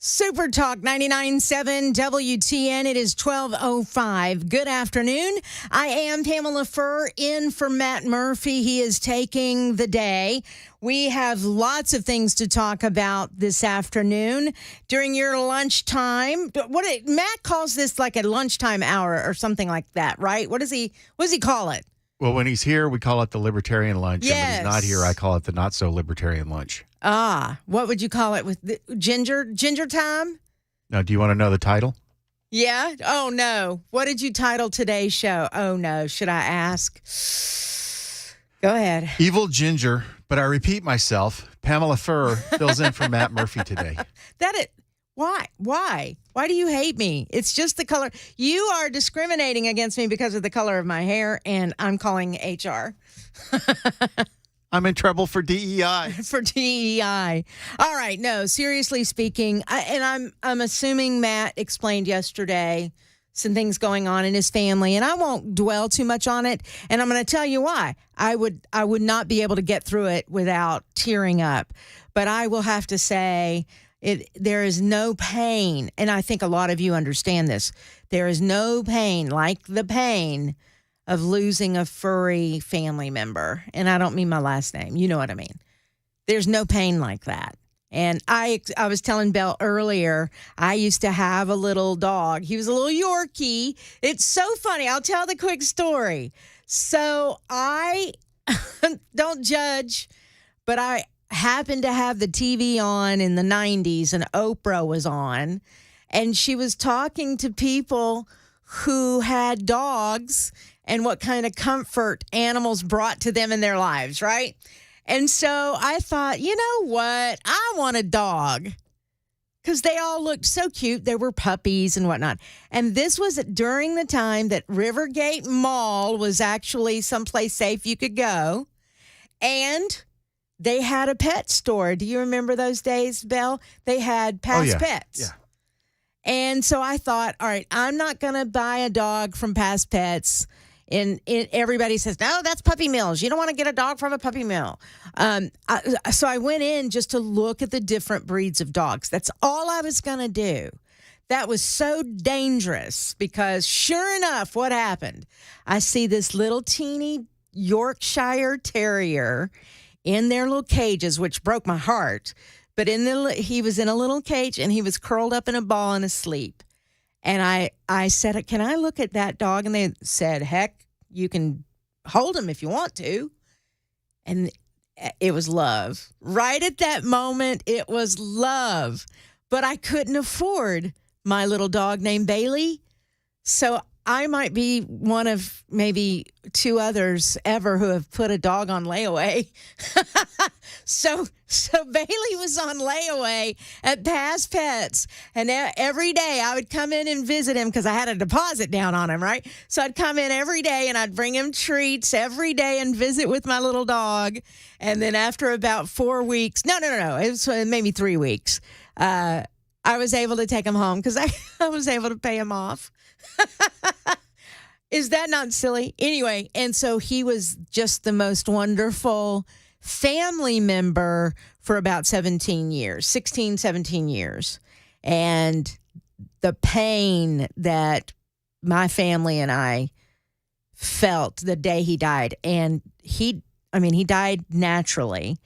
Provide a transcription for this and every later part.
Super Talk 99.7 WTN. It is 12:05. Good afternoon. I am Pamela Furr in for Matt Murphy. He is taking the day. We have lots of things to talk about this afternoon during your lunchtime. Matt calls this like a lunchtime hour or something like that, right? What does he call it? Well, when he's here, we call it the libertarian lunch. Yes. And when he's not here, I call it the not so libertarian lunch. What would you call it with the ginger time? Now, do you want to know the title? Yeah. Oh, no. What did you title today's show? Oh, no. Should I ask? Go ahead. Evil Ginger, but I repeat myself, Pamela Furr fills in for Matt Murphy today. Why? Why do you hate me? It's just the color. You are discriminating against me because of the color of my hair, and I'm calling HR. I'm in trouble for DEI. For DEI. All right. No, seriously speaking, I'm assuming Matt explained yesterday some things going on in his family, and I won't dwell too much on it. And I'm going to tell you why. I would not be able to get through it without tearing up. But I will have to say there is no pain, and I think a lot of you understand this. There is no pain like the pain of losing a furry family member. And I don't mean my last name. You know what I mean. There's no pain like that. And I was telling Belle earlier, I used to have a little dog. He was a little Yorkie. It's so funny. I'll tell the quick story. So I don't judge, but I happened to have the TV on in the 90s, and Oprah was on. And she was talking to people who had dogs and what kind of comfort animals brought to them in their lives, right? And so I thought, you know what? I want a dog because they all looked so cute. They were puppies and whatnot. And this was during the time that Rivergate Mall was actually someplace safe you could go. And they had a pet store. Do you remember those days, Belle? They had Past Pets. Yeah. And so I thought, all right, I'm not going to buy a dog from Past Pets. And everybody says, no, that's puppy mills. You don't want to get a dog from a puppy mill. So I went in just to look at the different breeds of dogs. That's all I was going to do. That was so dangerous because sure enough, what happened? I see this little teeny Yorkshire Terrier in their little cages, which broke my heart. But he was in a little cage and he was curled up in a ball and asleep. And I said, can I look at that dog? And they said, heck, you can hold him if you want to. And it was love. Right at that moment, it was love. But I couldn't afford my little dog named Bailey. So I might be one of maybe two others ever who have put a dog on layaway. So Bailey was on layaway at Past Pets. And every day I would come in and visit him because I had a deposit down on him, right? So I'd come in every day and I'd bring him treats every day and visit with my little dog. And then after about 4 weeks, no, it was maybe 3 weeks, I was able to take him home because I was able to pay him off. Is that not silly? Anyway, and so he was just the most wonderful family member for about 16, 17 years. And the pain that my family and I felt the day he died. And he died naturally.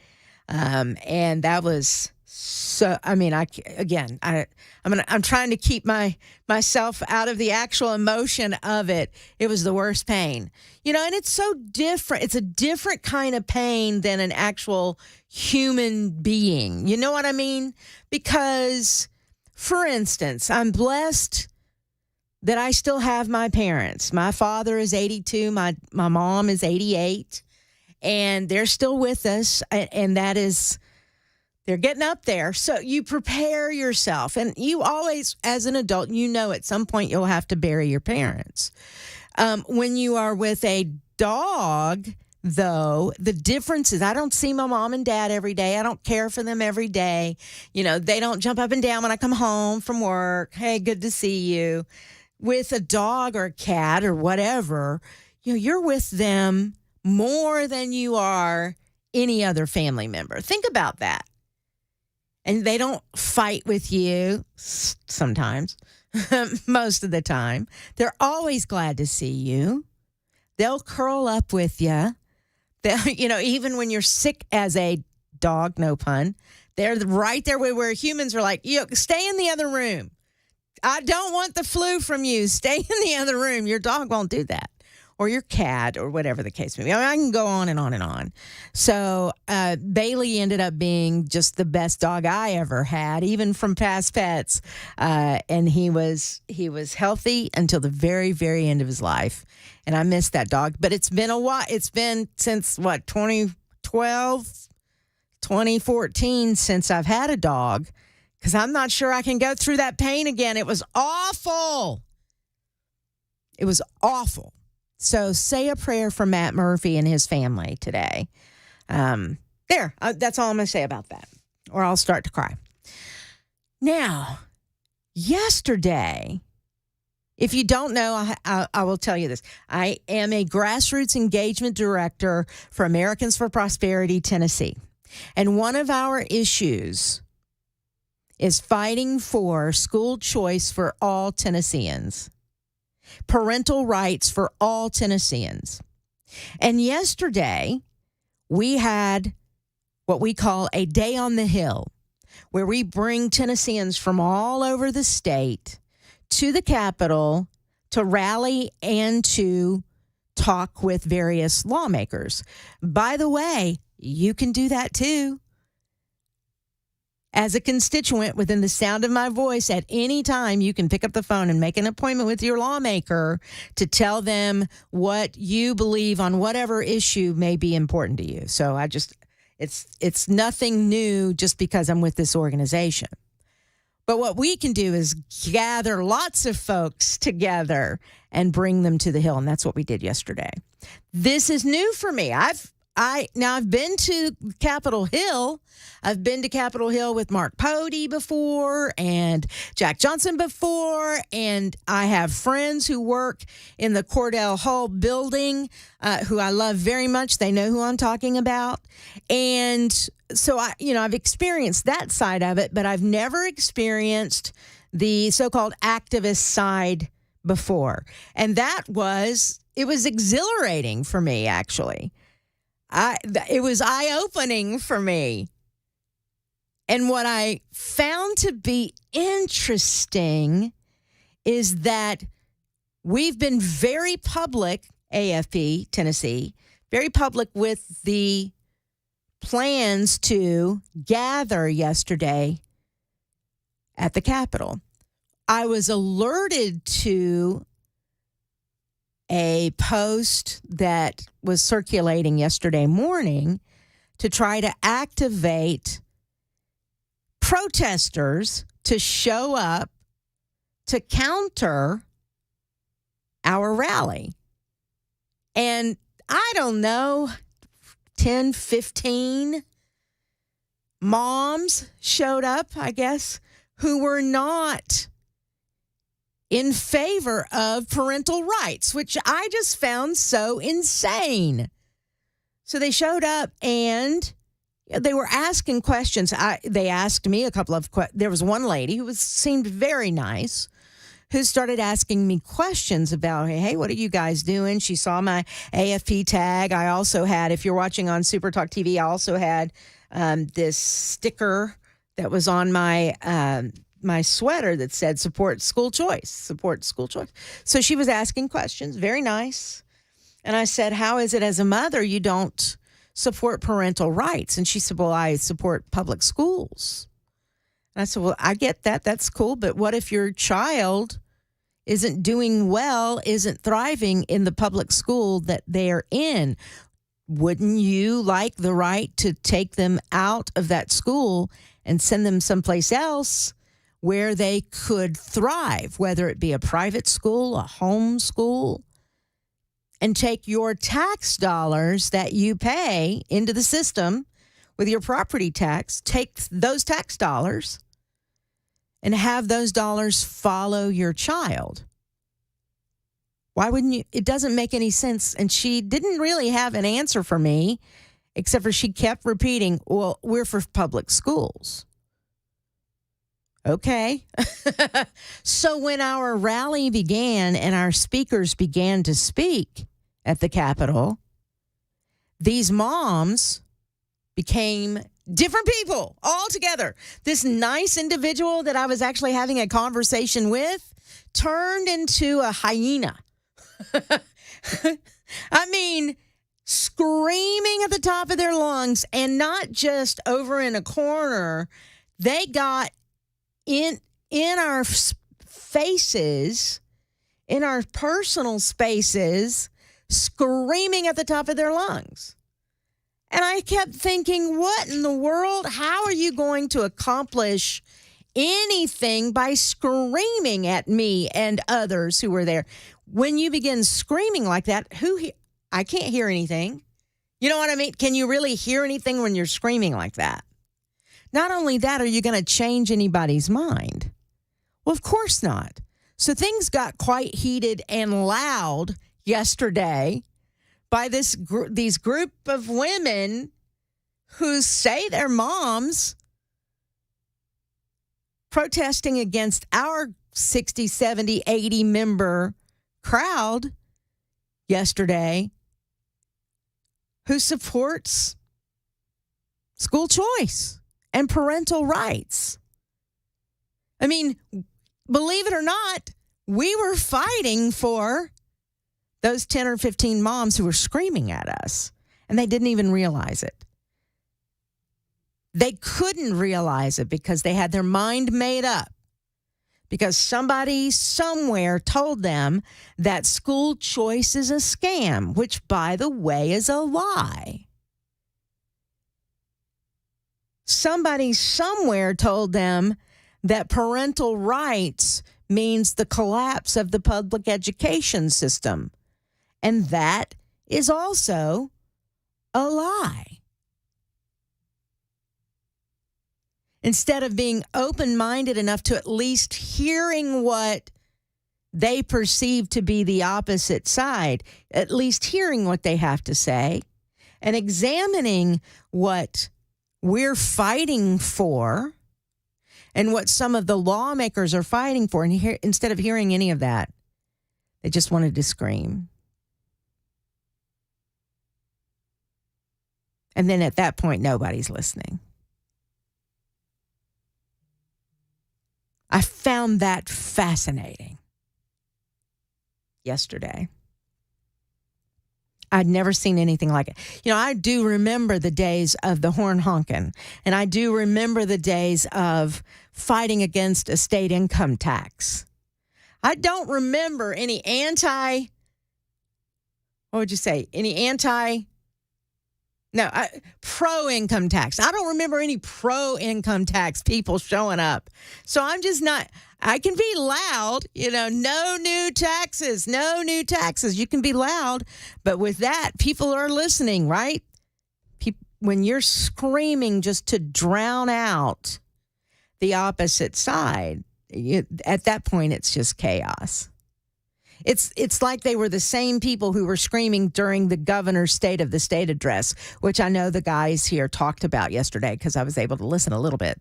And that was so, I'm trying to keep myself out of the actual emotion of it. It was the worst pain, and it's so different. It's a different kind of pain than an actual human being. You know what I mean? Because, for instance, I'm blessed that I still have my parents. My father is 82. My mom is 88, and they're still with us. And that is, they're getting up there. So you prepare yourself. And you always, as an adult, at some point you'll have to bury your parents. When you are with a dog, though, the difference is I don't see my mom and dad every day. I don't care for them every day. They don't jump up and down when I come home from work. Hey, good to see you. With a dog or a cat or whatever, you're with them more than you are any other family member. Think about that. and they don't fight with you sometimes, most of the time. They're always glad to see you. They'll curl up with you. Even when you're sick as a dog, no pun, they're right there where humans are like, stay in the other room. I don't want the flu from you. Stay in the other room. Your dog won't do that. Or your cat, or whatever the case may be. I can go on and on and on. So Bailey ended up being just the best dog I ever had, even from past pets. And he was healthy until the very, very end of his life. And I miss that dog. But it's been a while. It's been since, 2012, 2014 since I've had a dog. Because I'm not sure I can go through that pain again. It was awful. It was awful. So say a prayer for Matt Murphy and his family today. That's all I'm going to say about that, or I'll start to cry. Now, yesterday, if you don't know, I will tell you this. I am a grassroots engagement director for Americans for Prosperity, Tennessee. And one of our issues is fighting for school choice for all Tennesseans. Parental rights for all Tennesseans. And yesterday, we had what we call a Day on the Hill, where we bring Tennesseans from all over the state to the Capitol to rally and to talk with various lawmakers. By the way, you can do that too. As a constituent within the sound of my voice, at any time, you can pick up the phone and make an appointment with your lawmaker to tell them what you believe on whatever issue may be important to you. So it's nothing new just because I'm with this organization. But what we can do is gather lots of folks together and bring them to the Hill. And that's what we did yesterday. This is new for me. I've been to Capitol Hill. I've been to Capitol Hill with Mark Pody before and Jack Johnson before. And I have friends who work in the Cordell Hull building who I love very much. They know who I'm talking about. And so I've experienced that side of it, but I've never experienced the so-called activist side before. And it was exhilarating for me, actually. It was eye-opening for me. And what I found to be interesting is that we've been very public, AFP, Tennessee, very public with the plans to gather yesterday at the Capitol. I was alerted to a post that was circulating yesterday morning to try to activate protesters to show up to counter our rally. And I don't know, 10, 15 moms showed up, I guess, who were not in favor of parental rights, which I just found so insane. So they showed up and they were asking questions. They asked me a couple of questions. There was one lady who seemed very nice who started asking me questions about, hey, what are you guys doing? She saw my AFP tag. I also had, if you're watching on Super Talk TV, I also had this sticker that was on my sweater that said support school choice, support school choice. So she was asking questions, very nice. And I said, how is it as a mother you don't support parental rights? And she said, well, I support public schools. And I said, well, I get that. That's cool. But what if your child isn't doing well, isn't thriving in the public school that they're in? Wouldn't you like the right to take them out of that school and send them someplace else where they could thrive, whether it be a private school, a home school, and take your tax dollars that you pay into the system with your property tax, take those tax dollars and have those dollars follow your child? Why wouldn't you? It doesn't make any sense. And she didn't really have an answer for me, except for she kept repeating, well, we're for public schools. Okay. So when our rally began and our speakers began to speak at the Capitol, these moms became different people altogether. This nice individual that I was actually having a conversation with turned into a hyena. I mean, screaming at the top of their lungs, and not just over in a corner. They got in our faces, in our personal spaces, screaming at the top of their lungs. And I kept thinking, what in the world? How are you going to accomplish anything by screaming at me and others who were there? When you begin screaming like that, I can't hear anything. You know what I mean? Can you really hear anything when you're screaming like that? Not only that, are you going to change anybody's mind? Well, of course not. So things got quite heated and loud yesterday by these group of women who say they're moms protesting against our 60, 70, 80 member crowd yesterday who supports school choice and parental rights. I mean, believe it or not, we were fighting for those 10 or 15 moms who were screaming at us, and they didn't even realize it. They couldn't realize it because they had their mind made up, because somebody somewhere told them that school choice is a scam, which, by the way, is a lie. Somebody somewhere told them that parental rights means the collapse of the public education system. And that is also a lie. Instead of being open-minded enough to at least hearing what they perceive to be the opposite side, at least hearing what they have to say and examining what we're fighting for and what some of the lawmakers are fighting for. And instead of hearing any of that, they just wanted to scream. And then at that point, nobody's listening. I found that fascinating yesterday. I'd never seen anything like it. You know, I do remember the days of the horn honking, and I do remember the days of fighting against a state income tax. I don't remember any pro-income tax. I don't remember any pro-income tax people showing up. So I'm just not, I can be loud, no new taxes. You can be loud, but with that, people are listening, right? When you're screaming just to drown out the opposite side, at that point, it's just chaos. It's like they were the same people who were screaming during the governor's State of the State address, which I know the guys here talked about yesterday because I was able to listen a little bit.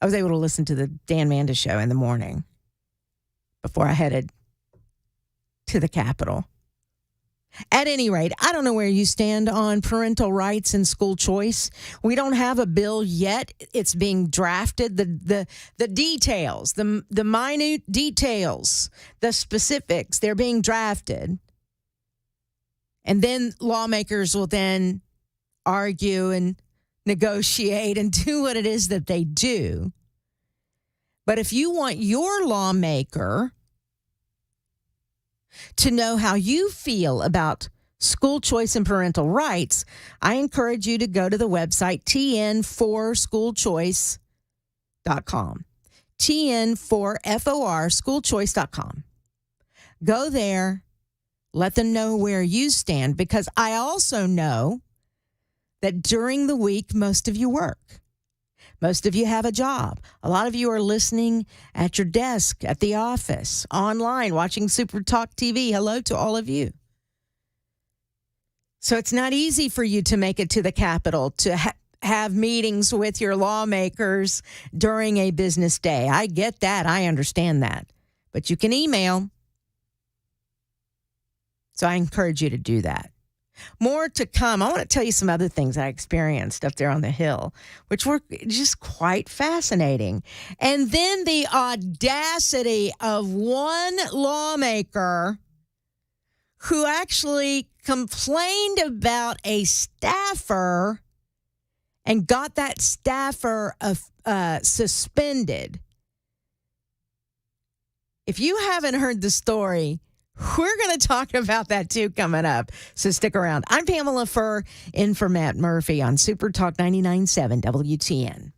I was able to listen to the Dan Manda show in the morning before I headed to the Capitol. At any rate, I don't know where you stand on parental rights and school choice. We don't have a bill yet. It's being drafted. The details, the minute details, the specifics, they're being drafted. And then lawmakers will then argue and negotiate and do what it is that they do. But if you want your lawmaker to know how you feel about school choice and parental rights, I encourage you to go to the website tn4schoolchoice.com. tn4for schoolchoice.com. Go there, let them know where you stand, because I also know that during the week, most of you work. Most of you have a job. A lot of you are listening at your desk, at the office, online, watching Super Talk TV. Hello to all of you. So it's not easy for you to make it to the Capitol, to have meetings with your lawmakers during a business day. I get that. I understand that. But you can email. So I encourage you to do that. More to come. I want to tell you some other things I experienced up there on the Hill, which were just quite fascinating. And then the audacity of one lawmaker who actually complained about a staffer and got that staffer suspended. If you haven't heard the story, we're going to talk about that too coming up. So stick around. I'm Pamela Furr, in for Matt Murphy on Super Talk 99.7 WTN.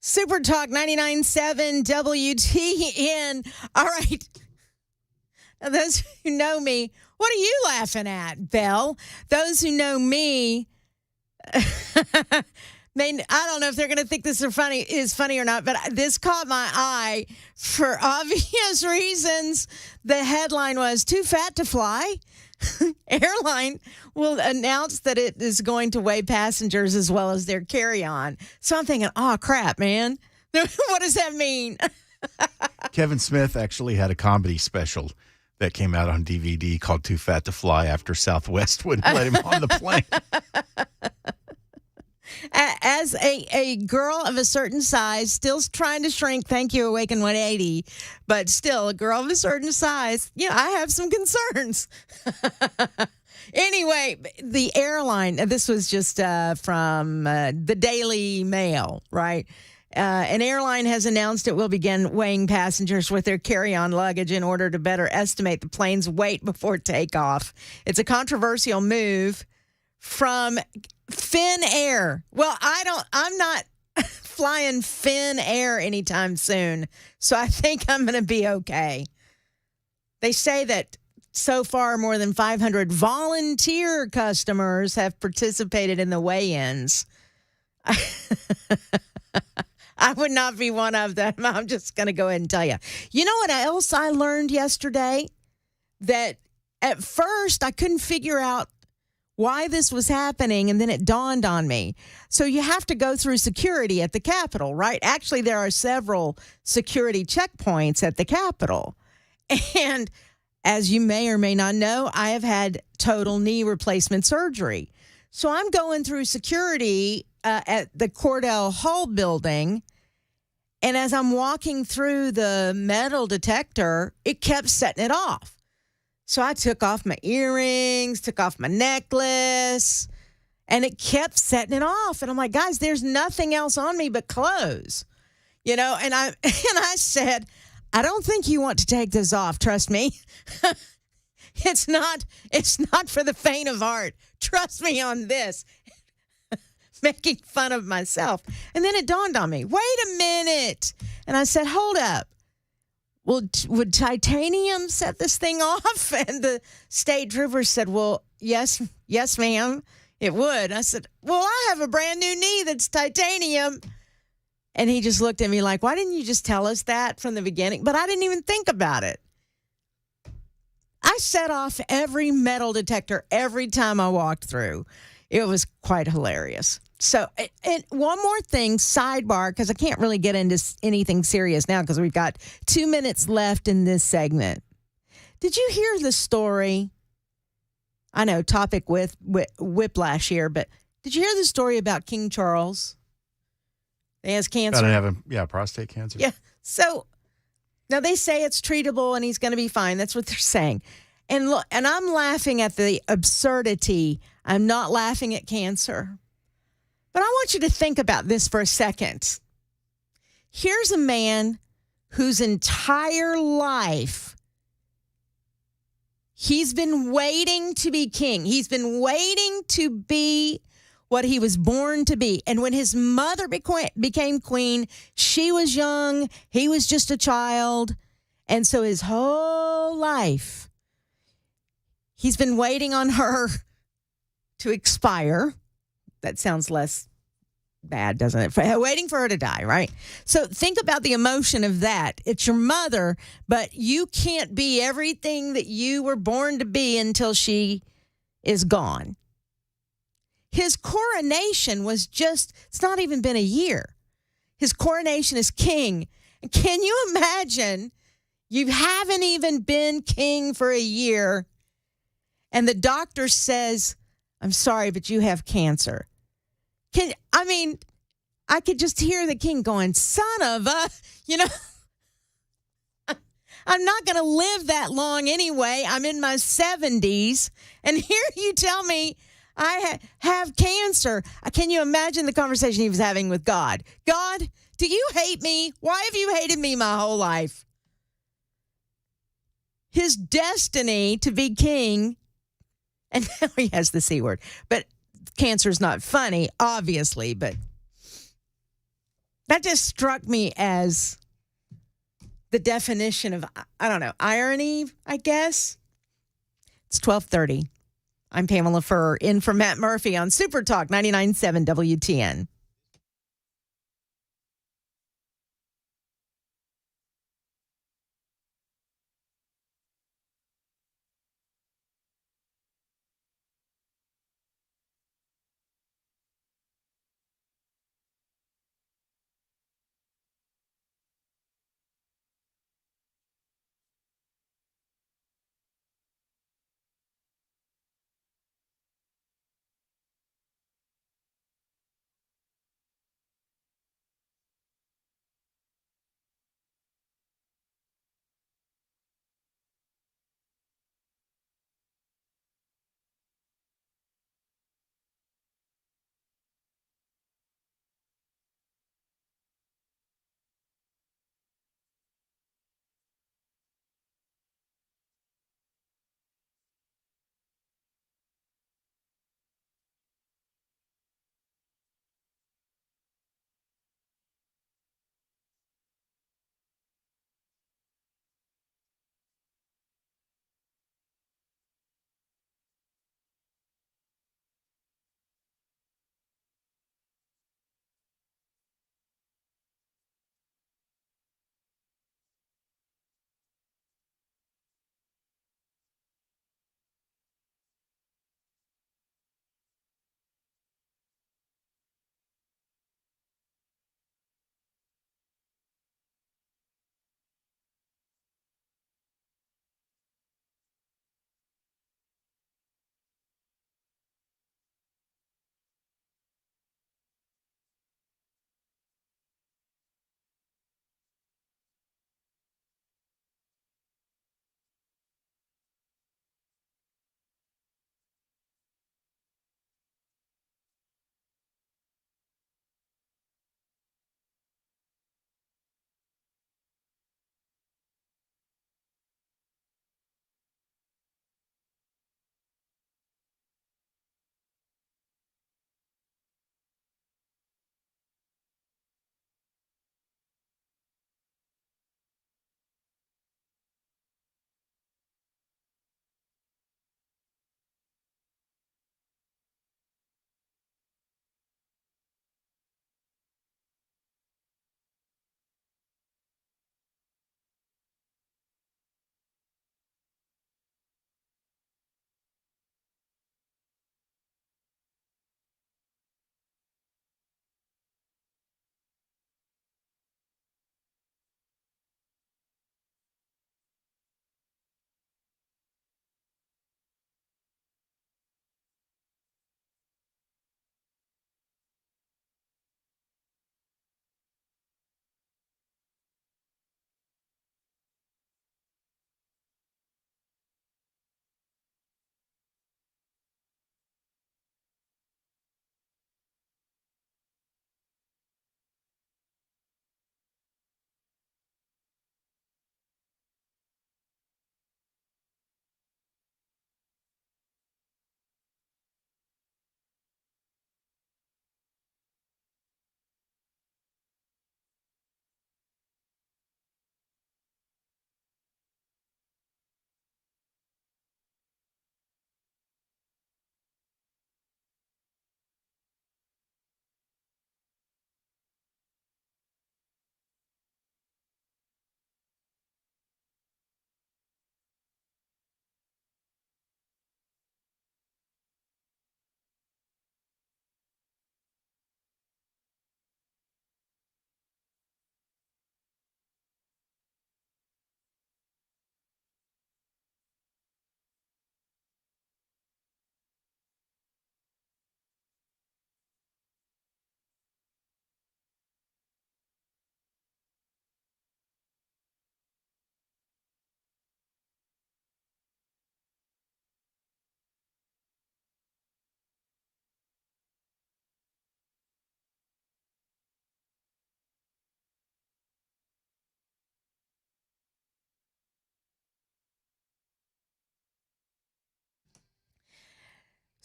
Super Talk 99.7 WTN. All right. Now, those who know me, what are you laughing at, Belle? Those who know me, I don't know if they're going to think this is funny or not, but this caught my eye for obvious reasons. The headline was, "Too fat to fly?" Airline will announce that it is going to weigh passengers as well as their carry-on. So I'm thinking, oh, crap, man. What does that mean? Kevin Smith actually had a comedy special that came out on DVD called Too Fat to Fly after Southwest wouldn't let him on the plane. As a girl of a certain size, still trying to shrink, thank you, Awaken 180, but still a girl of a certain size, I have some concerns. Anyway, the airline, this was just from the Daily Mail, right? An airline has announced it will begin weighing passengers with their carry-on luggage in order to better estimate the plane's weight before takeoff. It's a controversial move from Finnair. Well, I'm not flying Finnair anytime soon, so I think I'm going to be okay. They say that so far more than 500 volunteer customers have participated in the weigh-ins. I would not be one of them. I'm just going to go ahead and tell you. You know what else I learned yesterday? That at first I couldn't figure out why this was happening, and then it dawned on me. So you have to go through security at the Capitol, right? Actually, there are several security checkpoints at the Capitol. And as you may or may not know, I have had total knee replacement surgery. So I'm going through security at the Cordell Hall building, and as I'm walking through the metal detector, it kept setting it off. So I took off my earrings, took off my necklace, and it kept setting it off. And I'm like, guys, there's nothing else on me but clothes, and I said, I don't think you want to take this off. Trust me. It's not for the faint of heart. Trust me on this. Making fun of myself. And then it dawned on me, wait a minute. And I said, hold up. Well, would titanium set this thing off? And the state trooper said, well, yes, ma'am, it would. I said, well, I have a brand new knee that's titanium. And he just looked at me like, why didn't you just tell us that from the beginning? But I didn't even think about it. I set off every metal detector every time I walked through. It was quite hilarious. So, and one more thing, sidebar, because I can't really get into anything serious now because we've got 2 minutes left in this segment. Did you hear the story? I know, topic with whiplash here, but did you hear the story about King Charles? He has cancer. Prostate cancer. Yeah. So now they say it's treatable and he's going to be fine. That's what they're saying. And look, and I'm laughing at the absurdity. I'm not laughing at cancer. But I want you to think about this for a second. Here's a man whose entire life he's been waiting to be king. He's been waiting to be what he was born to be. And when his mother became queen, she was young. He was just a child. And so his whole life, he's been waiting on her to expire. That sounds less bad, doesn't it? Waiting for her to die, right? So think about the emotion of that. It's your mother, but you can't be everything that you were born to be until she is gone. His coronation was it's not even been a year. His coronation as king. And can you imagine you haven't even been king for a year and the doctor says, I'm sorry, but you have cancer. I could just hear the king going, son of a, I'm not going to live that long anyway. I'm in my 70s. And here you tell me I have cancer. Can you imagine the conversation he was having with God? God, do you hate me? Why have you hated me my whole life? His destiny to be king, and now he has the C word, but cancer's not funny, obviously, but That just struck me as the definition of, I don't know, irony, I guess. It's 12:30. I'm Pamela Furr, in for Matt Murphy on Super Talk 99.7 WTN.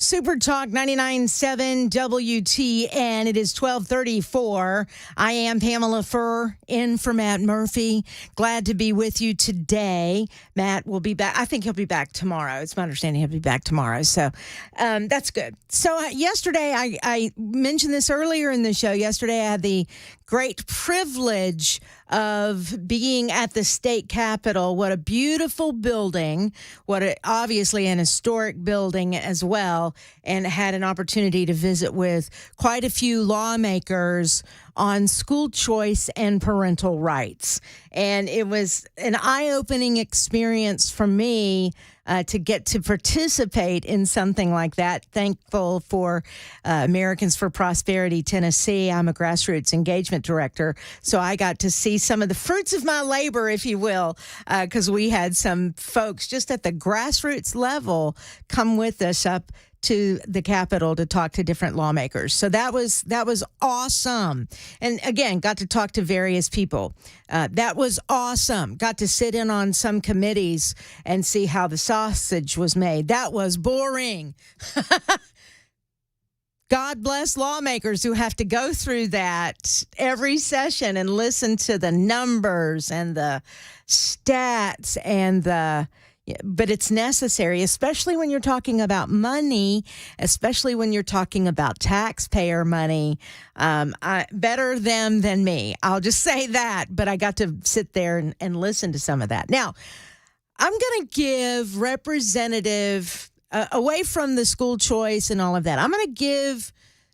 Super Talk 99.7 WTN. It is 12:34. I am Pamela Furr, in for Matt Murphy. Glad to be with you today. Matt will be back. I think he'll be back tomorrow. It's my understanding he'll be back tomorrow. So that's good. So yesterday, I mentioned this earlier in the show. Yesterday, I had the great privilege of being at the state capitol. What a beautiful building. Obviously an historic building as well, and had an opportunity to visit with quite a few lawmakers on school choice and parental rights. And it was an eye-opening experience for me to get to participate in something like that. Thankful for Americans for Prosperity Tennessee. I'm a grassroots engagement director, so I got to see some of the fruits of my labor, if you will, because we had some folks just at the grassroots level come with us up to the Capitol to talk to different lawmakers. So that was awesome. And again, got to talk to various people. That was awesome. Got to sit in on some committees and see how the sausage was made. That was boring. God bless lawmakers who have to go through that every session and listen to the numbers and the stats but it's necessary, especially when you're talking about money, especially when you're talking about taxpayer money. Better them than me. I'll just say that. But I got to sit there and listen to some of that. Now, I'm going to give Representative, away from the school choice and all of that, I'm going to give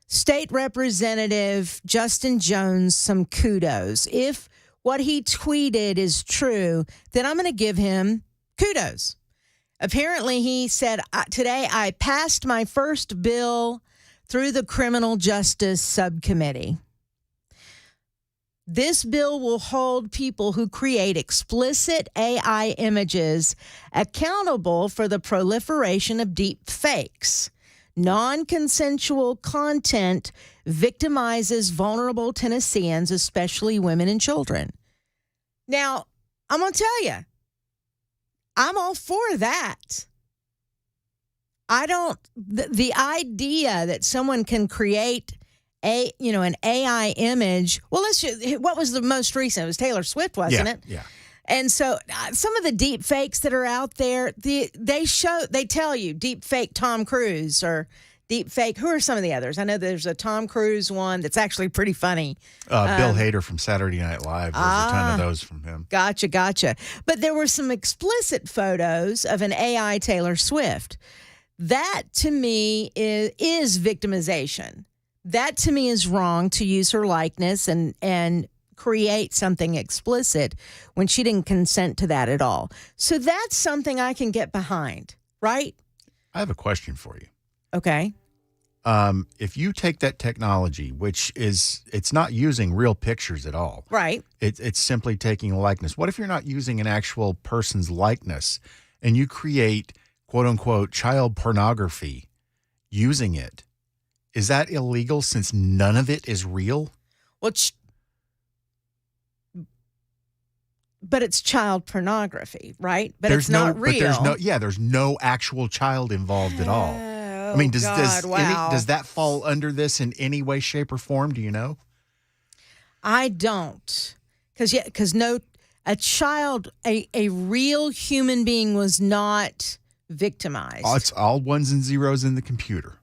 State Representative Justin Jones some kudos. If what he tweeted is true, then I'm going to give him kudos. Apparently, he said, today I passed my first bill through the Criminal Justice Subcommittee. This bill will hold people who create explicit AI images accountable for the proliferation of deep fakes. Non-consensual content victimizes vulnerable Tennesseans, especially women and children. Now, I'm going to tell you, I'm all for that. The idea that someone can create an AI image. Well, what was the most recent? It was Taylor Swift, wasn't it? Yeah. And so some of the deep fakes that are out there, they tell you deep fake Tom Cruise or deep fake. Who are some of the others? I know there's a Tom Cruise one that's actually pretty funny. Bill Hader from Saturday Night Live. There's a ton of those from him. Gotcha. But there were some explicit photos of an AI Taylor Swift. That, to me, is victimization. That, to me, is wrong to use her likeness and create something explicit when she didn't consent to that at all. So that's something I can get behind, right? I have a question for you. Okay. If you take that technology, which it's not using real pictures at all. Right. It's simply taking a likeness. What if you're not using an actual person's likeness and you create, quote unquote, child pornography using it? Is that illegal since none of it is real? Well, but it's child pornography, right? But it's not real. But there's no actual child involved at all. I mean, does that fall under this in any way, shape, or form? Do you know? I don't, because a child, a real human being was not victimized. Oh, it's all ones and zeros in the computer.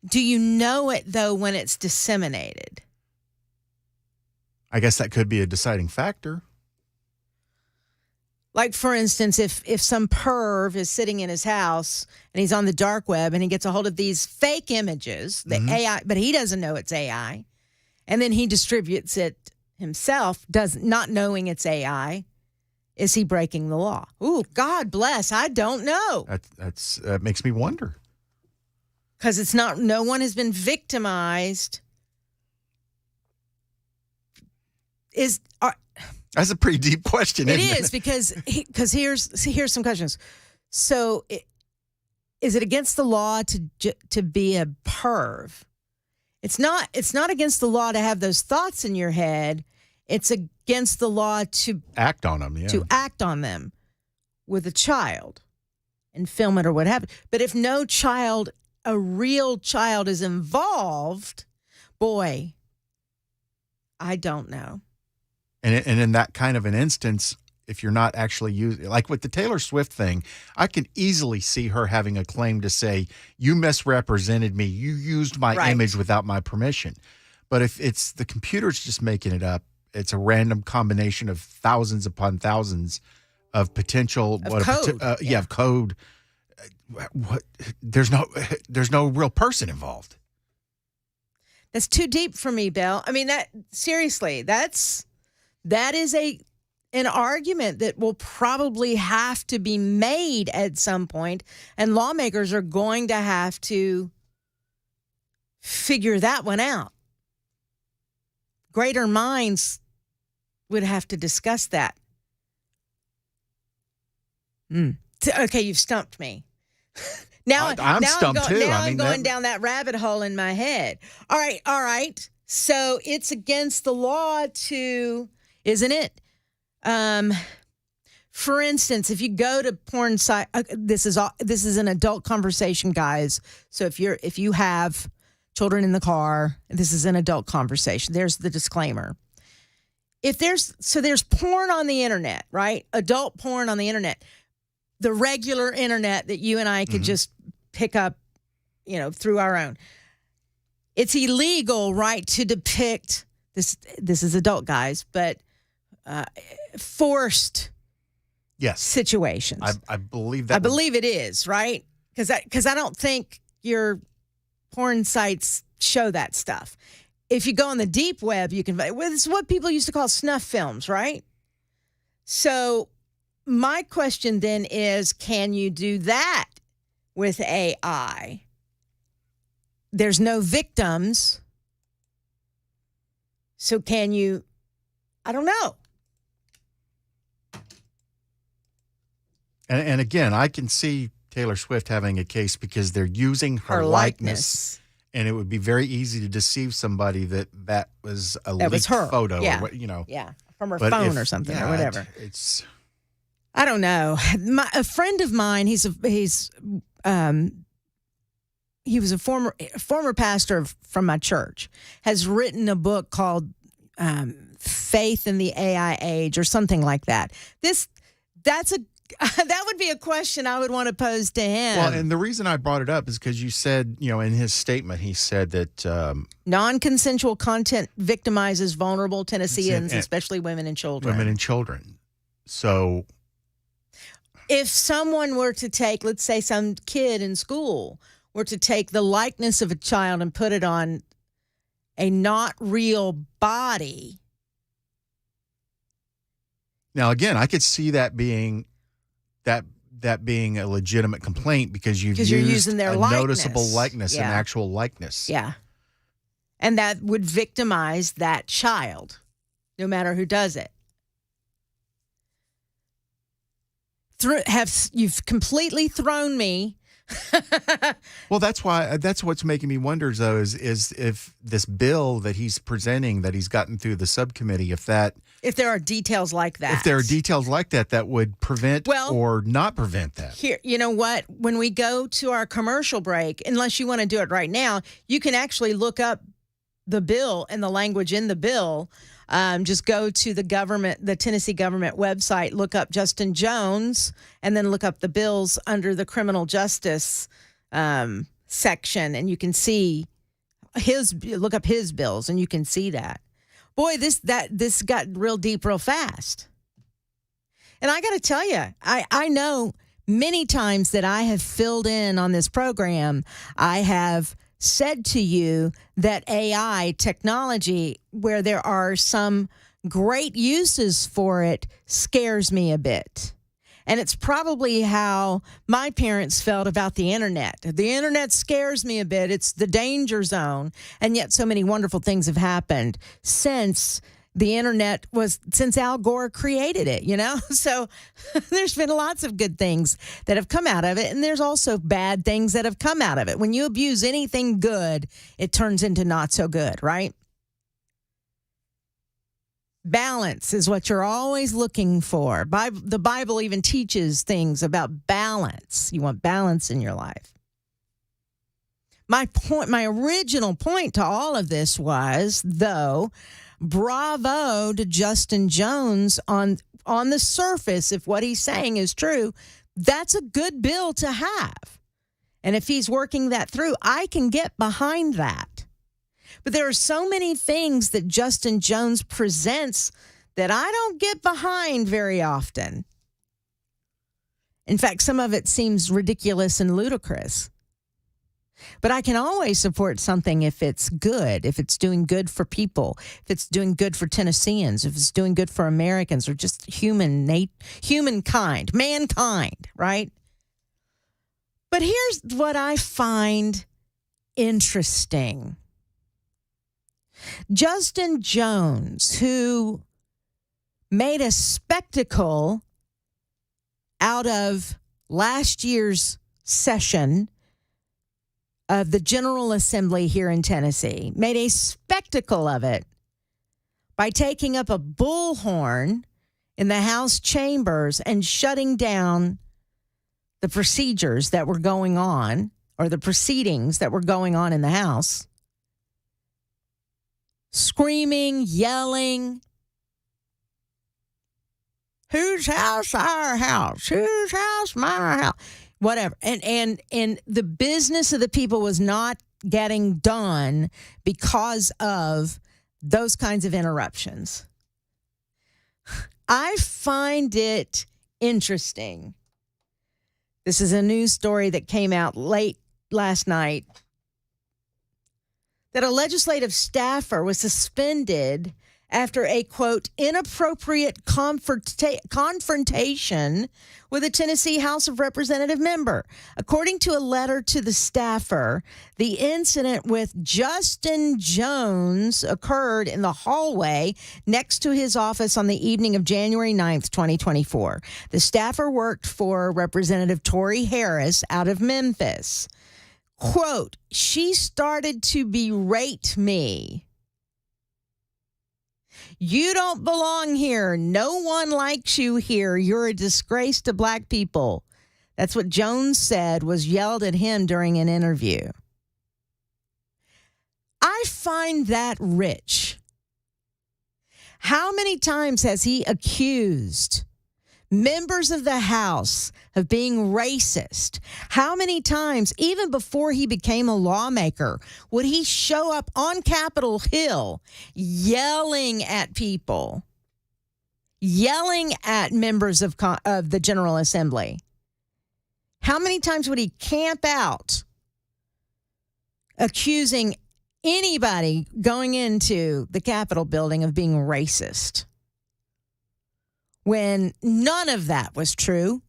Do you know it though when it's disseminated? I guess that could be a deciding factor. Like, for instance, if some perv is sitting in his house and he's on the dark web and he gets a hold of these fake images, the AI, but he doesn't know it's AI, and then he distributes it himself, not knowing it's AI, is he breaking the law? Ooh, God bless. I don't know. That makes me wonder. Because it's not, no one has been victimized. That's a pretty deep question. It is, because here's some questions. So, is it against the law to be a perv? It's not against the law to have those thoughts in your head. It's against the law to act on them. Yeah. To act on them with a child. and film it or what have you. But if no child, a real child is involved, boy, I don't know. And in that kind of an instance, if you're not actually using, like with the Taylor Swift thing, I can easily see her having a claim to say, you misrepresented me. You used my image without my permission. But if it's the computer's just making it up, it's a random combination of thousands upon thousands of potential code. Of code. What? There's no real person involved. That's too deep for me, Bill. I mean, that seriously, that is an argument that will probably have to be made at some point, and lawmakers are going to have to figure that one out. Greater minds would have to discuss that. Okay, you've stumped me. I'm stumped too. I'm going down that rabbit hole in my head. All right. So it's against the law to, isn't it? For instance, if you go to porn site, this is an adult conversation, guys. So if you have children in the car, this is an adult conversation. There's the disclaimer. There's porn on the internet, right? Adult porn on the internet. The regular internet that you and I could just pick up, through our own. It's illegal, right, to depict this. This is adult, guys, but forced situations. I believe that. I believe it is, right? Because I don't think your porn sites show that stuff. If you go on the deep web, you can. It's what people used to call snuff films, right? So my question then is, can you do that with AI? There's no victims. So can you? I don't know. And again, I can see Taylor Swift having a case because they're using her likeness. And it would be very easy to deceive somebody that was a leaked photo. Yeah. Or, from her phone or something or whatever. I don't know. A friend of mine, he was a former pastor from my church, has written a book called Faith in the AI Age or something like that. That would be a question I would want to pose to him. Well, and the reason I brought it up is because you said, in his statement, he said that non-consensual content victimizes vulnerable Tennesseans, especially women and children. So if someone were to take, let's say some kid in school were to take the likeness of a child and put it on a not real body. Now, again, I could see that being a legitimate complaint because you're using their noticeable likeness, an actual likeness. Yeah. And that would victimize that child, no matter who does it. You've completely thrown me. Well, that's what's making me wonder, though, is if this bill that he's presenting, that he's gotten through the subcommittee, if there are details like that. If there are details like that would prevent or not prevent that. Here, you know what? When we go to our commercial break, unless you want to do it right now, you can actually look up the bill and the language in the bill. Just go to the Tennessee government website, look up Justin Jones, and then look up the bills under the criminal justice section, and you can see look up his bills, and you can see that. Boy, this got real deep real fast. And I got to tell you, I know many times that I have filled in on this program, I have said to you that AI technology, where there are some great uses for it, scares me a bit. And it's probably how my parents felt about the internet. The internet scares me a bit. It's the danger zone. And yet so many wonderful things have happened since since Al Gore created it, So there's been lots of good things that have come out of it, and there's also bad things that have come out of it. When you abuse anything good, it turns into not so good, right? Balance is what you're always looking for. The Bible even teaches things about balance. You want balance in your life. My original point to all of this was, though, bravo to Justin Jones on the surface. If what he's saying is true, that's a good bill to have. And if he's working that through, I can get behind that. But there are so many things that Justin Jones presents that I don't get behind very often. In fact, some of it seems ridiculous and ludicrous. But I can always support something if it's good, if it's doing good for people, if it's doing good for Tennesseans, if it's doing good for Americans or just humankind, mankind, right? But here's what I find interesting. Justin Jones, who made a spectacle out of last year's session of the General Assembly here in Tennessee, made a spectacle of it by taking up a bullhorn in the House chambers and shutting down the procedures that were going on, or the proceedings that were going on in the House. Screaming, yelling. Whose house? Our house. Whose house? My house. Whatever. And the business of the people was not getting done because of those kinds of interruptions. I find it interesting. This is a news story that came out late last night, that a legislative staffer was suspended after a, quote, inappropriate confrontation with a Tennessee House of Representative member. According to a letter to the staffer, the incident with Justin Jones occurred in the hallway next to his office on the evening of January 9th, 2024. The staffer worked for Representative Tory Harris out of Memphis. Quote, she started to berate me. You don't belong here. No one likes you here. You're a disgrace to black people. That's what Jones said was yelled at him during an interview. I find that rich. How many times has he accused members of the House of being racist? How many times, even before he became a lawmaker, would he show up on Capitol Hill yelling at people, yelling at members of the General Assembly? How many times would he camp out accusing anybody going into the Capitol building of being racist, when none of that was true?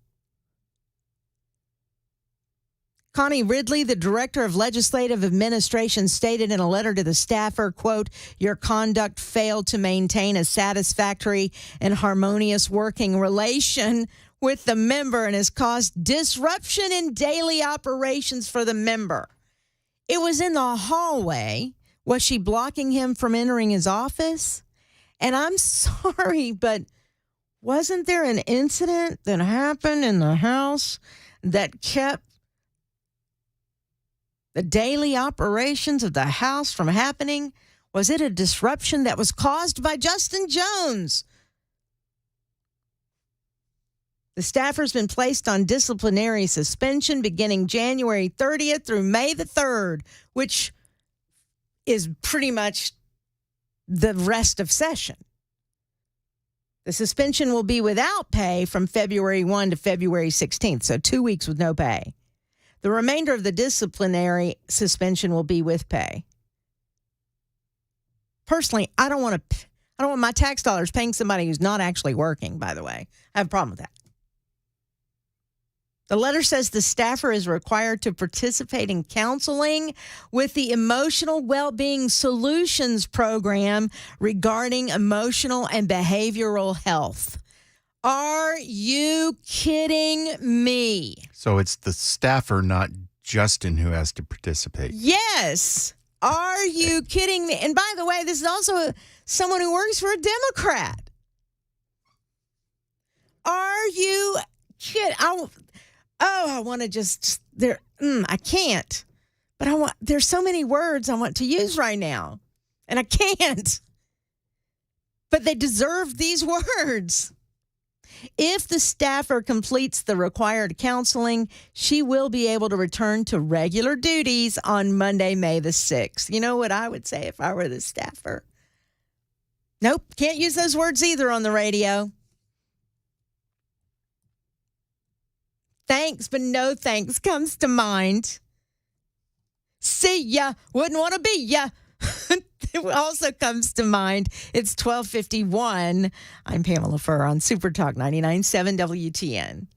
Connie Ridley, the director of legislative administration, stated in a letter to the staffer, quote, your conduct failed to maintain a satisfactory and harmonious working relation with the member and has caused disruption in daily operations for the member. It was in the hallway. Was she blocking him from entering his office? And I'm sorry, but wasn't there an incident that happened in the House that kept the daily operations of the House from happening? Was it a disruption that was caused by Justin Jones? The staffer's been placed on disciplinary suspension beginning January 30th through May the 3rd, which is pretty much the rest of session. The suspension will be without pay from February 1 to February 16th, so 2 weeks with no pay. The remainder of the disciplinary suspension will be with pay. Personally, I don't want my tax dollars paying somebody who's not actually working, by the way. I have a problem with that. The letter says the staffer is required to participate in counseling with the Emotional Wellbeing Solutions Program regarding emotional and behavioral health. Are you kidding me? So it's the staffer, not Justin, who has to participate. Yes. Are you kidding me? And by the way, this is also someone who works for a Democrat. Are you kidding? I want to just there. I can't. But there's so many words I want to use right now, and I can't. But they deserve these words. If the staffer completes the required counseling, she will be able to return to regular duties on Monday, May the 6th. You know what I would say if I were the staffer? Nope, can't use those words either on the radio. Thanks, but no thanks comes to mind. See ya, wouldn't want to be ya. It also comes to mind. It's 12:51. I'm Pamela Furr on Super Talk 99.7 WTN.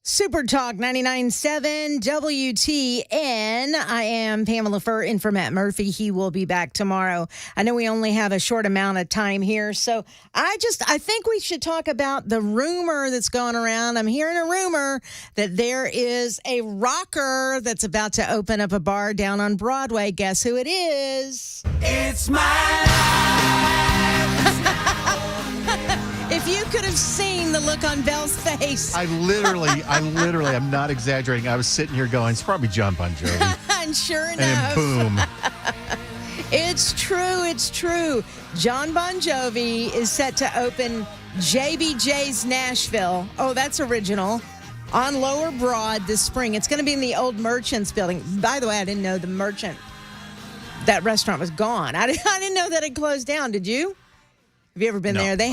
Super Talk 99.7 WTN. I am Pamela Furr in for Matt Murphy. He will be back tomorrow. I know we only have a short amount of time here, so I think we should talk about the rumor that's going around. I'm hearing a rumor that there is a rocker that's about to open up a bar down on Broadway. Guess who it is? It's my life. If you could have seen the look on Belle's face. I literally, I'm not exaggerating. I was sitting here going, it's probably John Bon Jovi. And sure enough. And then boom. It's true. John Bon Jovi is set to open JBJ's Nashville. Oh, that's original. On Lower Broad this spring. It's going to be in the old Merchants building. By the way, I didn't know the Merchant, that restaurant was gone. I didn't know that it closed down. Did you? Have you ever been there? They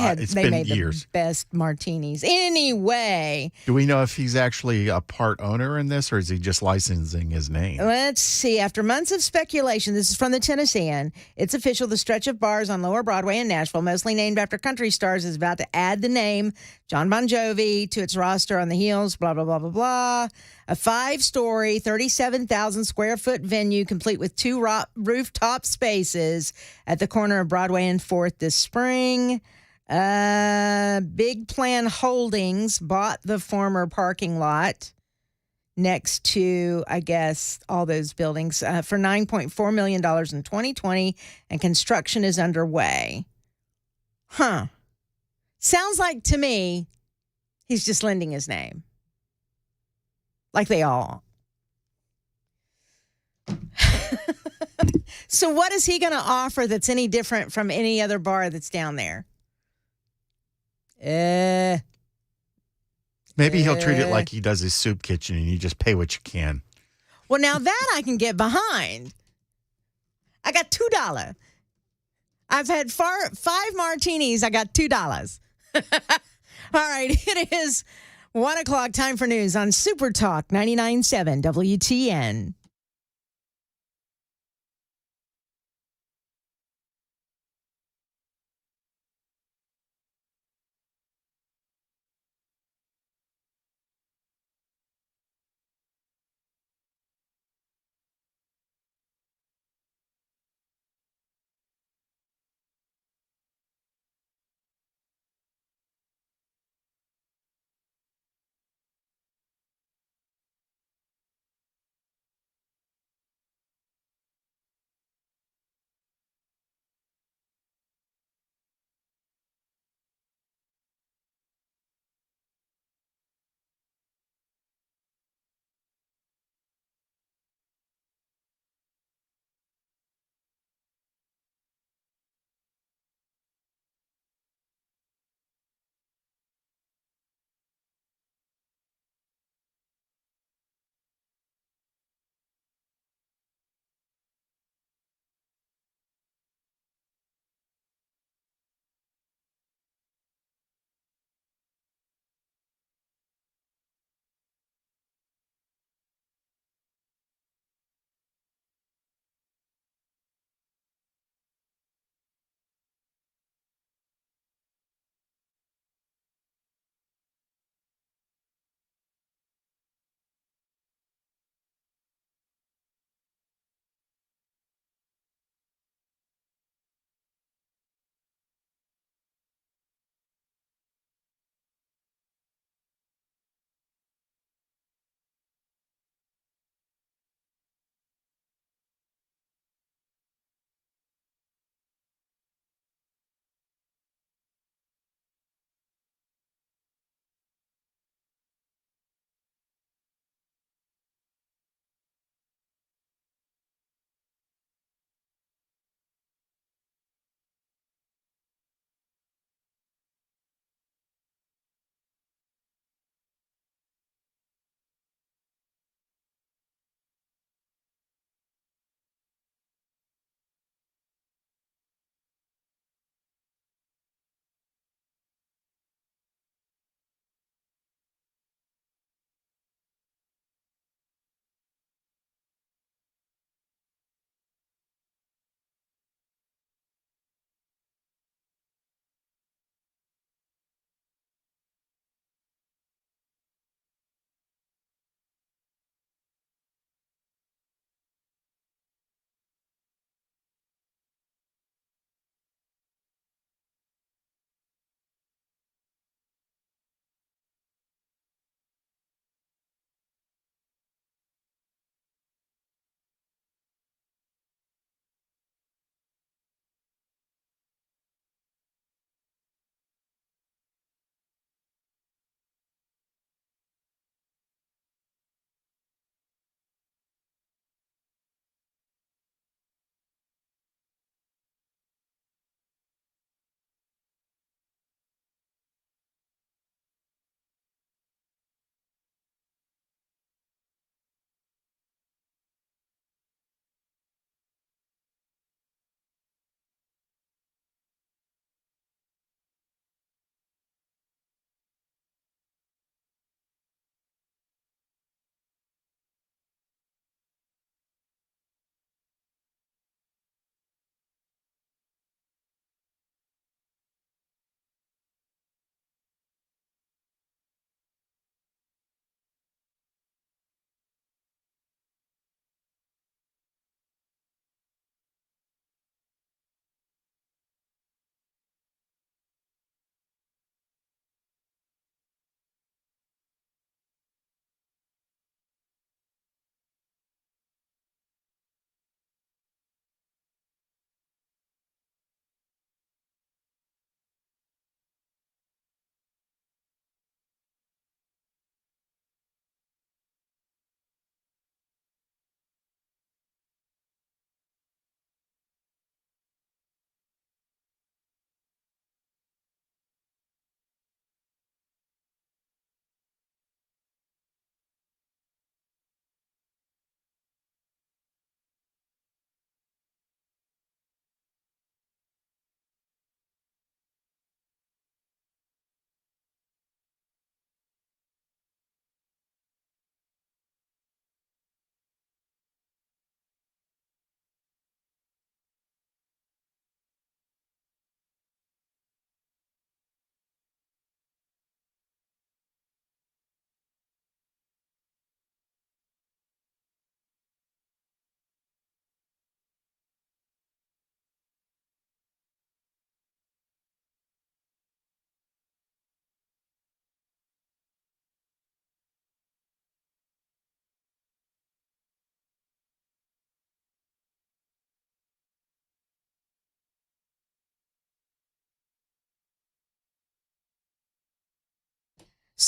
made years. The best martinis. Anyway. Do we know if he's actually a part owner in this, or is he just licensing his name? Let's see. After months of speculation, this is from the Tennessean, it's official. The stretch of bars on Lower Broadway in Nashville, mostly named after country stars, is about to add the name John Bon Jovi to its roster on the heels, blah, blah, blah, blah, blah. A 5-story, 37,000 square foot venue, complete with 2 rooftop spaces at the corner of Broadway and 4th this spring. Big Plan Holdings bought the former parking lot next to, I guess, all those buildings for $9.4 million in 2020, and construction is underway. Huh. Sounds like to me he's just lending his name. Like they all. So what is he going to offer that's any different from any other bar that's down there? Maybe he'll treat it like he does his soup kitchen and you just pay what you can. Well, now that I can get behind. I got $2. I've had 5 martinis. I got $2. All right, it is 1 o'clock, time for news on Super Talk 99.7 WTN.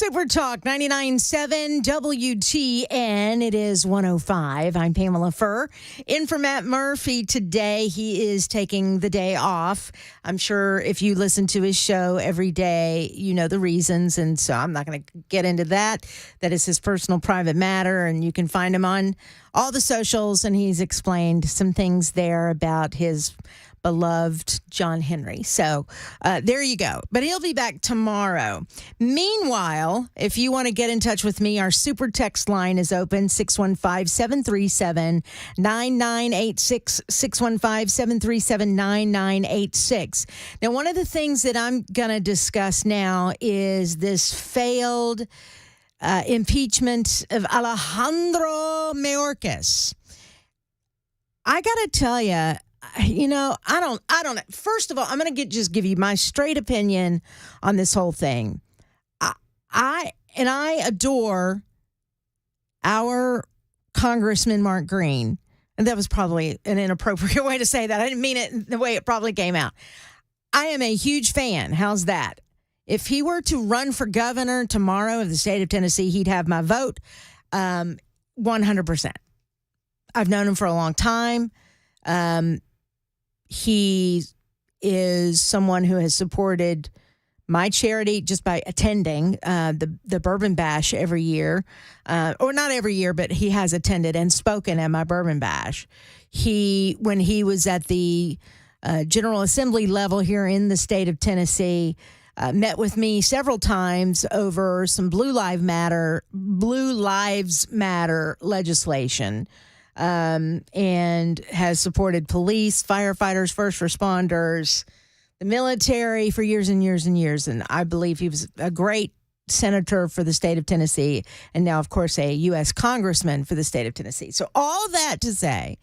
Super Talk 99.7 WTN. It is 105. I'm Pamela Furr. In for Matt Murphy today. He is taking the day off. I'm sure if you listen to his show every day, you know the reasons. And so I'm not going to get into that. That is his personal private matter. And you can find him on all the socials. And he's explained some things there about his beloved John Henry. So there you go. But he'll be back tomorrow. Meanwhile, if you want to get in touch with me, our super text line is open, 615-737-9986, 615-737-9986. Now, one of the things that I'm going to discuss now is this failed impeachment of Alejandro Mayorkas. I got to tell you, I don't. First of all, I'm going to just give you my straight opinion on this whole thing. I adore our Congressman Mark Green, and that was probably an inappropriate way to say that. I didn't mean it the way it probably came out. I am a huge fan. How's that? If he were to run for governor tomorrow of the state of Tennessee, he'd have my vote, 100%. I've known him for a long time. He is someone who has supported my charity just by attending the Bourbon Bash every year, or not every year, but he has attended and spoken at my Bourbon Bash. When he was at the General Assembly level here in the state of Tennessee, met with me several times over some Blue Lives Matter legislation. And has supported police, firefighters, first responders, the military for years and years and years. And I believe he was a great senator for the state of Tennessee, and now, of course, a U.S. congressman for the state of Tennessee. So all that to say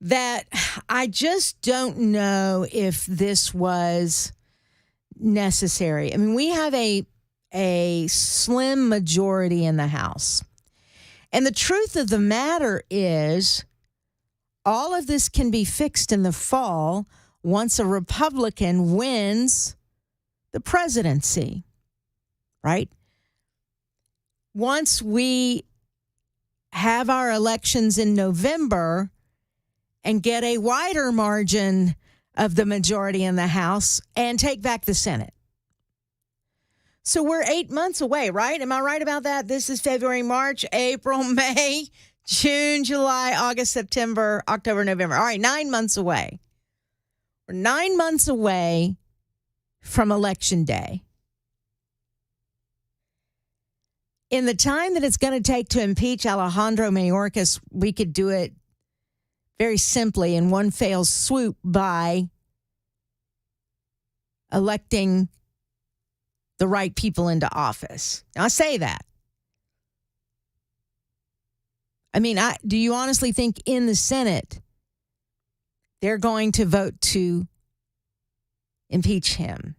that I just don't know if this was necessary. I mean, we have a slim majority in the House. And the truth of the matter is, all of this can be fixed in the fall once a Republican wins the presidency, right? Once we have our elections in November and get a wider margin of the majority in the House and take back the Senate. So we're 8 months away, right? Am I right about that? This is February, March, April, May, June, July, August, September, October, November. All right, 9 months away. We're 9 months away from Election Day. In the time that it's going to take to impeach Alejandro Mayorkas, we could do it very simply in one fell swoop by electing the right people into office. Now, I say that. I mean, do you honestly think in the Senate they're going to vote to impeach him?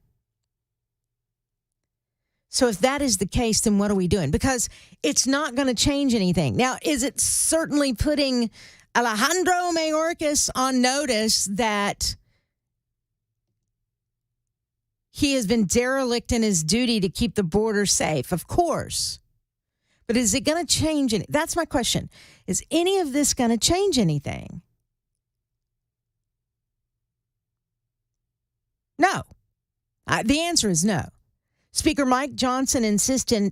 So if that is the case, then what are we doing? Because it's not going to change anything. Now, is it certainly putting Alejandro Mayorkas on notice that he has been derelict in his duty to keep the border safe? Of course. But is it going to change anything? That's my question. Is any of this going to change anything? No. The answer is no. Speaker Mike Johnson insisted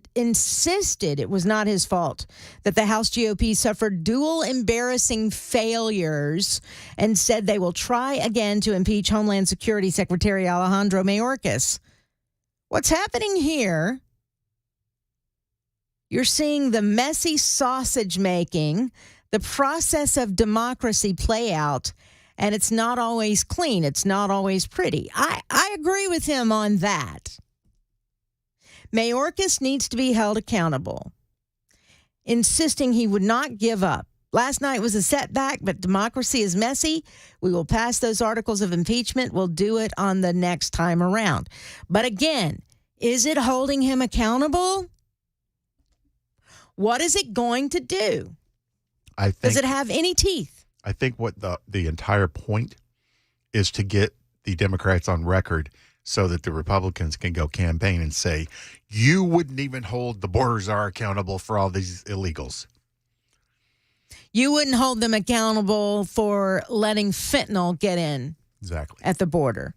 it was not his fault that the House GOP suffered dual embarrassing failures and said they will try again to impeach Homeland Security Secretary Alejandro Mayorkas. What's happening here? You're seeing the messy sausage making, the process of democracy play out, and it's not always clean. It's not always pretty. I agree with him on that. Mayorkas needs to be held accountable, insisting he would not give up. Last night was a setback, but democracy is messy. We will pass those articles of impeachment. We'll do it on the next time around. But again, is it holding him accountable? What is it going to do? Does it have any teeth? I think what the entire point is to get the Democrats on record so that the Republicans can go campaign and say, you wouldn't even hold the border czar accountable for all these illegals. You wouldn't hold them accountable for letting fentanyl get in Exactly. at the border.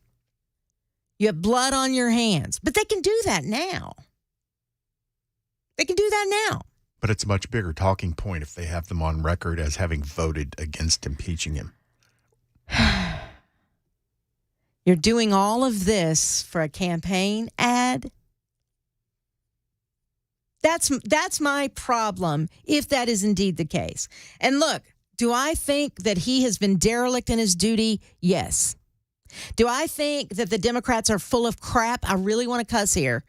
You have blood on your hands. But they can do that now. They can do that now. But it's a much bigger talking point if they have them on record as having voted against impeaching him. You're doing all of this for a campaign ad? That's my problem, if that is indeed the case. And look, do I think that he has been derelict in his duty? Yes. Do I think that the Democrats are full of crap? I really want to cuss here.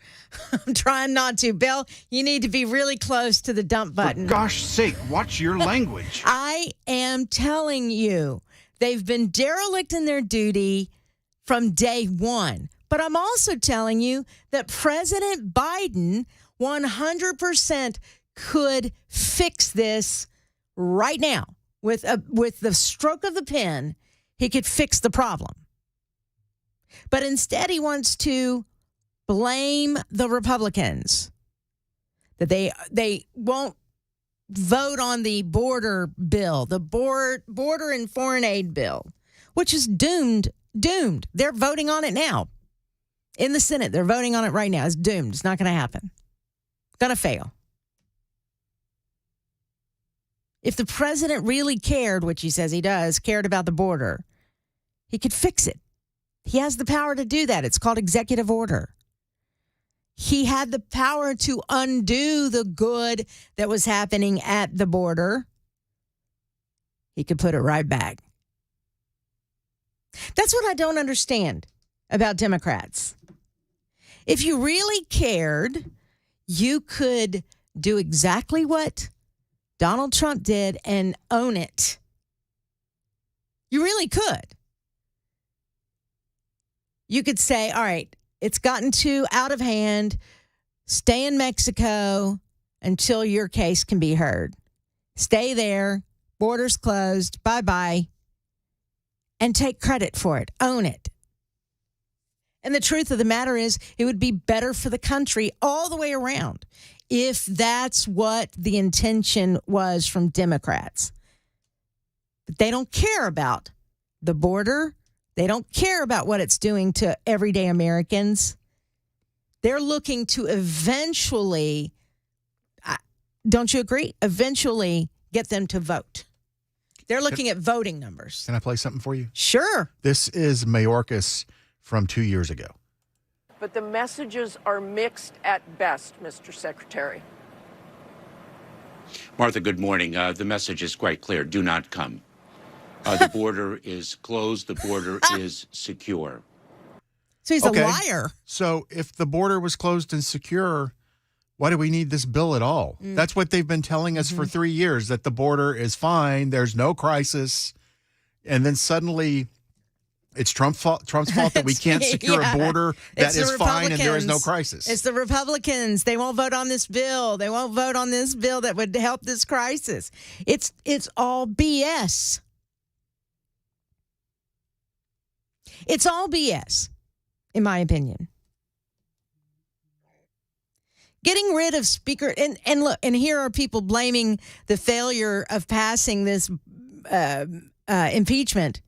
I'm trying not to. Bill, you need to be really close to the dump button. For gosh sake, watch your language. I am telling you, they've been derelict in their duty from day one. But I'm also telling you that President Biden 100% could fix this right now. With the stroke of the pen, he could fix the problem. But instead, he wants to blame the Republicans that they won't vote on the border bill, the border and foreign aid bill, which is doomed. They're voting on it now. In the Senate, they're voting on it right now. It's doomed. It's not going to happen. It's going to fail. If the president really cared, which he says he does, cared about the border, he could fix it. He has the power to do that. It's called executive order. He had the power to undo the good that was happening at the border. He could put it right back. That's what I don't understand about Democrats. If you really cared, you could do exactly what Donald Trump did and own it. You really could. You could say, all right, it's gotten too out of hand. Stay in Mexico until your case can be heard. Stay there. Borders closed. Bye-bye. And take credit for it. Own it. And the truth of the matter is, it would be better for the country all the way around if that's what the intention was from Democrats. But they don't care about the border. They don't care about what it's doing to everyday Americans. They're looking to eventually, don't you agree? Eventually get them to vote. They're looking at voting numbers. Can I play something for you? Sure. This is Mayorkas from 2 years ago. But the messages are mixed at best, Mr. Secretary. Martha, good morning. The message is quite clear. Do not come. The border is closed. The border is secure. So he's a liar. So if the border was closed and secure, why do we need this bill at all? That's what they've been telling us for 3 years, that the border is fine. There's no crisis. And then suddenly it's Trump's fault that we can't secure a border that is fine and there is no crisis. It's the Republicans. They won't vote on this bill. They won't vote on this bill that would help this crisis. It's all BS. It's all BS, in my opinion. Getting rid of Speaker, and look, and here are people blaming the failure of passing this impeachment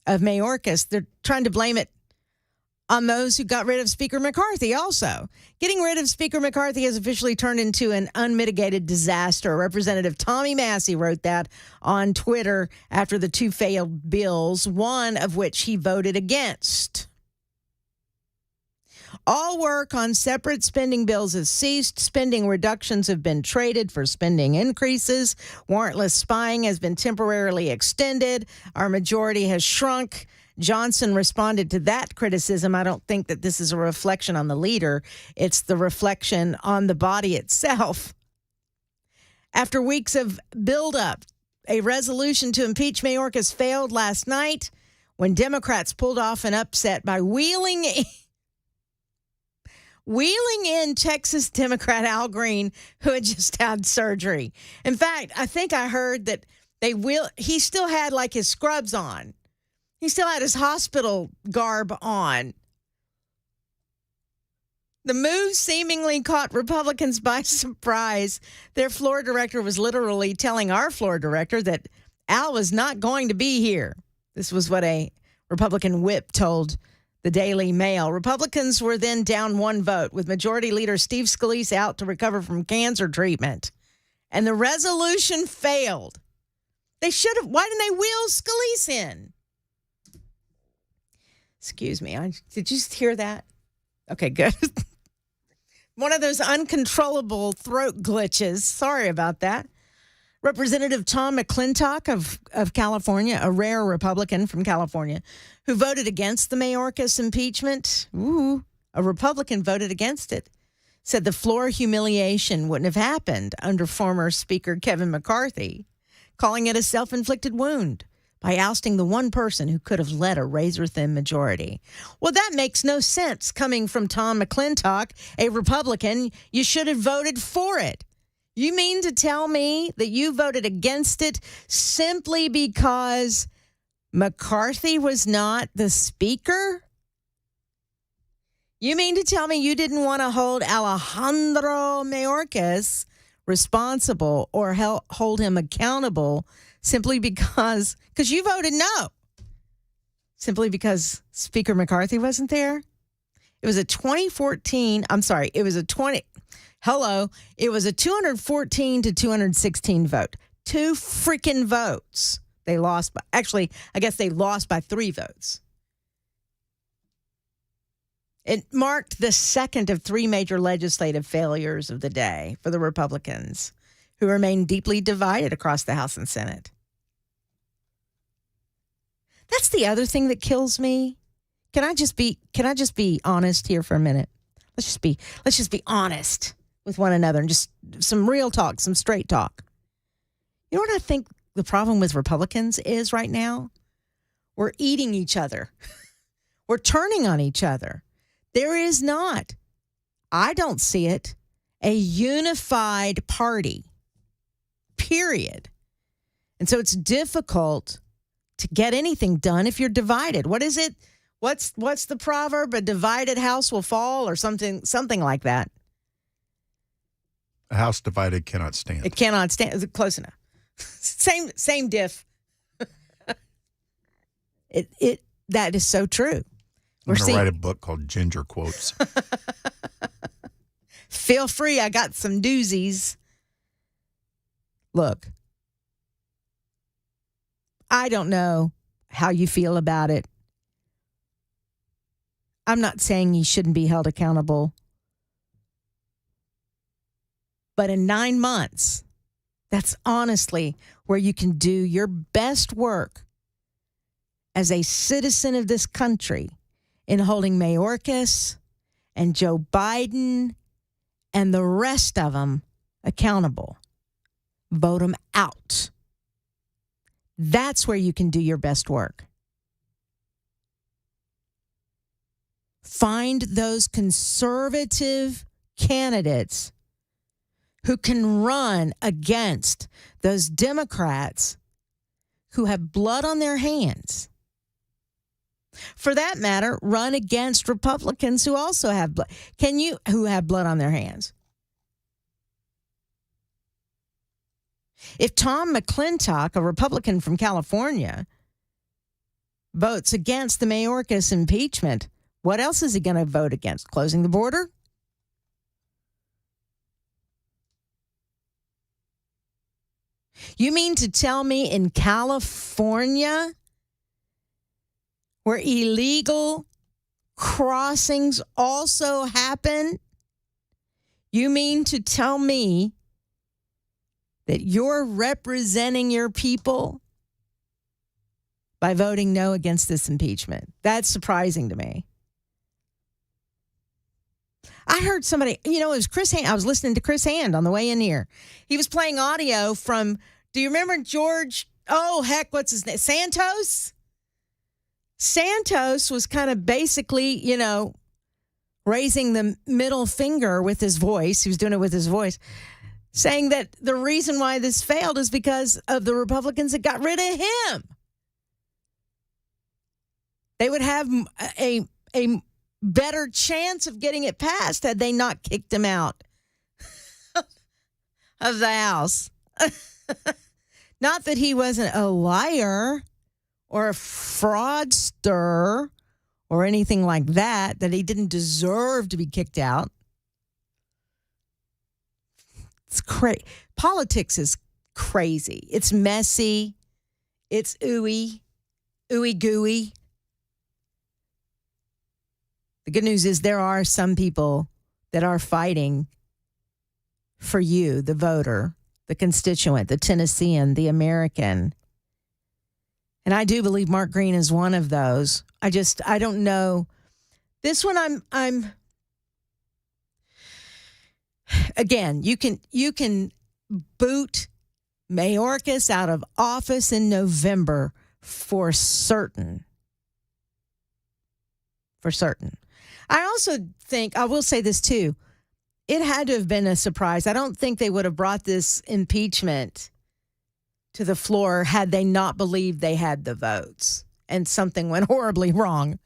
of Mayorkas. They're trying to blame it on those who got rid of Speaker McCarthy also. Getting rid of Speaker McCarthy has officially turned into an unmitigated disaster. Representative Tommy Massey wrote that on Twitter after the two failed bills, one of which he voted against. All work on separate spending bills has ceased. Spending reductions have been traded for spending increases. Warrantless spying has been temporarily extended. Our majority has shrunk. Johnson responded to that criticism. I don't think that this is a reflection on the leader. It's the reflection on the body itself. After weeks of buildup, a resolution to impeach Mayorkas failed last night when Democrats pulled off an upset by wheeling in Texas Democrat Al Green, who had just had surgery. In fact, I think I heard that he still had like his scrubs on. He still had his hospital garb on. The move seemingly caught Republicans by surprise. Their floor director was literally telling our floor director that Al was not going to be here. This was what a Republican whip told the Daily Mail. Republicans were then down one vote, with Majority Leader Steve Scalise out to recover from cancer treatment. And the resolution failed. They should have. Why didn't they wheel Scalise in? Excuse me. Did you hear that? Okay, good. One of those uncontrollable throat glitches. Sorry about that. Representative Tom McClintock of California, a rare Republican from California, who voted against the Mayorkas impeachment. Ooh, a Republican voted against it. Said the floor humiliation wouldn't have happened under former Speaker Kevin McCarthy, calling it a self-inflicted wound by ousting the one person who could have led a razor-thin majority. Well, that makes no sense coming from Tom McClintock, a Republican. You should have voted for it. You mean to tell me that you voted against it simply because McCarthy was not the speaker? You mean to tell me you didn't want to hold Alejandro Mayorkas responsible or hold him accountable simply because you voted no? Simply because Speaker McCarthy wasn't there? It was a 2014, I'm sorry, it was a 214 to 216 vote. 2 freaking votes. They lost by, actually, I guess they lost by 3 votes. It marked the second of 3 major legislative failures of the day for the Republicans, who remain deeply divided across the House and Senate. That's the other thing that kills me. Can I just be honest here for a minute? Let's just be honest with one another and just some real talk, some straight talk. You know what I think the problem with Republicans is right now? We're eating each other. We're turning on each other. There is not, I don't see it, a unified party, period. And so it's difficult to get anything done if you're divided. What is it? What's the proverb? A divided house will fall, or something like that. A house divided cannot stand. It cannot stand. Close enough. Same diff. That is so true. I'm going to write a book called Ginger Quotes. Feel free. I got some doozies. Look, I don't know how you feel about it. I'm not saying he shouldn't be held accountable. But in 9 months, that's honestly where you can do your best work as a citizen of this country in holding Mayorkas and Joe Biden and the rest of them accountable. Vote them out. That's where you can do your best work. Find those conservative candidates who can run against those Democrats who have blood on their hands. For that matter, run against Republicans who also have blood. Who have blood on their hands? If Tom McClintock, a Republican from California, votes against the Mayorkas impeachment, what else is he going to vote against? Closing the border? You mean to tell me in California, where illegal crossings also happen, you mean to tell me that you're representing your people by voting no against this impeachment? That's surprising to me. I heard somebody, it was Chris Hand. I was listening to Chris Hand on the way in here. He was playing audio from, do you remember George, what's his name? Santos? Santos was kind of basically, raising the middle finger with his voice. He was doing it with his voice, saying that the reason why this failed is because of the Republicans that got rid of him. They would have a better chance of getting it passed had they not kicked him out of the House. Not that he wasn't a liar or a fraudster or anything like that, that he didn't deserve to be kicked out. It's crazy. Politics is crazy. It's messy. It's ooey gooey. The good news is there are some people that are fighting for you, the voter, the constituent, the Tennessean, the American. And I do believe Mark Green is one of those. I don't know. This one I'm again, you can boot Mayorkas out of office in November for certain. For certain. I also think, I will say this too, it had to have been a surprise. I don't think they would have brought this impeachment to the floor had they not believed they had the votes and something went horribly wrong.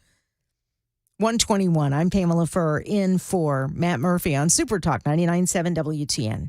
121. I'm Pamela Furr in for Matt Murphy on Super Talk 99.7 WTN.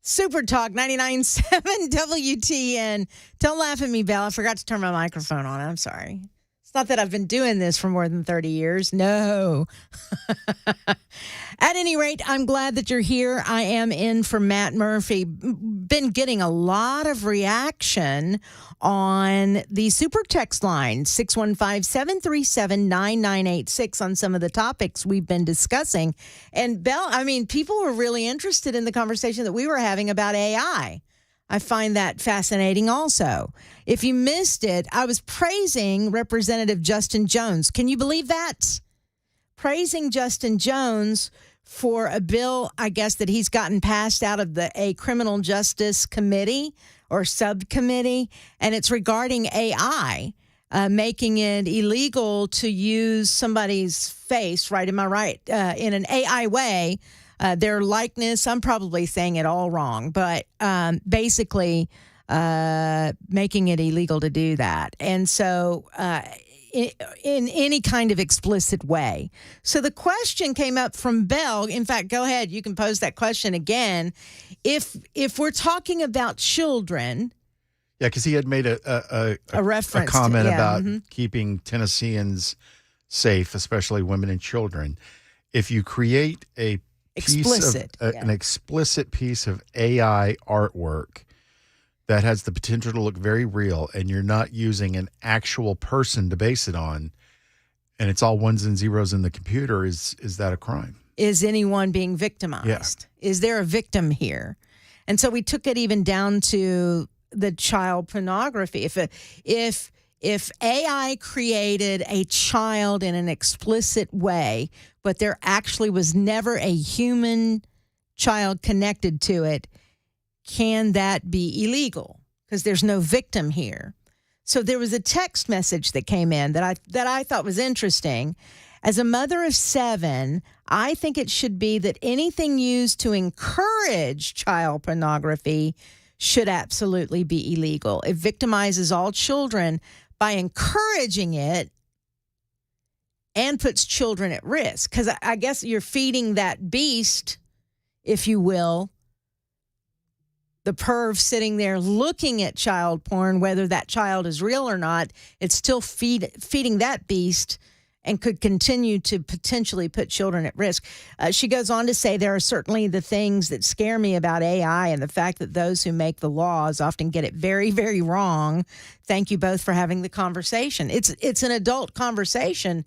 Super Talk 99.7 WTN. Don't laugh at me, Belle. I forgot to turn my microphone on. I'm sorry. It's not that I've been doing this for more than 30 years. No. At any rate, I'm glad that you're here. I am in for Matt Murphy. Been getting a lot of reaction on the super text line, 615-737-9986, on some of the topics we've been discussing. And Belle, I mean, people were really interested in the conversation that we were having about AI. I find that fascinating also. If you missed it, I was praising Representative Justin Jones. Can you believe that? Praising Justin Jones for a bill, I guess, that he's gotten passed out of a criminal justice committee or subcommittee, and it's regarding AI, making it illegal to use somebody's face, right? Am I right? In an AI way, their likeness. I'm probably saying it all wrong, but basically making it illegal to do that. And so in any kind of explicit way. So the question came up from Bell. In fact, go ahead. You can pose that question again. If we're talking about children. Yeah, because he had made a reference, comment about keeping Tennesseans safe, especially women and children. If you create an explicit piece of AI artwork that has the potential to look very real, and you're not using an actual person to base it on, and it's all ones and zeros in the computer, is that a crime? Is anyone being victimized? Yeah. Is there a victim here? And so we took it even down to the child pornography. If AI created a child in an explicit way, but there actually was never a human child connected to it, can that be illegal? Because there's no victim here. So there was a text message that came in that I thought was interesting. As a mother of 7, I think it should be that anything used to encourage child pornography should absolutely be illegal. It victimizes all children by encouraging it and puts children at risk. Because I guess you're feeding that beast, if you will, the perv sitting there looking at child porn, whether that child is real or not, it's still feeding that beast and could continue to potentially put children at risk. She goes on to say, there are certainly the things that scare me about AI and the fact that those who make the laws often get it very, very wrong. Thank you both for having the conversation. It's an adult conversation,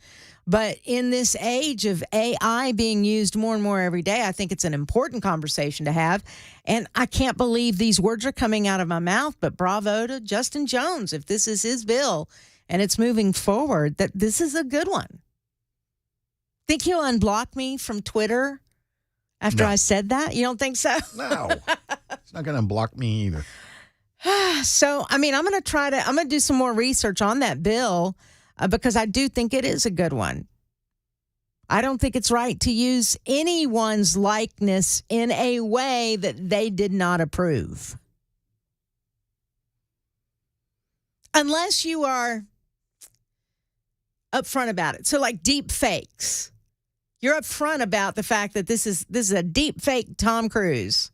but in this age of AI being used more and more every day, I think it's an important conversation to have. And I can't believe these words are coming out of my mouth, but bravo to Justin Jones. If this is his bill and it's moving forward, that this is a good one. Think he'll unblock me from Twitter after I said that? You don't think so? No. It's not going to unblock me either. So, I mean, I'm going to do some more research on that bill because I do think it is a good one. I don't think it's right to use anyone's likeness in a way that they did not approve. Unless you are upfront about it. So like deep fakes. You're upfront about the fact that this is a deep fake Tom Cruise.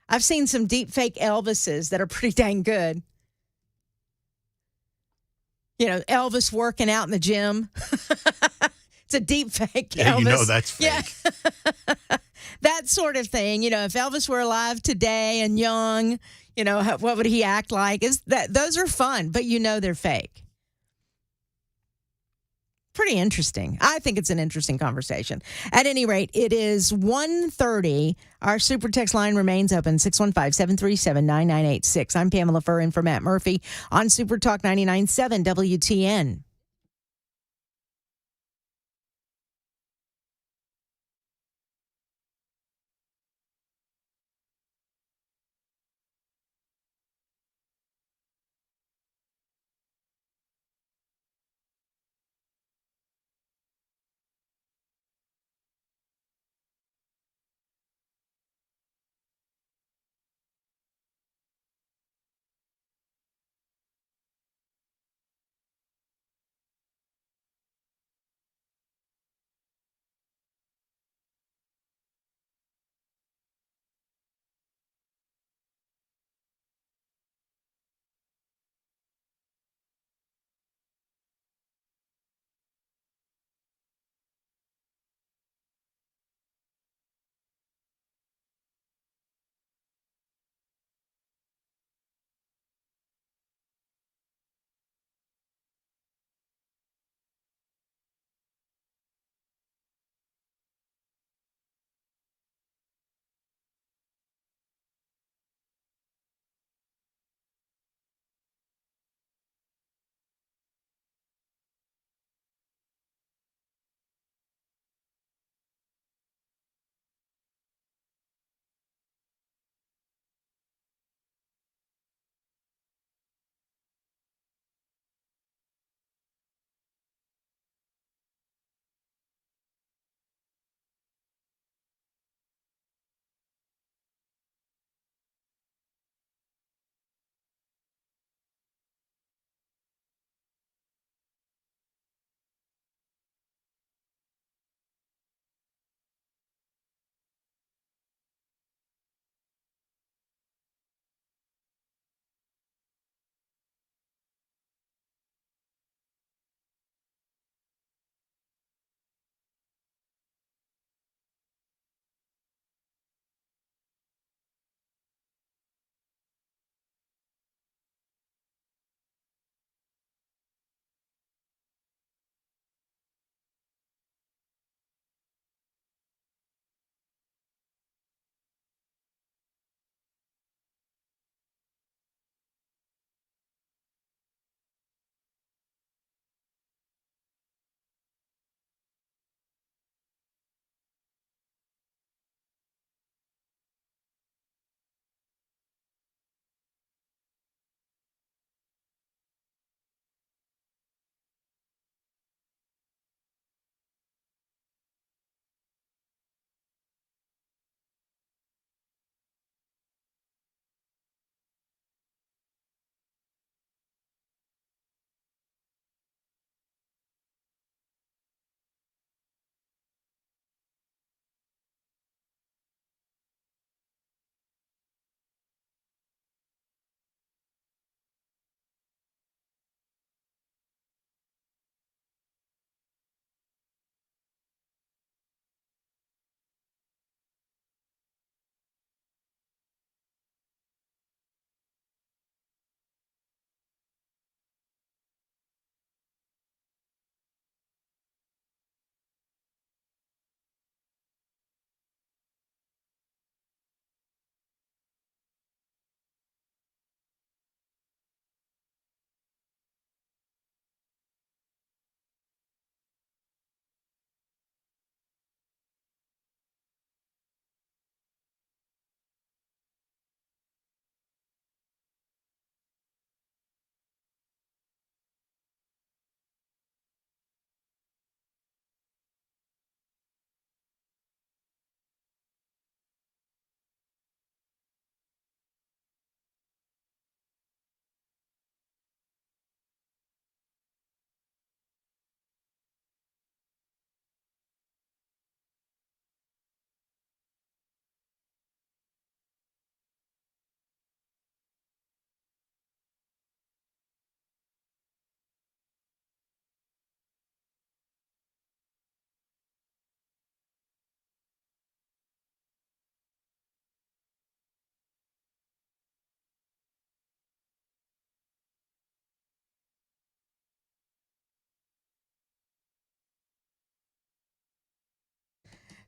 I've seen some deep fake Elvises that are pretty dang good. You know, Elvis working out in the gym. It's a deep fake Yeah, Elvis. you know that's fake. Yeah. That sort of thing. You know, if Elvis were alive today and young, you know, what would he act like? Those are fun, but you know they're fake. Pretty interesting. I think it's an interesting conversation. At any rate, it is 1:30. Our super text line remains open, 615-737-9986. I'm Pamela Furr in for Matt Murphy on Super Talk 99.7 WTN.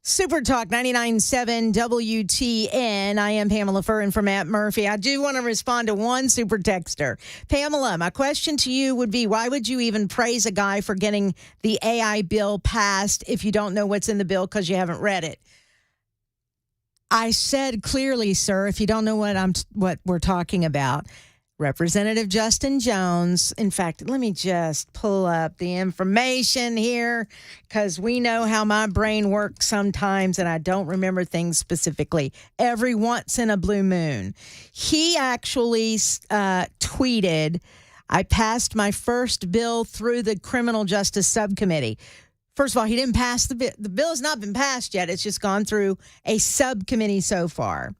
Super Talk 99.7 WTN. I am Pamela Furr in for Matt Murphy. I do want to respond to one super texter. Pamela, my question to you would be, why would you even praise a guy for getting the AI bill passed if you don't know what's in the bill because you haven't read it? I said clearly, sir, if you don't know what we're talking about, Representative Justin Jones. In fact, let me just pull up the information here because we know how my brain works sometimes and I don't remember things specifically. Every once in a blue moon. He actually tweeted, I passed my first bill through the Criminal Justice Subcommittee. First of all, he didn't pass the bill. The bill has not been passed yet. It's just gone through a subcommittee so far.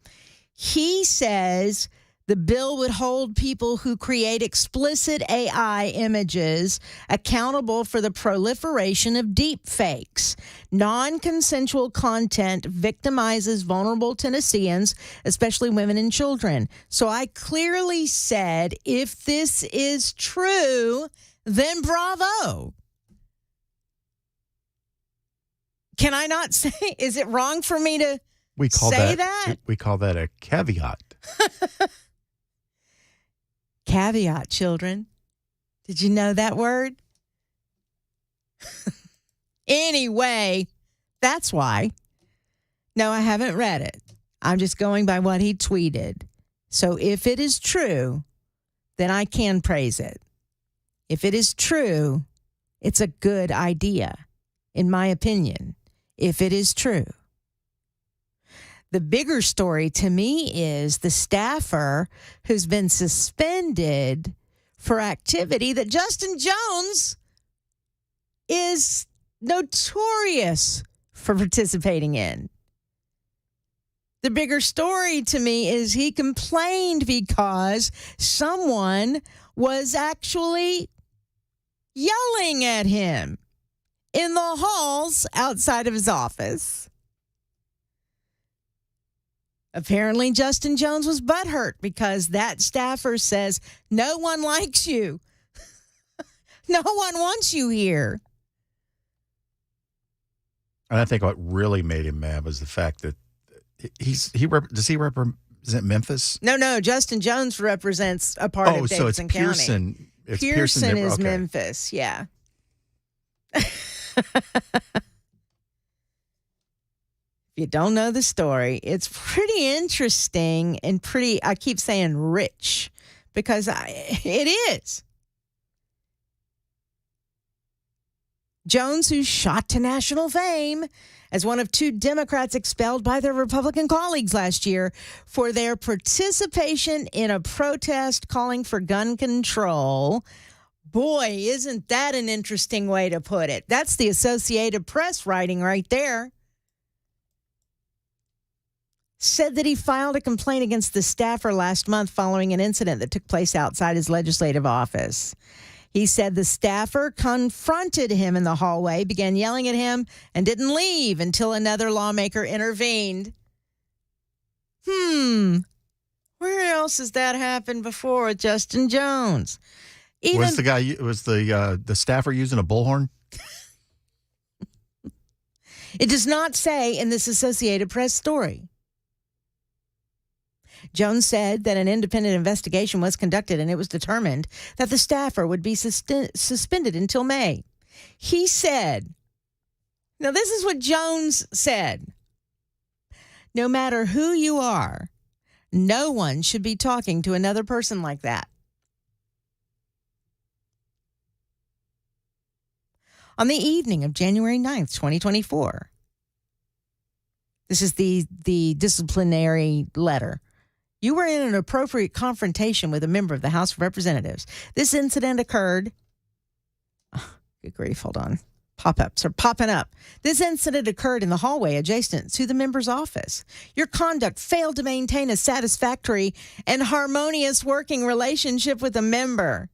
He says the bill would hold people who create explicit AI images accountable for the proliferation of deep fakes. Non-consensual content victimizes vulnerable Tennesseans, especially women and children. So I clearly said, if this is true, then bravo. Can I not say, is it wrong for me to say that? We call that a caveat. Caveat, children. Did you know that word? Anyway, that's why. No, I haven't read it. I'm just going by what he tweeted. So if it is true, then I can praise it. If it is true, it's a good idea, in my opinion, if it is true. The bigger story to me is the staffer who's been suspended for activity that Justin Jones is notorious for participating in. The bigger story to me is he complained because someone was actually yelling at him in the halls outside of his office. Apparently, Justin Jones was butthurt because that staffer says, no one likes you. No one wants you here. And I think what really made him mad was the fact that does he represent Memphis? No. Justin Jones represents a part of so it's Davidson County. Pearson. It's Pearson is okay. Memphis, yeah. If you don't know the story, it's pretty interesting and I keep saying rich, because it is. Jones, who shot to national fame as one of two Democrats expelled by their Republican colleagues last year for their participation in a protest calling for gun control. Boy, isn't that an interesting way to put it? That's the Associated Press writing right there. Said that he filed a complaint against the staffer last month following an incident that took place outside his legislative office. He said the staffer confronted him in the hallway, began yelling at him, and didn't leave until another lawmaker intervened. Where else has that happened before with Justin Jones? Was the staffer using a bullhorn? It does not say in this Associated Press story. Jones said that an independent investigation was conducted and it was determined that the staffer would be suspended until May. He said, now this is what Jones said, no matter who you are, no one should be talking to another person like that. On the evening of January 9th, 2024, this is the disciplinary letter. You were in an appropriate confrontation with a member of the House of Representatives. This incident occurred. Good grief, hold on. Pop-ups are popping up. This incident occurred in the hallway adjacent to the member's office. Your conduct failed to maintain a satisfactory and harmonious working relationship with a member.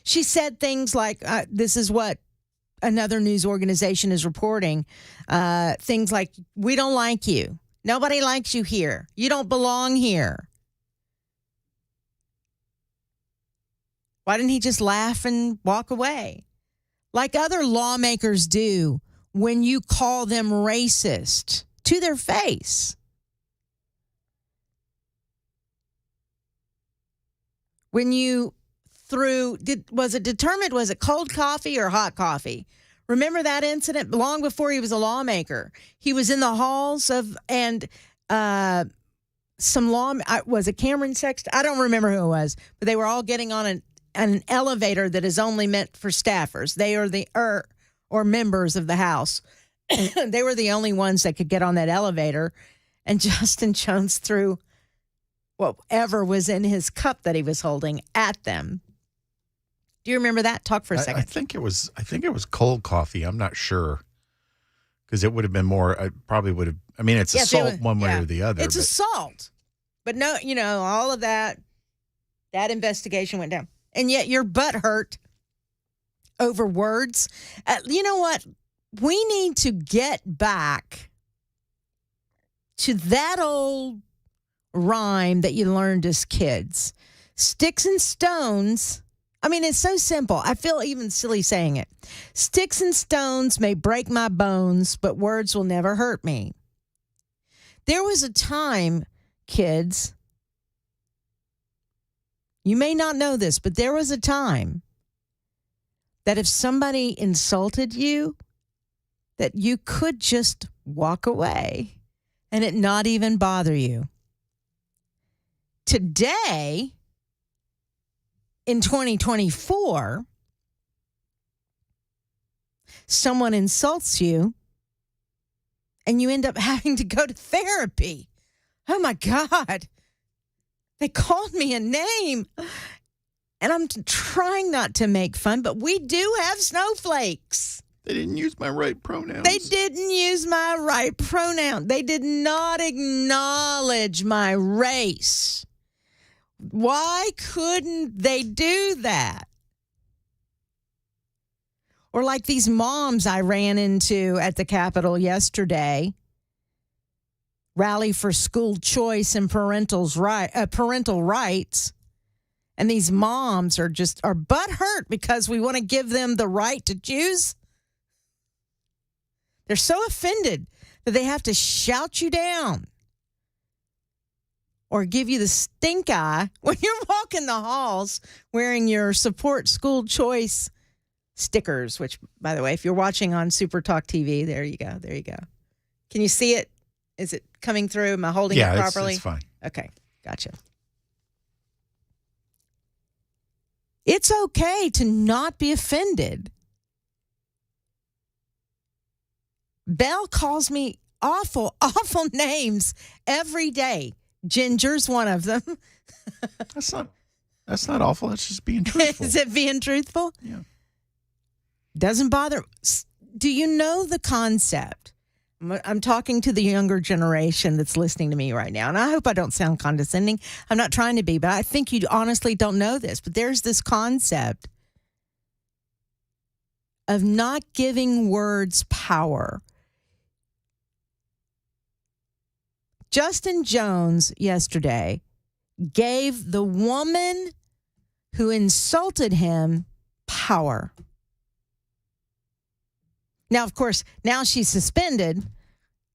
She said things like, this is what another news organization is reporting, things like, we don't like you. Nobody likes you here. You don't belong here. Why didn't he just laugh and walk away? like other lawmakers do when you call them racist to their face. When you was it cold coffee or hot coffee? Remember that incident long before he was a lawmaker? He was in the halls of, and was it Cameron Sexton? I don't remember who it was, but they were all getting on an elevator that is only meant for staffers. They are or members of the House. They were the only ones that could get on that elevator, and Justin Jones threw whatever was in his cup that he was holding at them. Do you remember that? Talk for a second. I think it was cold coffee. I'm not sure, because it would have been more. I probably would have. I mean, it's assault one way or the other. It's assault, but no, all of that investigation went down, and yet your butt hurt over words. You know what? We need to get back to that old rhyme that you learned as kids. Sticks and stones. I mean, it's so simple. I feel even silly saying it. Sticks and stones may break my bones, but words will never hurt me. There was a time, kids, you may not know this, but there was a time that if somebody insulted you, that you could just walk away and it not even bother you. Today, in 2024, someone insults you and you end up having to go to therapy. Oh my God. They called me a name. And I'm trying not to make fun, but we do have snowflakes. They didn't use my right pronouns. They didn't use my right pronoun. They did not acknowledge my race. Why couldn't they do that? Or like these moms I ran into at the Capitol yesterday, rally for school choice and parental rights. And these moms are butthurt because we want to give them the right to choose. They're so offended that they have to shout you down or give you the stink eye when you're walking the halls wearing your support school choice stickers, which, by the way, if you're watching on Super Talk TV, there you go. There you go. Can you see it? Is it coming through? Am I holding it properly? Yeah, it's fine. Okay, gotcha. It's okay to not be offended. Belle calls me awful names every day. Ginger's one of them. That's not awful. That's just being truthful. Is it being truthful? Yeah. Doesn't bother. Do you know the concept? I'm talking to the younger generation that's listening to me right now, and I hope I don't sound condescending. I'm not trying to be, but I think you honestly don't know this. But there's this concept of not giving words power. Justin Jones yesterday gave the woman who insulted him power. Now, of course, now she's suspended,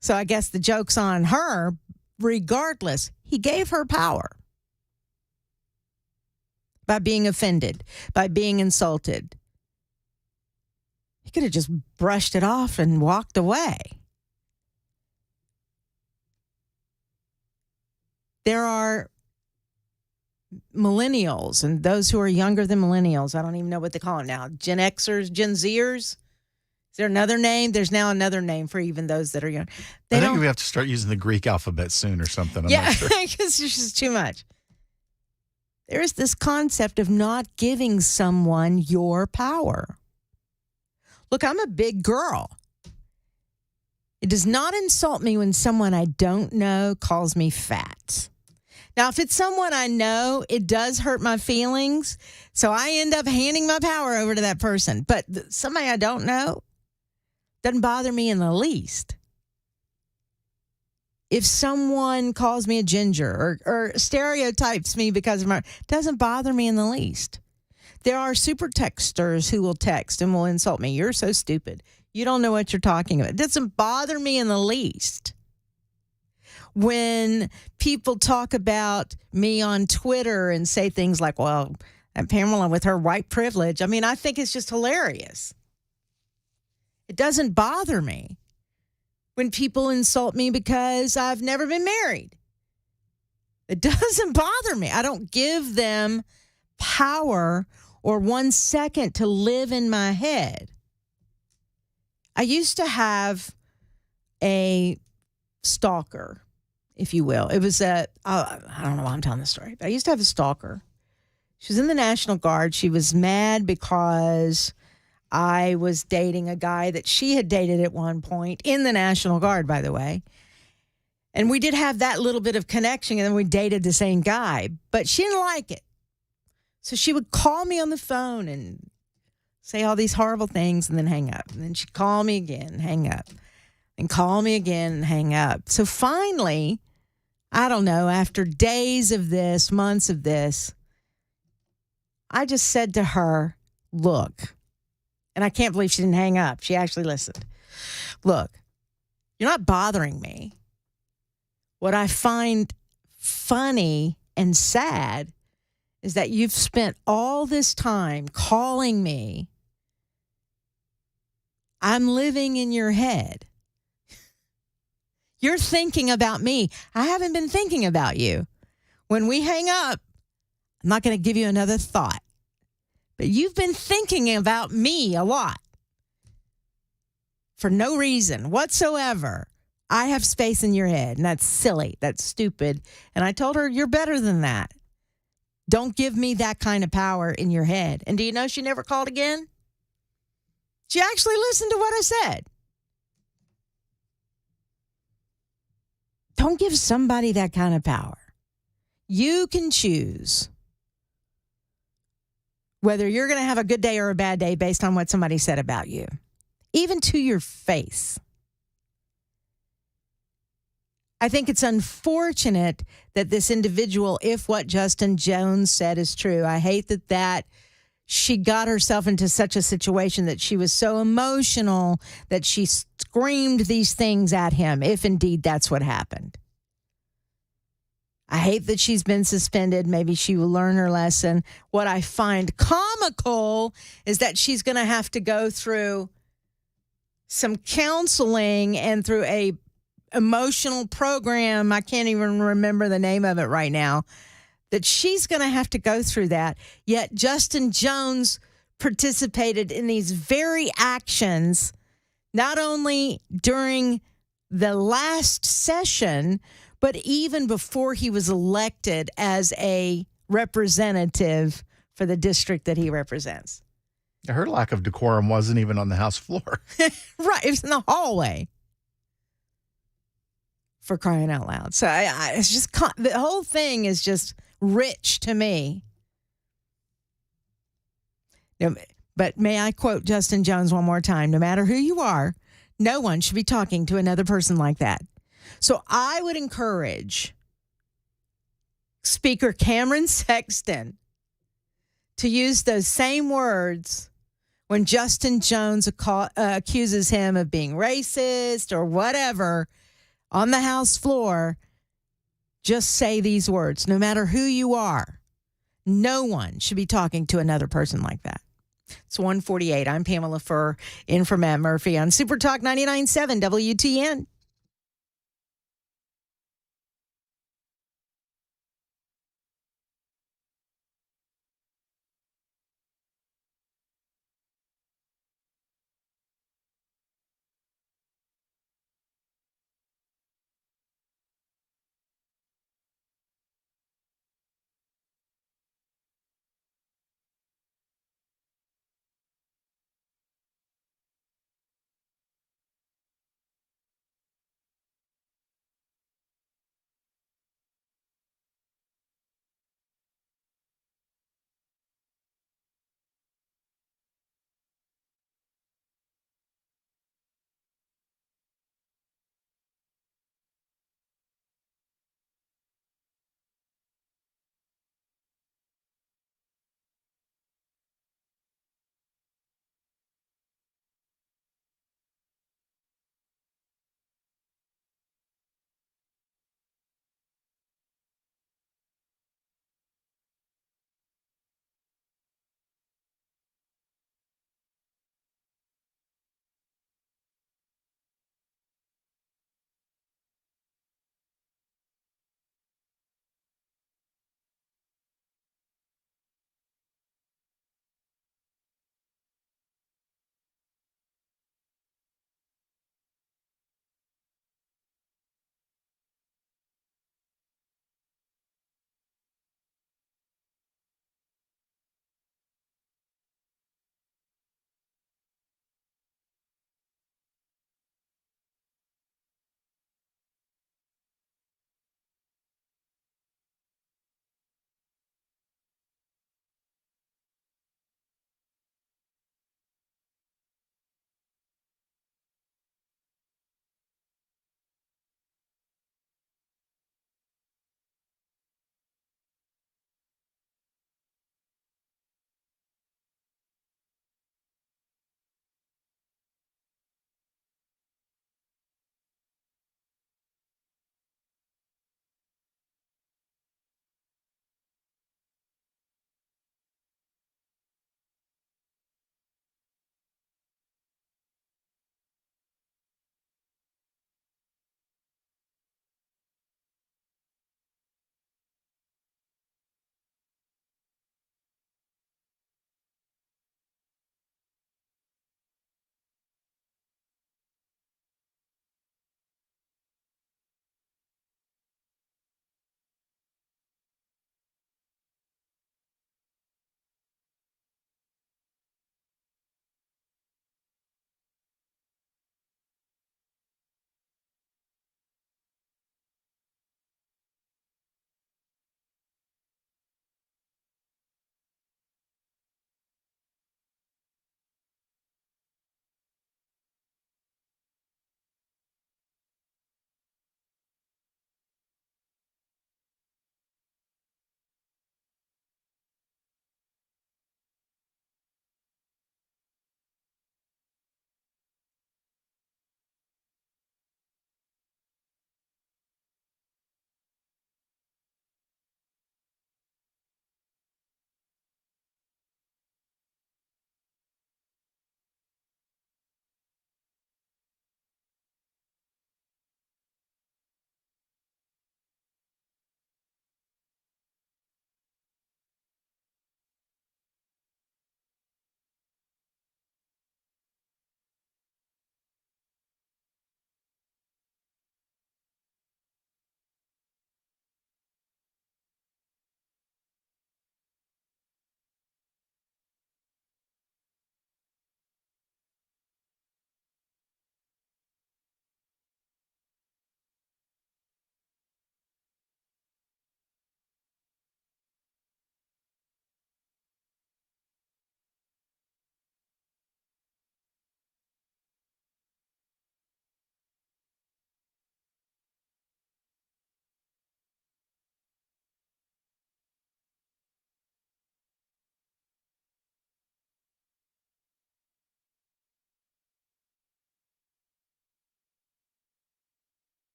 so I guess the joke's on her. Regardless, he gave her power by being offended, by being insulted. He could have just brushed it off and walked away. There are millennials and those who are younger than millennials. I don't even know what they call them now. Gen Xers, Gen Zers. Is there another name? There's now another name for even those that are young. I think we have to start using the Greek alphabet soon or something. I'm yeah, not sure. because it's just too much. There is this concept of not giving someone your power. Look, I'm a big girl. It does not insult me when someone I don't know calls me fat. Now, if it's someone I know, it does hurt my feelings. So I end up handing my power over to that person. But somebody I don't know doesn't bother me in the least. If someone calls me a ginger or stereotypes me because of my, doesn't bother me in the least. There are super texters who will text and will insult me. You're so stupid. You don't know what you're talking about. It doesn't bother me in the least. When people talk about me on Twitter and say things like, well, and Pamela with her white privilege, I mean, I think it's just hilarious. It doesn't bother me when people insult me because I've never been married. It doesn't bother me. I don't give them power or 1 second to live in my head. I used to have a stalker, if you will. It was I don't know why I'm telling this story, but I used to have a stalker. She was in the National Guard. She was mad because I was dating a guy that she had dated at one point in the National Guard, by the way. And we did have that little bit of connection, and then we dated the same guy. But she didn't like it. So she would call me on the phone and say all these horrible things and then hang up. And then she'd call me again and hang up. And call me again and hang up. So finally, I don't know, after days of this, months of this, I just said to her, look, and I can't believe she didn't hang up. She actually listened. Look, you're not bothering me. What I find funny and sad is that you've spent all this time calling me. I'm living in your head. You're thinking about me. I haven't been thinking about you. When we hang up, I'm not going to give you another thought. But you've been thinking about me a lot. For no reason whatsoever. I have space in your head, and that's silly. That's stupid. And I told her, you're better than that. Don't give me that kind of power in your head. And do you know she never called again? She actually listened to what I said. Don't give somebody that kind of power. You can choose whether you're going to have a good day or a bad day based on what somebody said about you, even to your face. I think it's unfortunate that this individual, if what Justin Jones said is true, I hate that she got herself into such a situation that she was so emotional that she screamed these things at him, if indeed that's what happened. I hate that she's been suspended. Maybe she will learn her lesson. What I find comical is that she's going to have to go through some counseling and through a emotional program. I can't even remember the name of it right now. That she's going to have to go through that. Yet Justin Jones participated in these very actions, not only during the last session, but even before he was elected as a representative for the district that he represents. Her lack of decorum wasn't even on the House floor. Right. It was in the hallway. For crying out loud. So it's just, the whole thing is just rich to me. But may I quote Justin Jones one more time? No matter who you are, no one should be talking to another person like that. So I would encourage Speaker Cameron Sexton to use those same words when Justin Jones accuses him of being racist or whatever on the House floor. Just say these words. No matter who you are, no one should be talking to another person like that. It's 1:48. I'm Pamela Furr, in for Matt Murphy on Super Talk 99.7 WTN.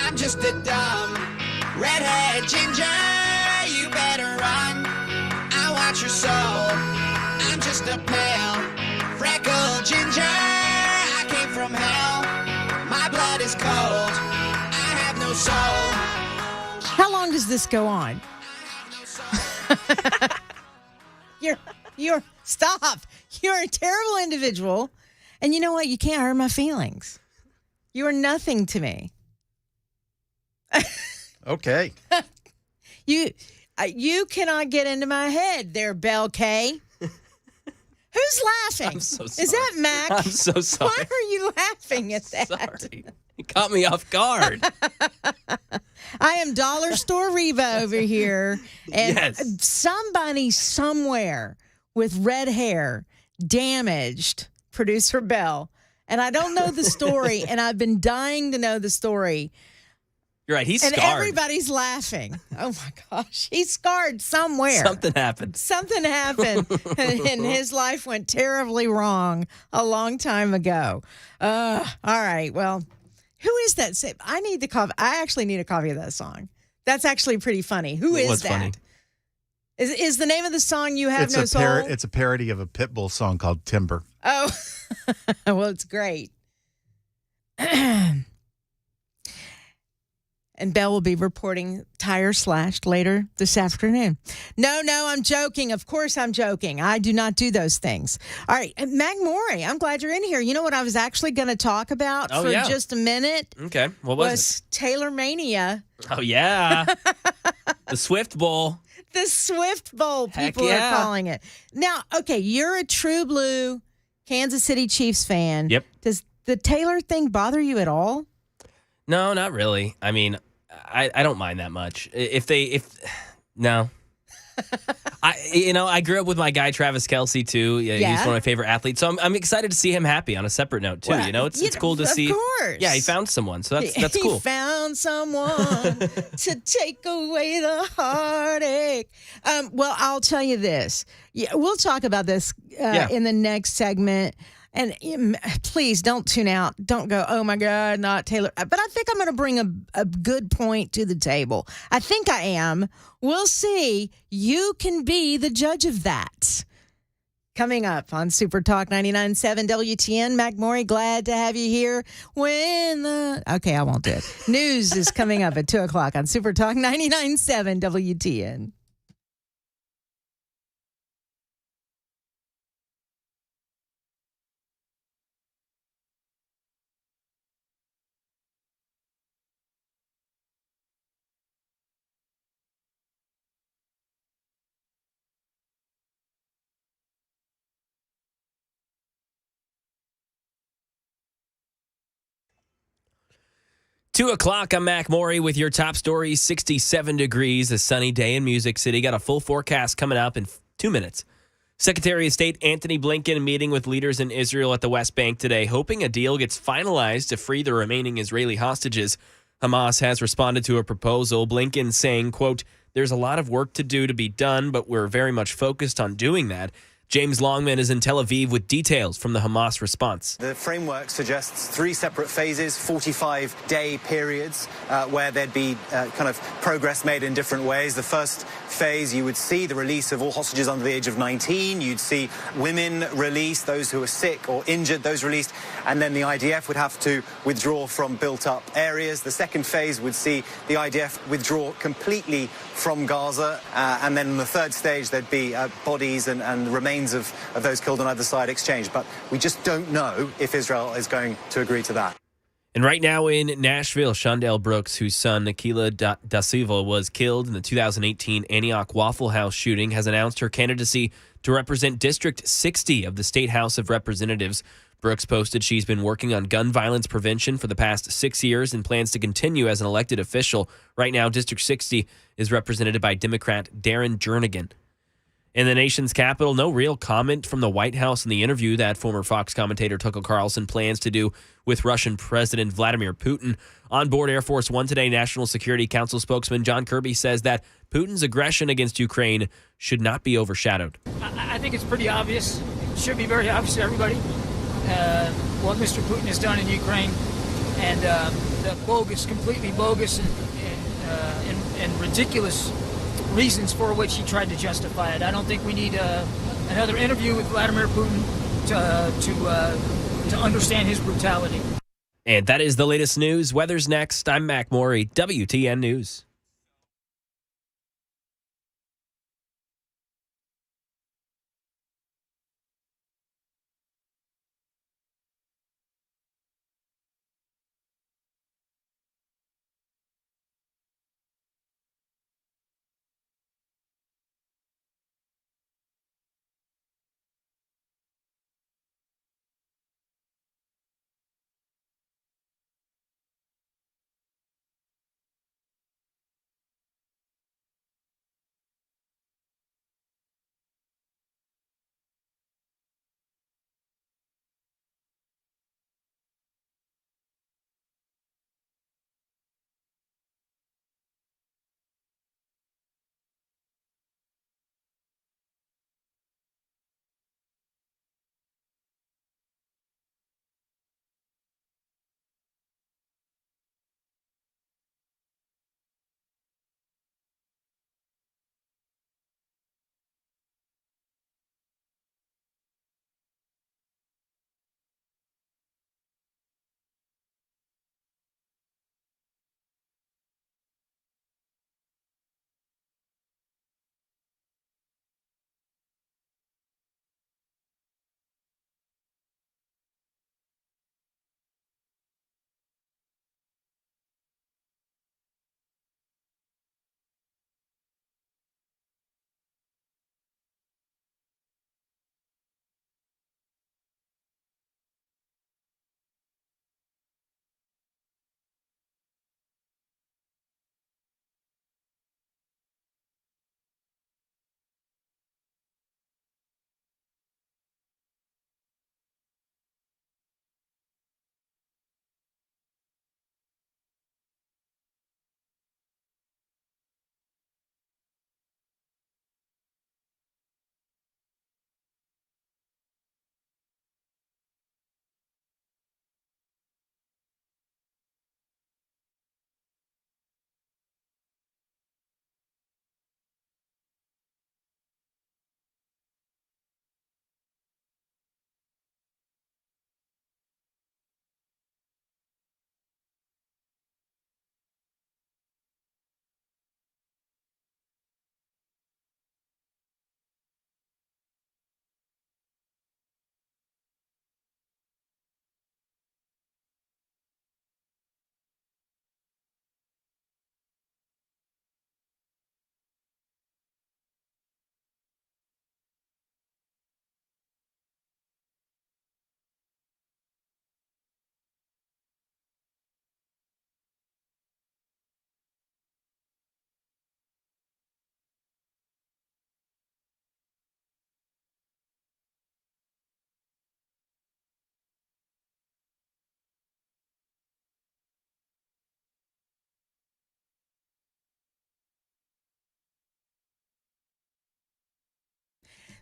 I'm just a dumb redhead ginger. You better run. I want your soul. I'm just a pale freckled ginger. I came from hell. My blood is cold. I have no soul. How long does this go on? Stop. You're a terrible individual. And you know what? You can't hurt my feelings. You are nothing to me. Okay. You cannot get into my head there, Belle K. Who's laughing? I'm so sorry. Is that Mac? I'm so sorry. Why are you laughing at that? Sorry. You caught me off guard. I am Dollar Store Reva over here. And Yes. somebody somewhere with red hair damaged producer Belle. And I don't know the story, and I've been dying to know the story. You're right. He's And scarred. everybody's laughing. Oh, my gosh. He's scarred somewhere. Something happened. Something happened, and his life went terribly wrong a long time ago. All right. Well, who is that? I need the copy. I actually need a copy of that song. That's actually pretty funny. Who is What's that? funny? Is the name of the song "You Have No Soul"? It's a parody of a Pitbull song called Timber. Oh, well, it's great. And Belle will be reporting tire slashed later this afternoon. No, I'm joking. Of course I'm joking. I do not do those things. All right, Mag Maury, I'm glad you're in here. You know what I was actually going to talk about for just a minute? Okay. What was Taylor Mania. it? Oh, yeah. The Swift Bowl. The Swift Bowl, Heck people yeah. are calling it. Now, okay, you're a true blue Kansas City Chiefs fan. Yep. Does the Taylor thing bother you at all? No, not really. I mean, I don't mind that much. No. I grew up with my guy Travis Kelce too. Yeah, Yeah. he's one of my favorite athletes. So I'm excited to see him happy on a separate note too. Well, It's cool to of see. course. Yeah, he found someone. So that's He cool. found someone to take away the heartache. Well, I'll tell you this. Yeah, we'll talk about this in the next segment. And please don't tune out. Don't go, oh, my God, not Taylor. But I think I'm going to bring a good point to the table. I think I am. We'll see. You can be the judge of that. Coming up on Super Talk 99.7 WTN. Mac Maury, glad to have you here. Okay, I won't do it. News is coming up at 2 o'clock on Super Talk 99.7 WTN. Two o'clock, I'm Mac Maury with your top stories. 67 degrees, a sunny day in Music City. Got a full forecast coming up in 2 minutes. Secretary of State Antony Blinken meeting with leaders in Israel at the West Bank today, hoping a deal gets finalized to free the remaining Israeli hostages. Hamas has responded to a proposal. Blinken saying, quote, "There's a lot of work to do to be done, but we're very much focused on doing that." James Longman is in Tel Aviv with details from the Hamas response. The framework suggests 3 separate phases, 45-day periods, where there'd be kind of progress made in different ways. The first phase, you would see the release of all hostages under the age of 19. You'd see women released, those who are sick or injured, those released. And then the IDF would have to withdraw from built-up areas. The second phase would see the IDF withdraw completely from Gaza. And then in the third stage, there'd be bodies and remains of those killed on either side exchanged. But we just don't know if Israel is going to agree to that. And right now in Nashville, Shondell Brooks, whose son Nikila Da Silva was killed in the 2018 Antioch Waffle House shooting, has announced her candidacy to represent District 60 of the State House of Representatives. Brooks posted she's been working on gun violence prevention for the past 6 years and plans to continue as an elected official. Right now, District 60 is represented by Democrat Darren Jernigan. In the nation's capital, no real comment from the White House in the interview that former Fox commentator Tucker Carlson plans to do with Russian President Vladimir Putin. On board Air Force One today, National Security Council spokesman John Kirby says that Putin's aggression against Ukraine should not be overshadowed. I think it's pretty obvious. It should be very obvious to everybody what Mr. Putin has done in Ukraine. And bogus, completely bogus and ridiculous reasons for which he tried to justify it. I don't think we need another interview with Vladimir Putin to understand his brutality. And that is the latest news. Weather's next. I'm Mac Morey, WTN News.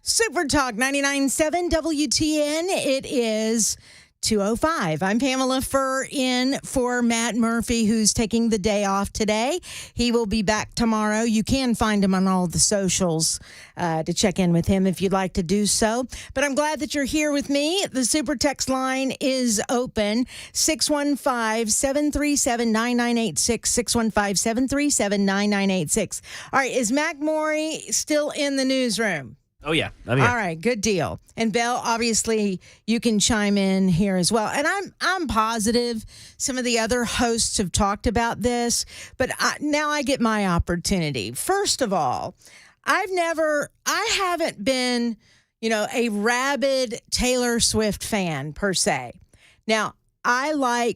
Super Talk 99.7 WTN. It is 2:05. I'm Pamela Furr in for Matt Murphy, who's taking the day off today. He will be back tomorrow. You can find him on all the socials to check in with him if you'd like to do so. But I'm glad that you're here with me. The Super Text line is open, 615-737-9986, 615-737-9986. All right, is Mac Morey still in the newsroom? Oh, yeah. I'm here. All right, good deal. And Belle, obviously, you can chime in here as well. And I'm positive some of the other hosts have talked about this, but now I get my opportunity. First of all, I haven't been, a rabid Taylor Swift fan per se. Now, I'm a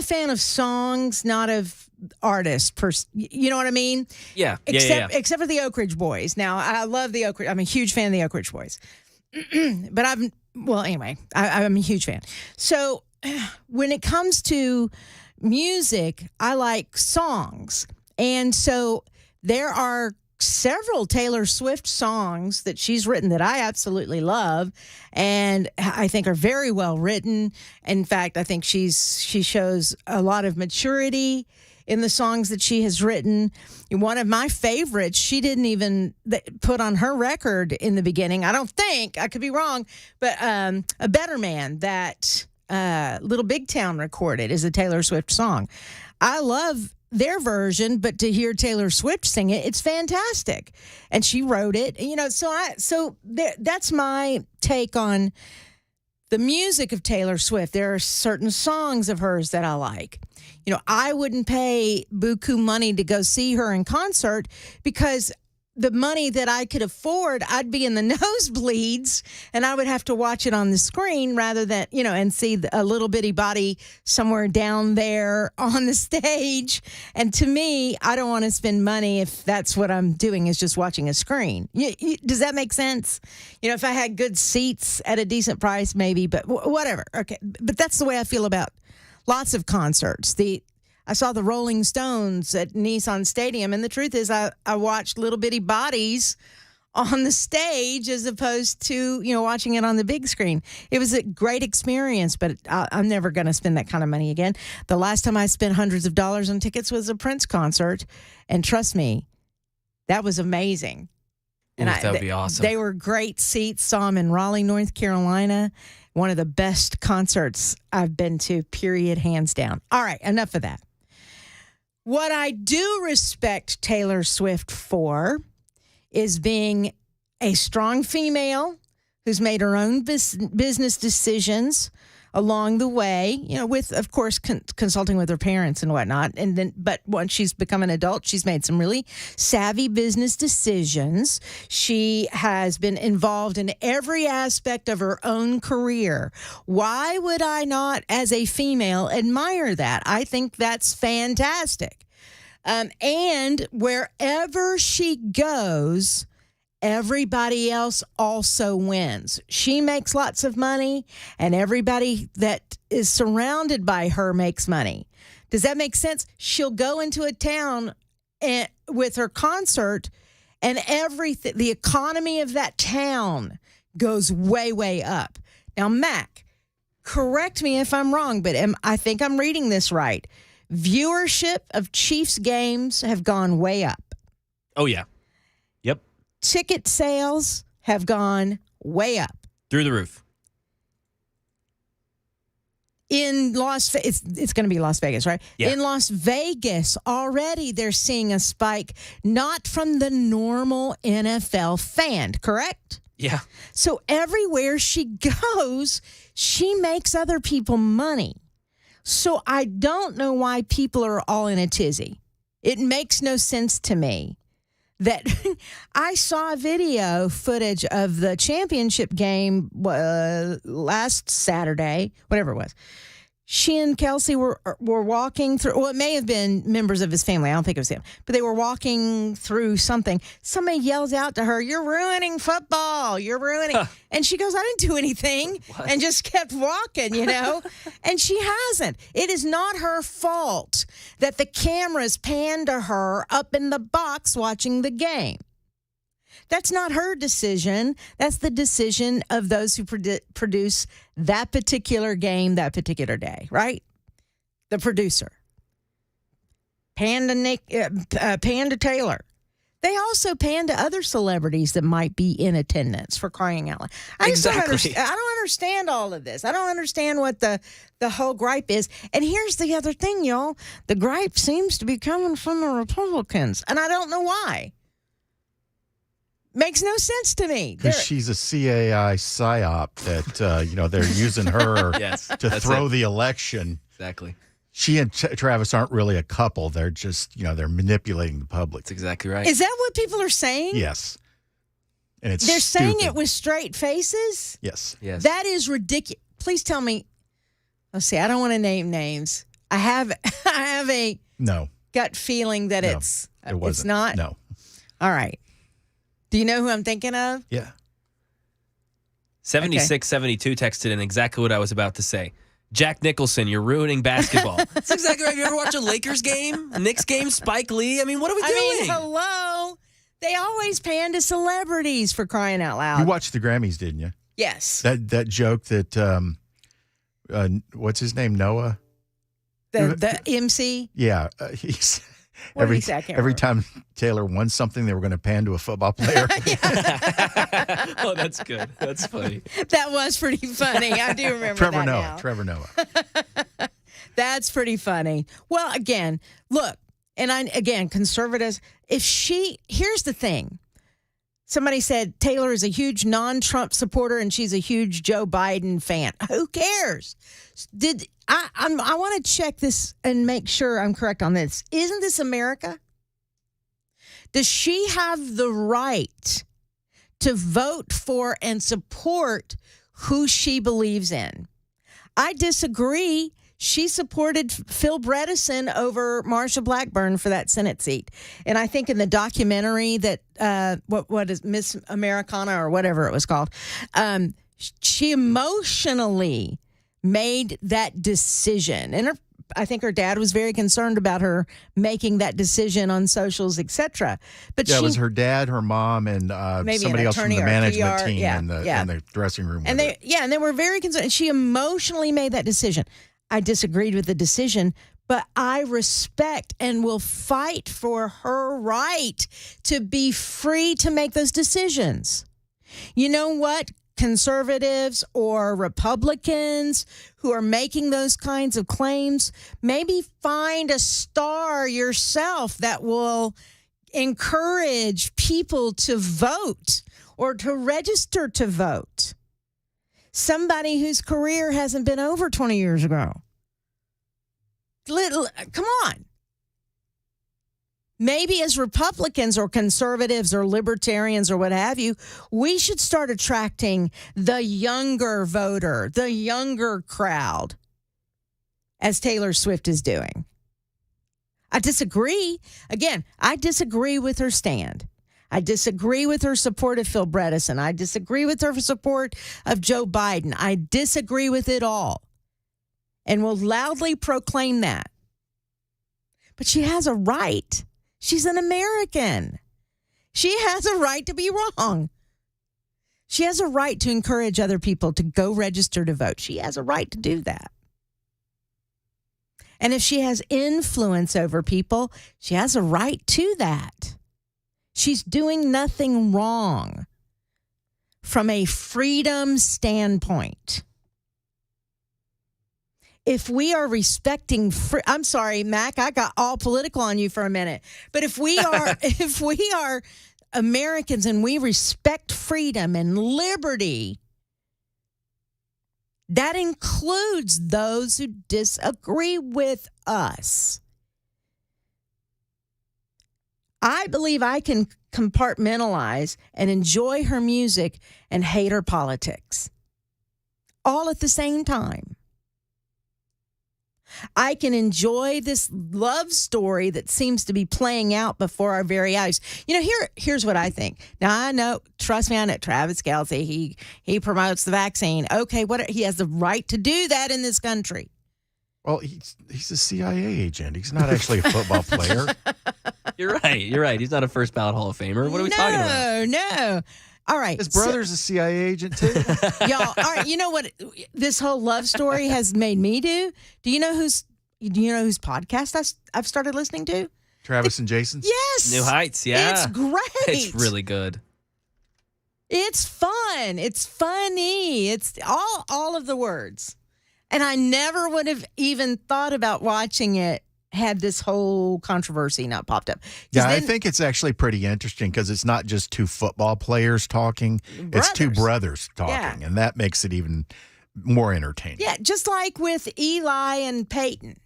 fan of songs, not of artists. You know what I mean? Yeah. Except for the Oak Ridge Boys. Now, I love the Oak Ridge. I'm a huge fan of the Oak Ridge Boys. But I'm a huge fan. So when it comes to music, I like songs. And so there are several Taylor Swift songs that she's written that I absolutely love and I think are very well written. In fact, I think she shows a lot of maturity in the songs that she has written. One of my favorites, she didn't even put on her record in the beginning. I don't think, I could be wrong, but A Better Man that Little Big Town recorded is a Taylor Swift song. I love their version, but to hear Taylor Swift sing it, it's fantastic. And she wrote it, that's my take on the music of Taylor Swift. There are certain songs of hers that I like. I wouldn't pay buku money to go see her in concert because the money that I could afford, I'd be in the nosebleeds and I would have to watch it on the screen rather than, and see a little bitty body somewhere down there on the stage. And to me, I don't want to spend money if that's what I'm doing is just watching a screen. Does that make sense? If I had good seats at a decent price, maybe, but whatever. Okay. But that's the way I feel about lots of concerts. I saw the Rolling Stones at Nissan Stadium, and the truth is I watched little bitty bodies on the stage as opposed to, watching it on the big screen. It was a great experience, but I'm never going to spend that kind of money again. The last time I spent hundreds of dollars on tickets was a Prince concert, and trust me, that was amazing. And that would be awesome. They were great seats. Saw them in Raleigh, North Carolina. One of the best concerts I've been to, period, hands down. All right, enough of that. What I do respect Taylor Swift for is being a strong female who's made her own business decisions along the way, with, of course, consulting with her parents and whatnot. But once she's become an adult, she's made some really savvy business decisions. She has been involved in every aspect of her own career. Why would I not, as a female, admire that? I think that's fantastic. And wherever she goes, everybody else also wins. She makes lots of money, and everybody that is surrounded by her makes money. Does that make sense? She'll go into a town with her concert, and the economy of that town goes way, way up. Now, Mac, correct me if I'm wrong, but I think I'm reading this right. Viewership of Chiefs games have gone way up. Oh, yeah. Yep. Ticket sales have gone way up. Through the roof. In it's going to be Las Vegas, right? Yeah. In Las Vegas, already they're seeing a spike, not from the normal NFL fan, correct? Yeah. So everywhere she goes, she makes other people money. So I don't know why people are all in a tizzy. It makes no sense to me that I saw video footage of the championship game last Saturday, whatever it was. She and Kelsey were walking through, well, it may have been members of his family. I don't think it was him. But they were walking through something. Somebody yells out to her, "You're ruining football. You're ruining." And she goes, "I didn't do anything." What? And just kept walking, And she hasn't. It is not her fault that the cameras pan to her up in the box watching the game. That's not her decision. That's the decision of those who produce that particular game, that particular day, right? The producer. Pan to Taylor. They also pan to other celebrities that might be in attendance, for crying out loud. I don't understand all of this. I don't understand what the whole gripe is. And here's the other thing, y'all. The gripe seems to be coming from the Republicans, and I don't know why. Makes no sense to me. Because she's a CAI psyop that, they're using her to throw the election. Exactly. She and Travis aren't really a couple. They're just, they're manipulating the public. That's exactly right. Is that what people are saying? Yes. And they're saying it with straight faces? Yes. That is ridiculous. Please tell me. Let's see. I don't want to name names. I have a gut feeling that it's not. No. All right. Do you know who I'm thinking of? Yeah. 7672 texted in exactly what I was about to say. Jack Nicholson, you're ruining basketball. That's exactly right. Have you ever watched a Lakers game? A Knicks game? Spike Lee? I mean, what are we doing? Hello. They always pan to celebrities, for crying out loud. You watched the Grammys, didn't you? Yes. That joke that what's his name, Noah? The MC. Yeah, he's What did he say? I can't every remember. time Taylor won something, they were going to pan to a football player. Oh, that's good. That's funny. That was pretty funny. I do remember Trevor that Noah. now. Trevor Noah. That's pretty funny. Well, again, look, and conservatives, here's the thing. Somebody said Taylor is a huge non-Trump supporter and she's a huge Joe Biden fan. Who cares? I want to check this and make sure I'm correct on this. Isn't this America? Does she have the right to vote for and support who she believes in? I disagree. She supported Phil Bredesen over Marsha Blackburn for that Senate seat. And I think in the documentary that, what is Miss Americana or whatever it was called, she emotionally made that decision. And I think her dad was very concerned about her making that decision on socials, etc. But it was her dad, her mom, and somebody else from the management team in the dressing room. And they were very concerned. She emotionally made that decision. I disagreed with the decision, but I respect and will fight for her right to be free to make those decisions. You know what? Conservatives or Republicans who are making those kinds of claims, maybe find a star yourself that will encourage people to vote or to register to vote. Somebody whose career hasn't been over 20 years ago. Come on. Maybe as Republicans or conservatives or libertarians or what have you, we should start attracting the younger voter, the younger crowd, as Taylor Swift is doing. I disagree. Again, I disagree with her stand. I disagree with her support of Phil Bredesen. I disagree with her support of Joe Biden. I disagree with it all and will loudly proclaim that. But she has a right. She's an American. She has a right to be wrong. She has a right to encourage other people to go register to vote. She has a right to do that. And if she has influence over people, she has a right to that. She's doing nothing wrong from a freedom standpoint. If we are respecting, I'm sorry, Mac, I got all political on you for a minute. But if we are Americans and we respect freedom and liberty, that includes those who disagree with us. I believe I can compartmentalize and enjoy her music and hate her politics all at the same time. I can enjoy this love story that seems to be playing out before our very eyes. You know, here's what I think. Now, I know, trust me, I know Travis Kelce, he promotes the vaccine. Okay, he has the right to do that in this country. Well, he's a CIA agent. He's not actually a football player. You're right. He's not a first ballot Hall of Famer. What are we talking about? No. All right. His brother's a CIA agent, too. Y'all, all right, you know what this whole love story has made me do? Do you know whose podcast I've started listening to? Travis and Jason's? Yes. New Heights, yeah. It's great. It's really good. It's fun. It's funny. It's all of the words. And I never would have even thought about watching it had this whole controversy not popped up. Yeah, I think it's actually pretty interesting because it's not just two football players talking. It's two brothers talking, and that makes it even more entertaining. Yeah, just like with Eli and Peyton.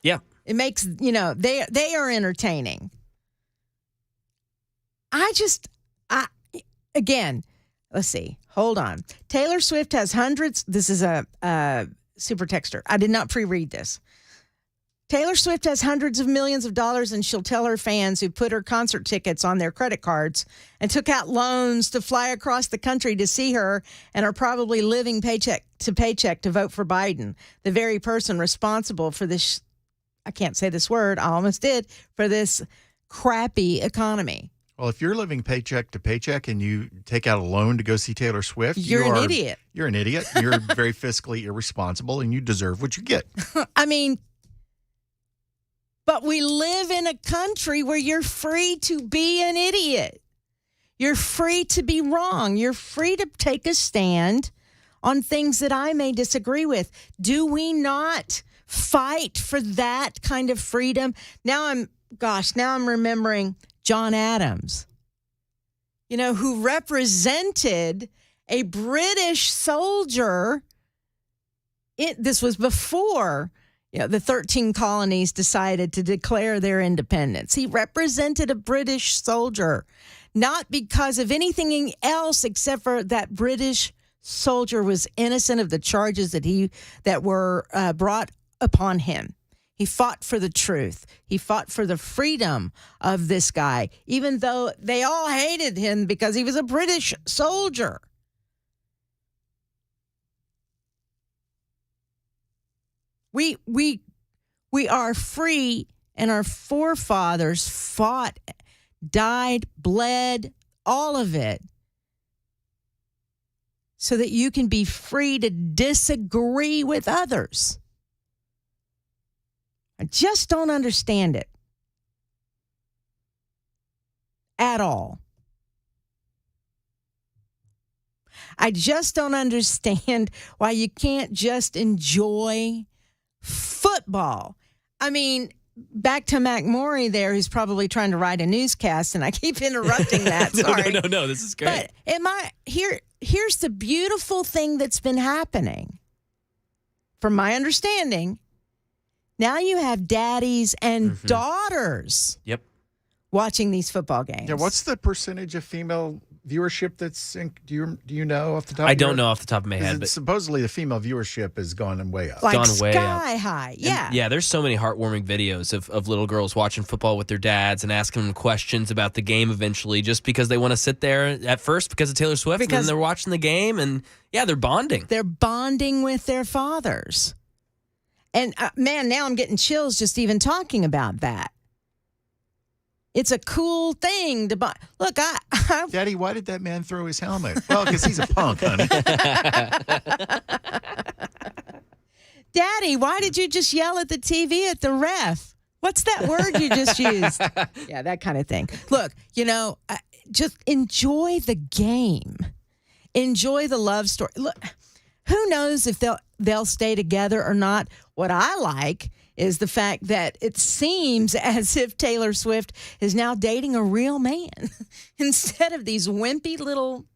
Yeah. It makes, they are entertaining. Again, let's see. Hold on. Taylor Swift has hundreds. This is a super texter. I did not pre-read this. Taylor Swift has hundreds of millions of dollars, and she'll tell her fans who put her concert tickets on their credit cards and took out loans to fly across the country to see her and are probably living paycheck to paycheck to vote for Biden, the very person responsible for this, I can't say this word, I almost did, for this crappy economy. Well, if you're living paycheck to paycheck and you take out a loan to go see Taylor Swift, You're an idiot. You're an idiot. You're very fiscally irresponsible, and you deserve what you get. I mean, but we live in a country where you're free to be an idiot. You're free to be wrong. You're free to take a stand on things that I may disagree with. Do we not fight for that kind of freedom? Now I'm remembering John Adams, who represented a British soldier. This was before the 13 colonies decided to declare their independence. He represented a British soldier, not because of anything else except for that British soldier was innocent of the charges that were brought upon him. He fought for the truth. He fought for the freedom of this guy, even though they all hated him because he was a British soldier. We are free, and our forefathers fought, died, bled, all of it, so that you can be free to disagree with others. I just don't understand it at all. I just don't understand why you can't just enjoy football. I mean, back to McMorey there, who's probably trying to write a newscast, and I keep interrupting that. Sorry. No, this is great. But here's the beautiful thing that's been happening. From my understanding, now you have daddies and daughters watching these football games. Yeah, what's the percentage of female viewership that's in, do you know off the top? I don't know off the top of my head, but supposedly the female viewership has gone way up. Like gone way sky up. high. Yeah. And, yeah, there's so many heartwarming videos of little girls watching football with their dads and asking them questions about the game eventually, just because they want to sit there at first because of Taylor Swift, and then they're watching the game, and yeah, they're bonding. They're bonding with their fathers. And man, now I'm getting chills just even talking about that. It's a cool thing to buy. Look, Daddy, why did that man throw his helmet? Well, because he's a punk, honey. Daddy, why did you just yell at the TV at the ref? What's that word you just used? Yeah, that kind of thing. Look, just enjoy the game. Enjoy the love story. Look, who knows if they'll stay together or not? What I like is the fact that it seems as if Taylor Swift is now dating a real man instead of these wimpy little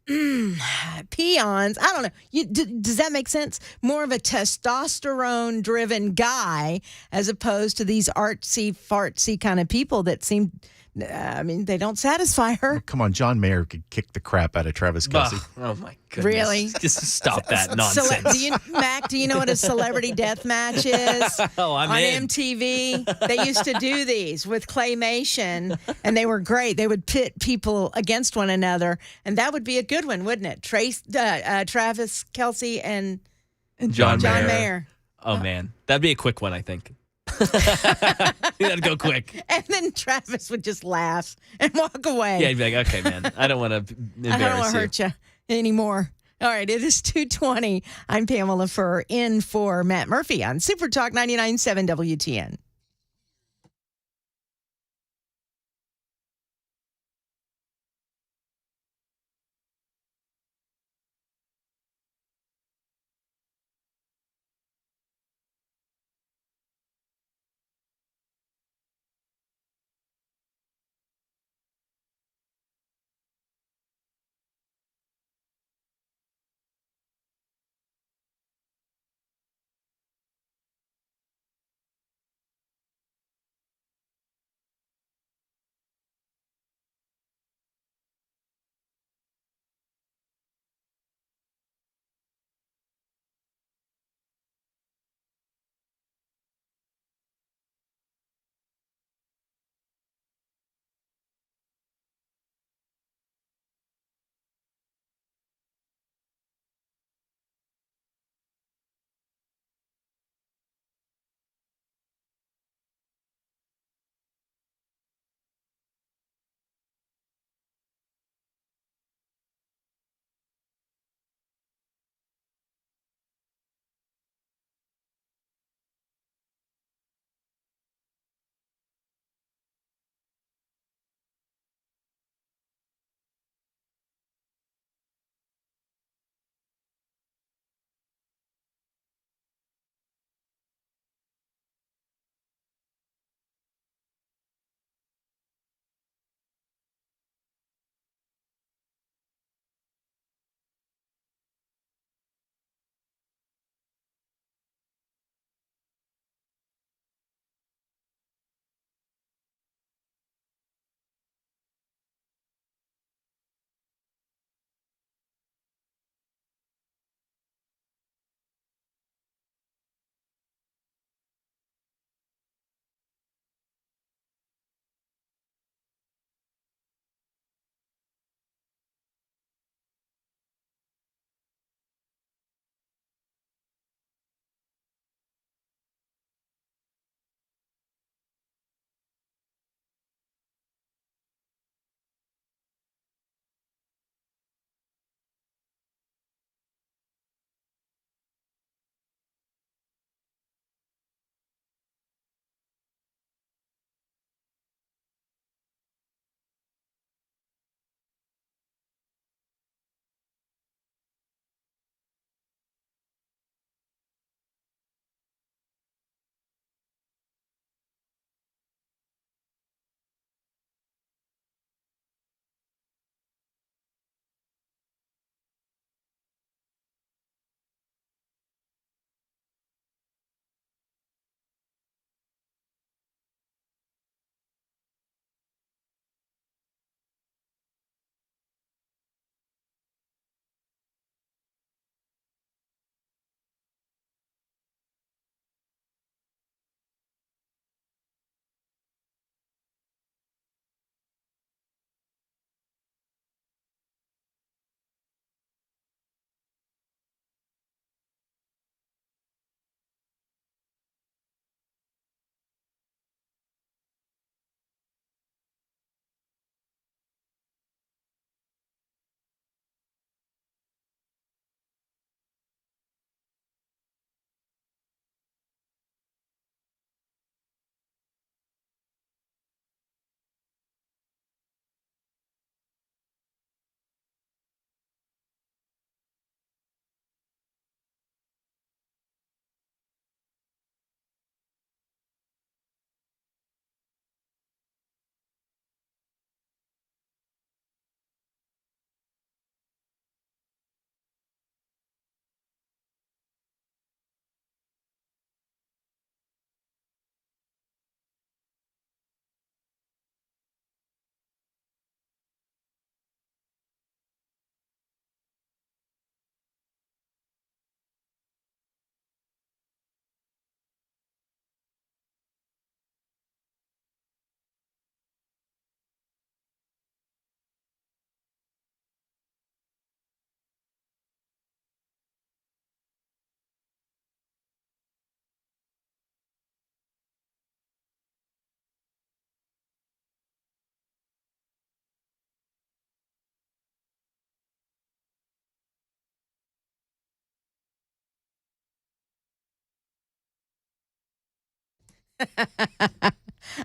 peons. I don't know. Does that make sense? More of a testosterone-driven guy as opposed to these artsy-fartsy kind of people that seem... they don't satisfy her. Oh, come on, John Mayer could kick the crap out of Travis Kelce. Oh my goodness! Really? Just stop that nonsense. Mac, do you know what a celebrity death match is? Oh, I'm in. On MTV, they used to do these with claymation, and they were great. They would pit people against one another, and that would be a good one, wouldn't it? Travis Kelce and John Mayer. Oh man, that'd be a quick one, I think. That'd go quick. And then Travis would just laugh and walk away. Yeah, he'd be like, okay, man, I don't want to embarrass I don't want to hurt you anymore. All right, it is 2:20. I'm Pamela Furr in for Matt Murphy on Super Talk 99.7 WTN.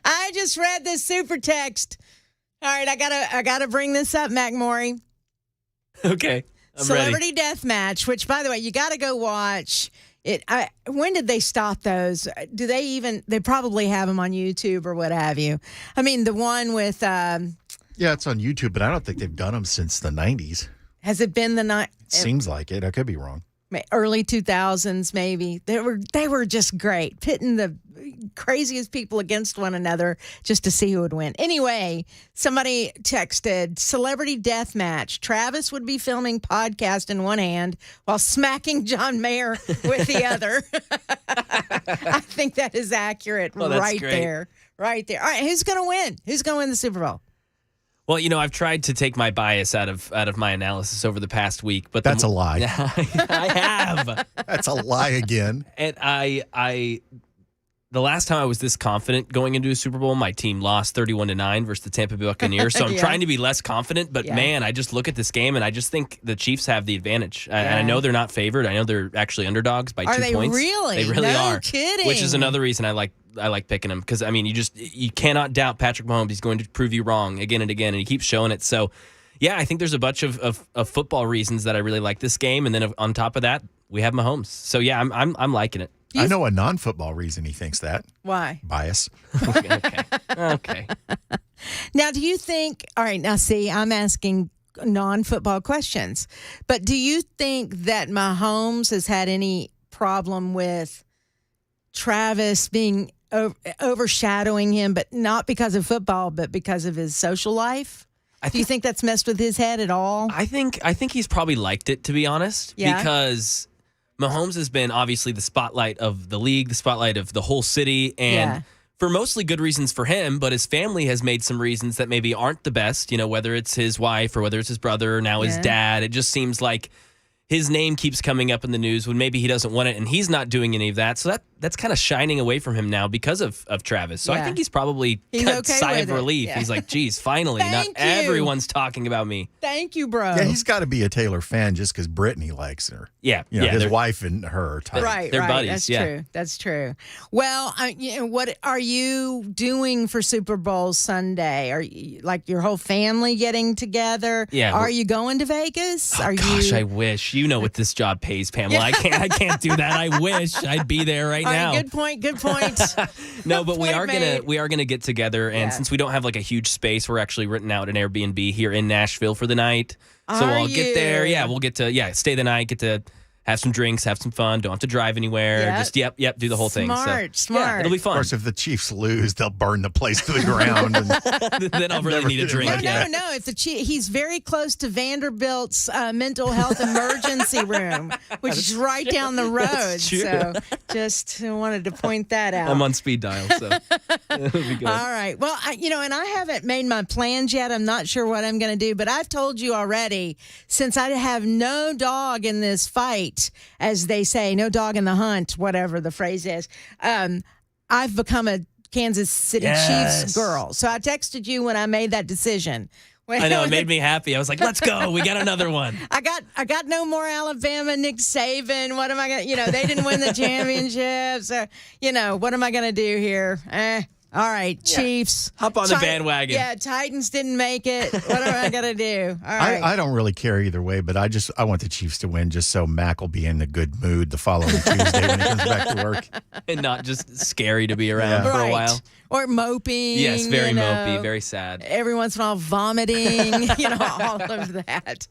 I just read this super text. All right, I gotta bring this up, McMaury. Okay. I'm Celebrity ready. Death Match, which, by the way, you got to go watch it. When did they stop those? Do they even? They probably have them on YouTube or what have you. I mean, the one with Yeah, it's on YouTube, but I don't think they've done them since the 90s. has it been the night? Seems like it. I could be wrong. Early 2000s, maybe. They were just great, pitting the craziest people against one another just to see who would win. Anyway, somebody texted Celebrity Death Match. Travis would be filming podcast in one hand while smacking John Mayer with the other. I think that is accurate. Oh, that's right great. there. Right there. All right, who's going to win? Who's going to win the Super Bowl? Well, I've tried to take my bias out of my analysis over the past week, but That's a lie. I have. That's a lie again. And the last time I was this confident going into a Super Bowl, my team lost 31-9 versus the Tampa Bay Buccaneers. So I'm Yeah. trying to be less confident. But Yeah. man, I just look at this game and I just think the Chiefs have the advantage. And I Yeah. know they're not favored. I know they're actually underdogs by Are 2 they points. really? They really No are. kidding. Which is another reason I like picking them because I mean you cannot doubt Patrick Mahomes. He's going to prove you wrong again and again, and he keeps showing it. So yeah, I think there's a bunch of football reasons that I really like this game, and then on top of that, we have Mahomes. So yeah, I'm liking it. I know a non-football reason he thinks that. Why? Bias. Okay. Now, do you think, all right, now see, I'm asking non-football questions, but do you think that Mahomes has had any problem with Travis being overshadowing him, but not because of football, but because of his social life? Do you think that's messed with his head at all? I think he's probably liked it, to be honest, Yeah. because Mahomes has been obviously the spotlight of the league, the spotlight of the whole city, and Yeah. for mostly good reasons for him, but his family has made some reasons that maybe aren't the best, whether it's his wife or whether it's his brother or now his Yeah. dad. It just seems like his name keeps coming up in the news when maybe he doesn't want it, and he's not doing any of that. So that's kind of shining away from him now because of Travis. So I Yeah. think he's probably He's got a okay sigh with of it. relief. Yeah. He's like, geez, finally, not Thank you. everyone's talking about me. Thank you, bro. Yeah, he's got to be a Taylor fan just because Brittany likes her. Yeah, His they're- wife and her are tight. Right, They're right. buddies, That's yeah. true. That's true. Well, what are you doing for Super Bowl Sunday? Are you like your whole family getting together? Yeah, Are we're- you going to Vegas? Are Gosh, you? I wish. You know what this job pays, Pamela. I can't do that. I wish I'd be there right All now. right, good point. Good point. No, but we Point are made. gonna get together, and Yeah. since we don't have like a huge space, we're actually renting out an Airbnb here in Nashville for the night. So Are I'll get there. you? Yeah, we'll get to stay the night, get to have some drinks, have some fun. Don't have to drive anywhere. Yep. Just do the whole thing. Smart, So, smart. Yeah, it'll be Of fun. course, if the Chiefs lose, they'll burn the place to the ground. And Then I'll really Never need a get drink. invited. Yeah. No. If he's very close to Vanderbilt's mental health emergency room, which is right down the road. true. So just wanted to point that out. I'm on speed dial, so it'll be good. All right. Well, and I haven't made my plans yet. I'm not sure what I'm going to do, but I've told you already, since I have no dog in this fight, as they say, no dog in the hunt, whatever the phrase is, I've become a Kansas City Yes. Chiefs girl. So I texted you when I made that decision. I know, it made me happy. I was like, let's go. We got another one. I got no more Alabama, Nick Saban. What am I going to, they didn't win the championships. What am I going to do here? All right, Chiefs. Hop on the bandwagon. Yeah, Titans didn't make it. What am I going to do? All right. I don't really care either way, but I want the Chiefs to win just so Mac will be in a good mood the following Tuesday when he comes back to work. And not just scary to be around Yeah. for a Right. while. Or moping. Yes, very you know. mopey, very sad. Every once in a while, vomiting, all of that.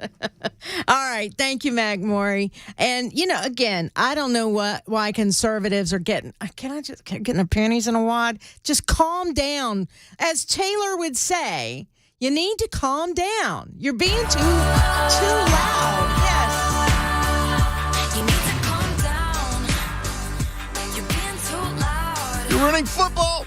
All right. Thank you, Mac Maury. And, again, I don't know why conservatives are getting their panties in a wad. Just calm down. As Taylor would say, you need to calm down. You're being too loud. Yes. You need to calm down. You're being too loud. You're running football.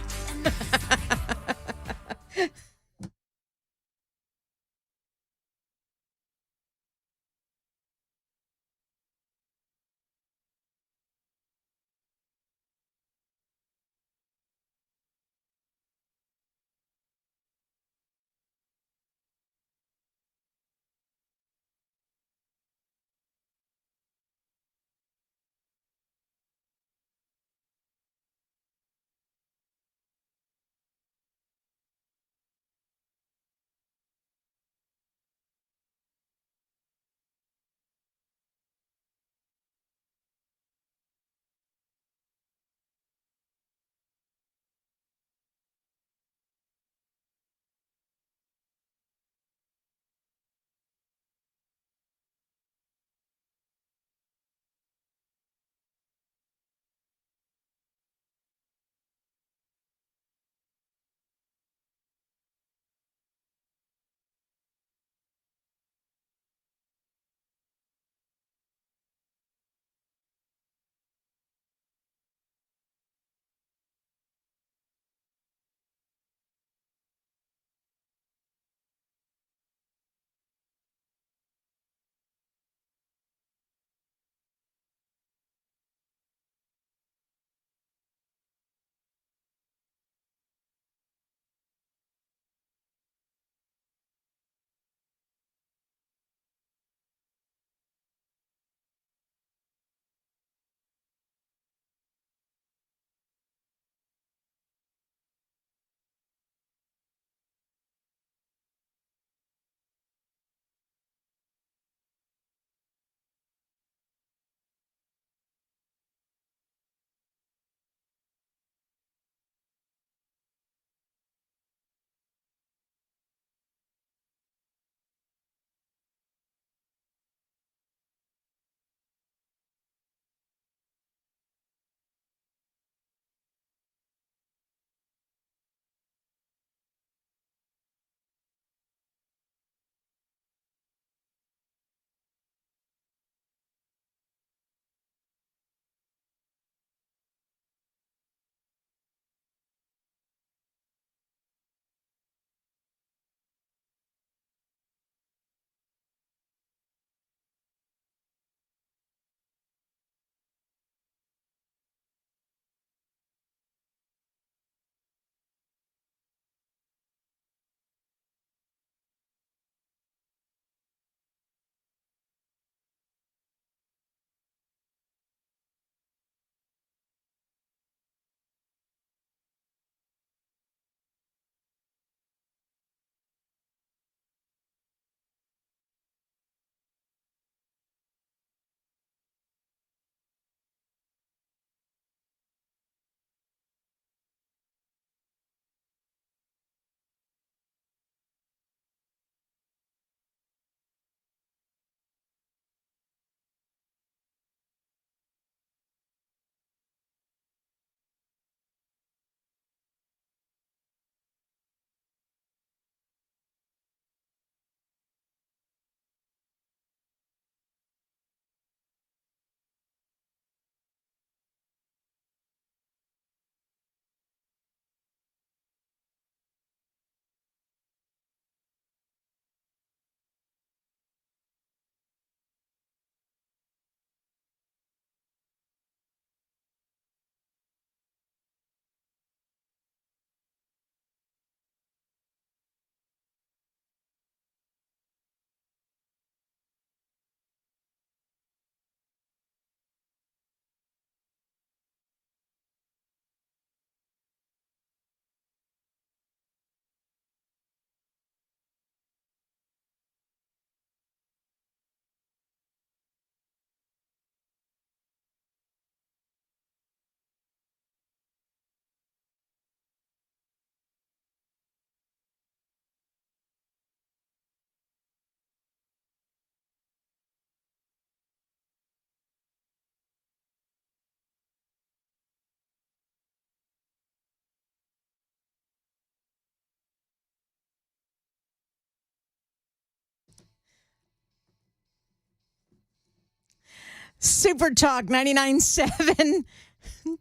Super Talk 99.7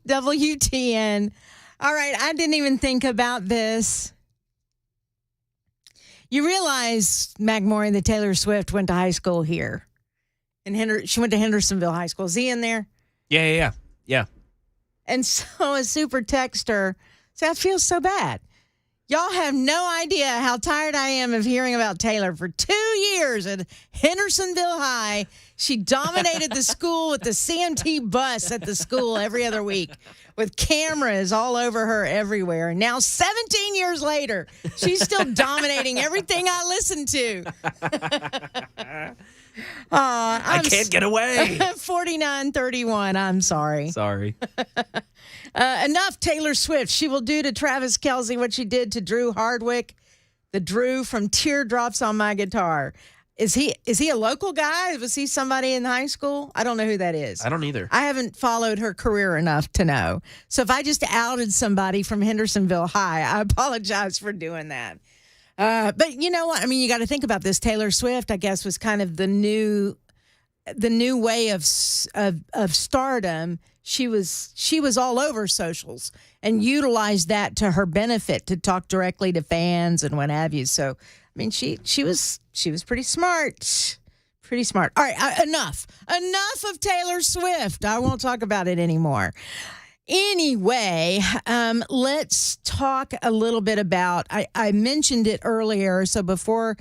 WTN. All right, I didn't even think about this. You realize, McMorrin, that Taylor Swift went to high school here. She went to Hendersonville High School. Is he in there? Yeah. And so a super texter said, I feel so bad. Y'all have no idea how tired I am of hearing about Taylor. For 2 years at Hendersonville High, she dominated the school with the CMT bus at the school every other week with cameras all over her everywhere. And now 17 years later, she's still dominating everything I listen to. I can't get away. 49-31. I'm sorry. Sorry. Enough Taylor Swift. She will do to Travis Kelce what she did to Drew Hardwick, the Drew from Teardrops on My Guitar. Is he a local guy? Was he somebody in high school? I don't know who that is. I don't either. I haven't followed her career enough to know. So if I just outed somebody from Hendersonville High, I apologize for doing that. But you know what? I mean, you got to think about this. Taylor Swift, I guess, was kind of the new way of stardom. She was all over socials and utilized that to her benefit to talk directly to fans and what have you. So, I mean, she was pretty smart. Pretty smart. All right, enough of Taylor Swift. I won't talk about it anymore. Anyway, let's talk a little bit about, I mentioned it earlier, so before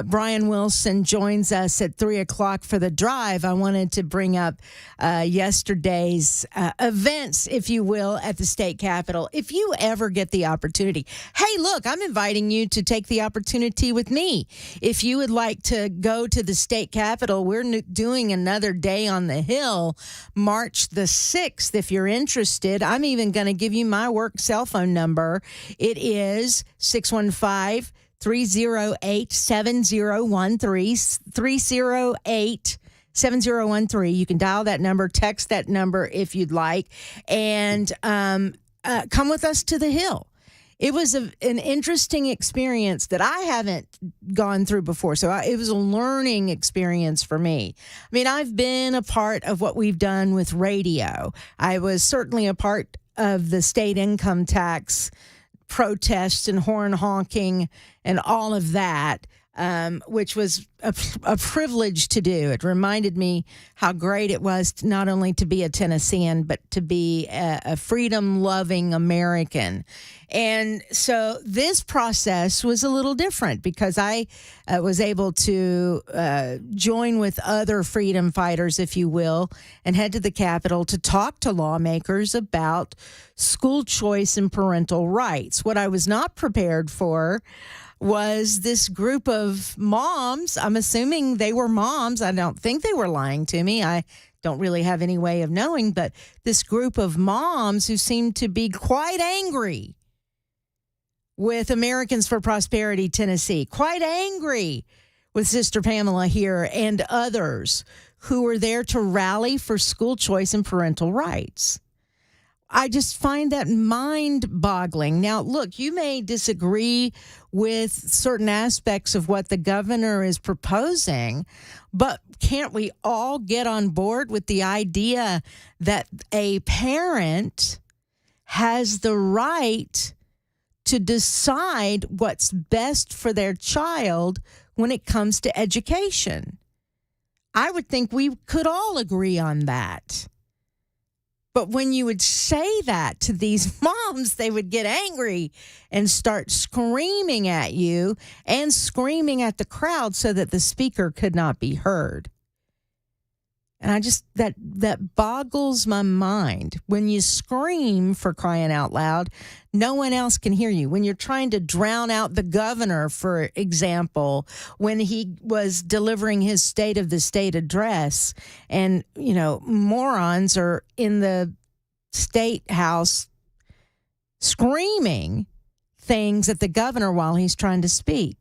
Brian Wilson joins us at 3 o'clock for the drive, I wanted to bring up yesterday's events, if you will, at the state capitol. If you ever get the opportunity, hey, look, I'm inviting you to take the opportunity with me. If you would like to go to the state capitol, we're doing another day on the Hill, March the 6th, if you're interested. I'm even going to give you my work cell phone number. It is 615-308-7013, 308-7013. You can dial that number, text that number if you'd like, and come with us to the Hill. It was an interesting experience that I haven't gone through before. So it was a learning experience for me. I mean, I've been a part of what we've done with radio. I was certainly a part of the state income tax protests and horn honking and all of that, which was a privilege to do. It reminded me how great it was not only to be a Tennessean, but to be a freedom-loving American. And so this process was a little different because I was able to join with other freedom fighters, if you will, and head to the Capitol to talk to lawmakers about school choice and parental rights. What I was not prepared for was this group of moms. I'm assuming they were moms. I don't think they were lying to me. I don't really have any way of knowing, but this group of moms who seemed to be quite angry with Americans for Prosperity Tennessee, quite angry with Sister Pamela here and others who were there to rally for school choice and parental rights. I just find that mind-boggling. Now, look, you may disagree with certain aspects of what the governor is proposing, but can't we all get on board with the idea that a parent has the right to decide what's best for their child when it comes to education? I would think we could all agree on that. But when you would say that to these moms, they would get angry and start screaming at you and screaming at the crowd so that the speaker could not be heard. And I just, that boggles my mind. When you scream, for crying out loud, no one else can hear you. When you're trying to drown out the governor, for example, when he was delivering his State of the State address, and, you know, morons are in the state house screaming things at the governor while he's trying to speak.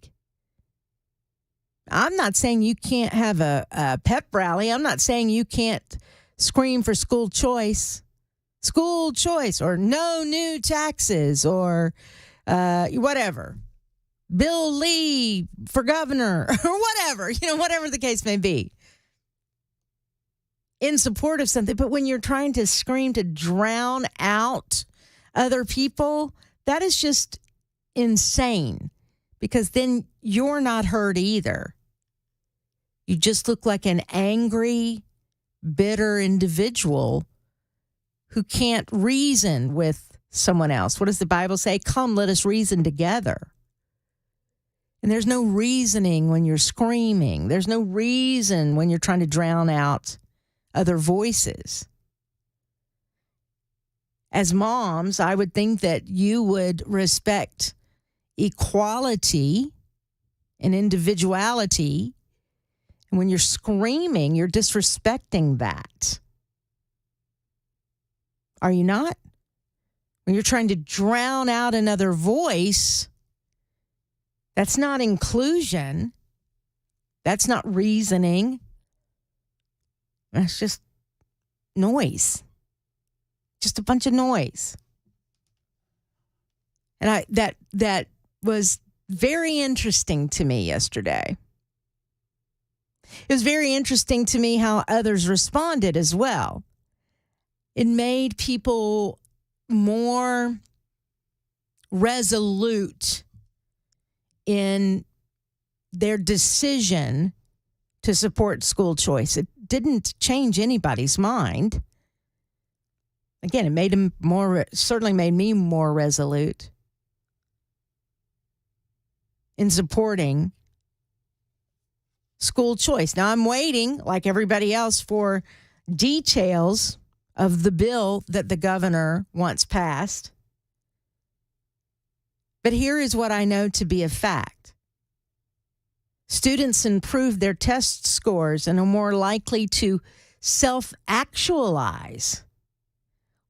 I'm not saying you can't have a pep rally. I'm not saying you can't scream for school choice, or no new taxes, or whatever. Bill Lee for governor, or whatever, whatever the case may be. in support of something. But when you're trying to scream to drown out other people, that is just insane, because then you're not heard either. You just look like an angry, bitter individual who can't reason with someone else. What does the Bible say? Come, let us reason together. And there's no reasoning when you're screaming. There's no reason when you're trying to drown out other voices. As moms, I would think that you would respect equality and individuality. And when you're screaming, you're disrespecting that. Are you not? When you're trying to drown out another voice, that's not inclusion. That's not reasoning. That's just noise. Just a bunch of noise. And that was very interesting to me yesterday. It was very interesting to me how others responded as well. It made people more resolute in their decision to support school choice. It didn't change anybody's mind. Again, it made them certainly made me more resolute in supporting school choice. Now, I'm waiting, like everybody else, for details of the bill that the governor wants passed. But here is what I know to be a fact. Students improve their test scores and are more likely to self-actualize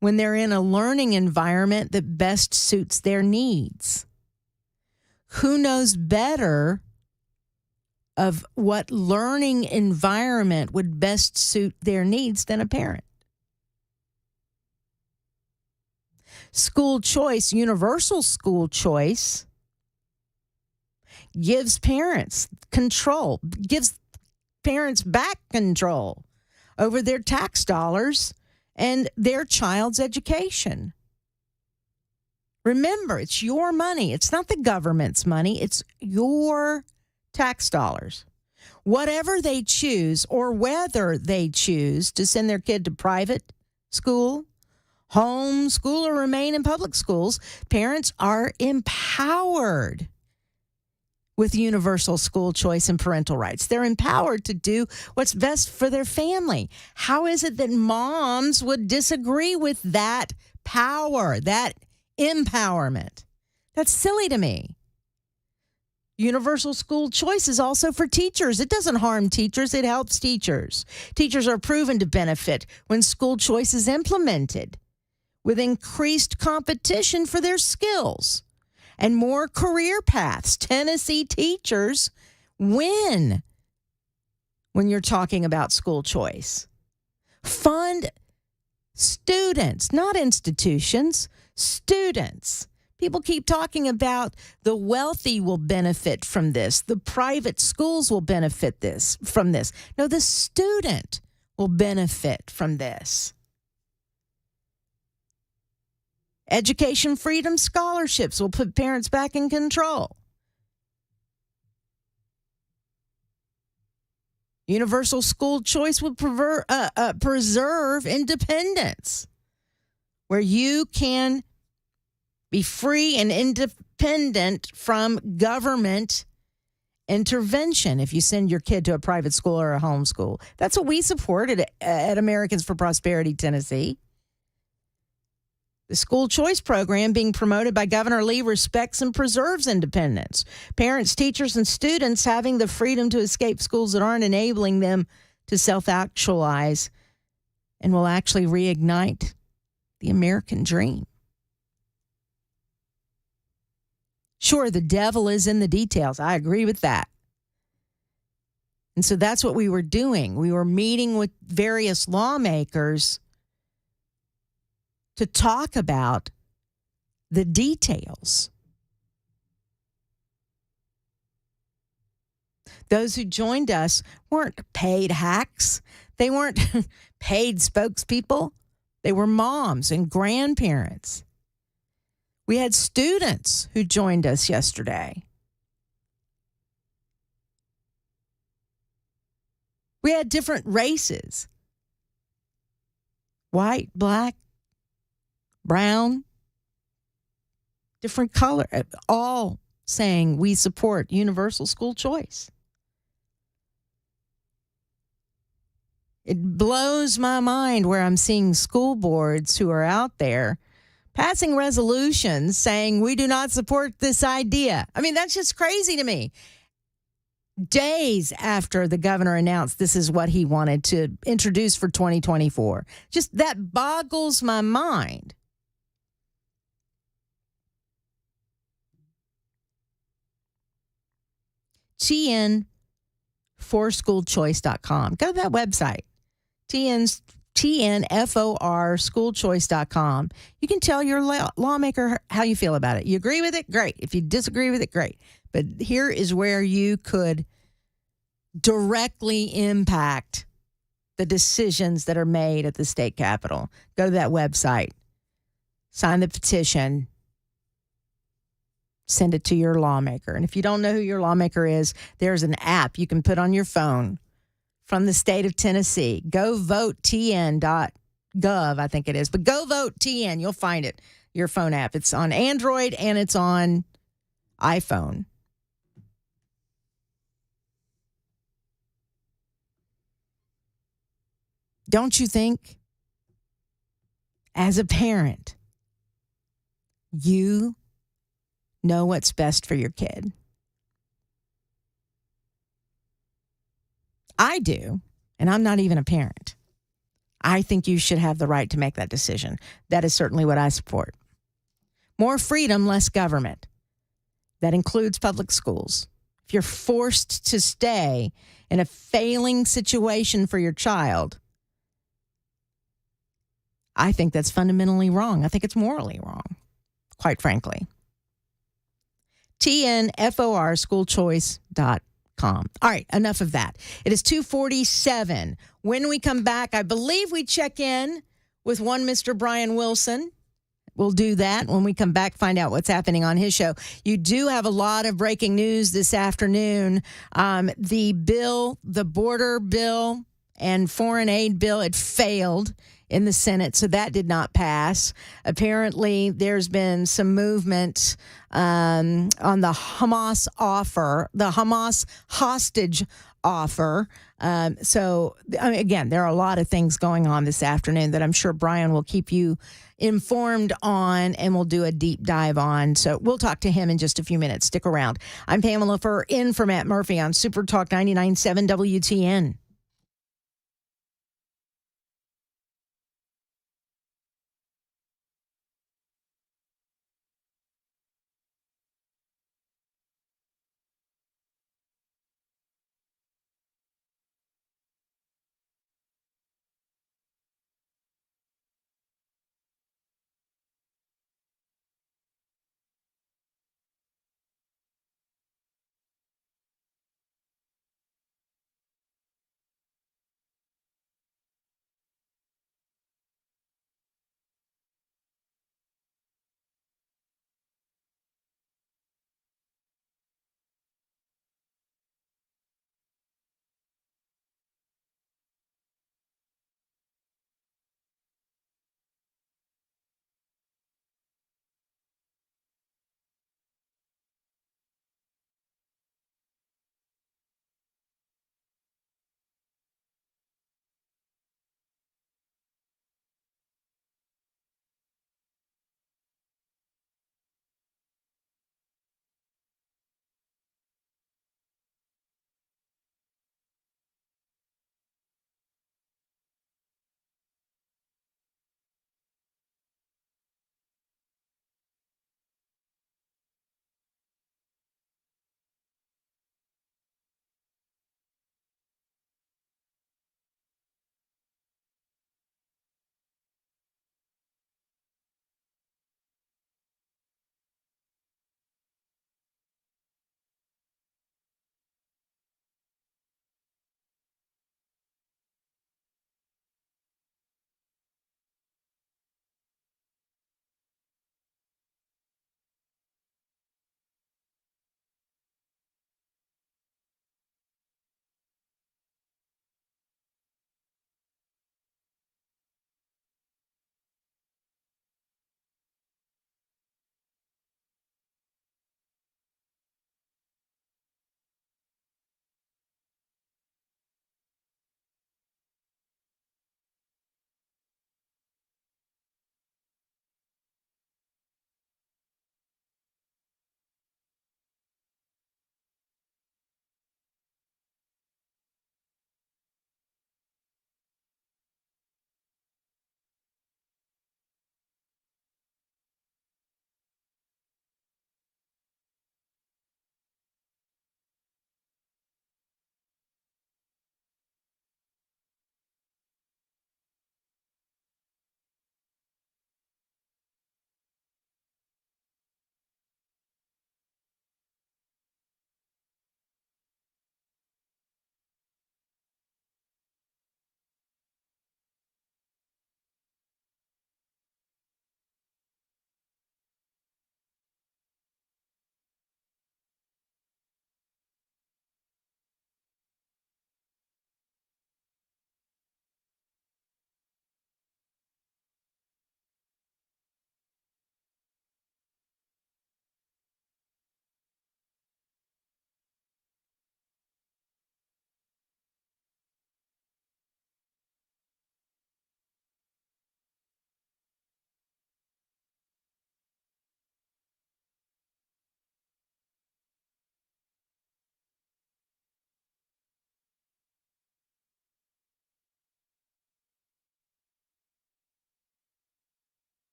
when they're in a learning environment that best suits their needs. Who knows better of what learning environment would best suit their needs than a parent? School choice, universal school choice, gives parents control, gives parents back control over their tax dollars and their child's education. Remember, it's your money. It's not the government's money. It's your tax dollars. Whatever they choose, or whether they choose to send their kid to private school, home school, or remain in public schools, parents are empowered with universal school choice and parental rights. They're empowered to do what's best for their family. How is it that moms would disagree with that power, that empowerment? That's silly to me. Universal school choice is also for teachers. It doesn't harm teachers. It helps teachers. Teachers are proven to benefit when school choice is implemented with increased competition for their skills and more career paths. Tennessee teachers win when you're talking about school choice. Fund students, not institutions, students. People keep talking about the wealthy will benefit from this. The private schools will benefit from this. No, the student will benefit from this. Education freedom scholarships will put parents back in control. Universal school choice will preserve independence, where you can be free and independent from government intervention if you send your kid to a private school or a home school. That's what we support at Americans for Prosperity, Tennessee. The school choice program being promoted by Governor Lee respects and preserves independence. Parents, teachers, and students having the freedom to escape schools that aren't enabling them to self-actualize and will actually reignite the American dream. Sure, the devil is in the details. I agree with that. And so that's what we were doing. We were meeting with various lawmakers to talk about the details. Those who joined us weren't paid hacks. They weren't paid spokespeople. They were moms and grandparents. We had students who joined us yesterday. We had different races. White, black, brown, different color, all saying we support universal school choice. It blows my mind where I'm seeing school boards who are out there passing resolutions saying we do not support this idea. I mean, that's just crazy to me. Days after the governor announced this is what he wanted to introduce for 2024. Just that boggles my mind. TN4schoolchoice.com. Go to that website. TNFORschoolchoice.com. You can tell your lawmaker how you feel about it. You agree with it? Great. If you disagree with it, great. But here is where you could directly impact the decisions that are made at the state capitol. Go to that website. Sign the petition. Send it to your lawmaker. And if you don't know who your lawmaker is, there's an app you can put on your phone from the state of Tennessee. GoVoteTN.gov, I think it is. But Go Vote TN, you'll find it, your phone app. It's on Android and it's on iPhone. Don't you think, as a parent, you know what's best for your kid? I do, and I'm not even a parent. I think you should have the right to make that decision. That is certainly what I support. More freedom, less government. That includes public schools. If you're forced to stay in a failing situation for your child, I think that's fundamentally wrong. I think it's morally wrong, quite frankly. TNFORschoolchoice.com. All right, enough of that. It is 2:47. When we come back, I believe we check in with one Mr. Brian Wilson. We'll do that when we come back, find out what's happening on his show. You do have a lot of breaking news this afternoon. The border bill and foreign aid bill, it failed in the Senate, so that did not pass. Apparently, there's been some movement on the Hamas hostage offer. Again, there are a lot of things going on this afternoon that I'm sure Brian will keep you informed on, and we'll do a deep dive on. So we'll talk to him in just a few minutes. Stick around. I'm Pamela Furr, in for Matt Murphy on Super Talk 99.7 WTN.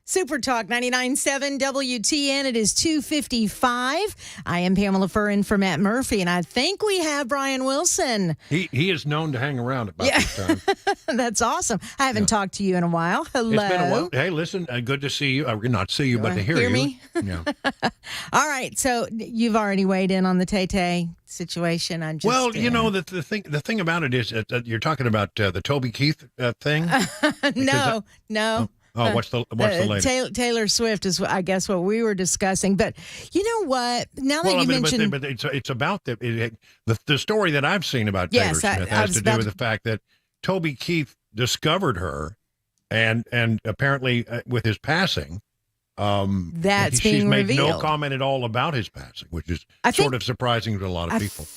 Super Talk 99.7 WTN. It is 2:55. I am Pamela Furr in for Matt Murphy, and I think we have Brian Wilson. He is known to hang around about this time. That's awesome. I haven't talked to you in a while. Hello. It's been a while. Hey, listen, good to see you. Not see you, but to hear you. Me? Yeah. All right. So you've already weighed in on the Tay-Tay situation. Well, you know, the thing about it is that you're talking about the Toby Keith thing. No. Oh, what's the latest? Taylor Swift is, I guess, what we were discussing. But you know what? Now that you mentioned, but it's about the story that I've seen about Taylor Swift has to do with the fact that Toby Keith discovered her, and apparently with his passing, that's she's being made revealed. no comment at all about his passing, which is sort of surprising to a lot of people.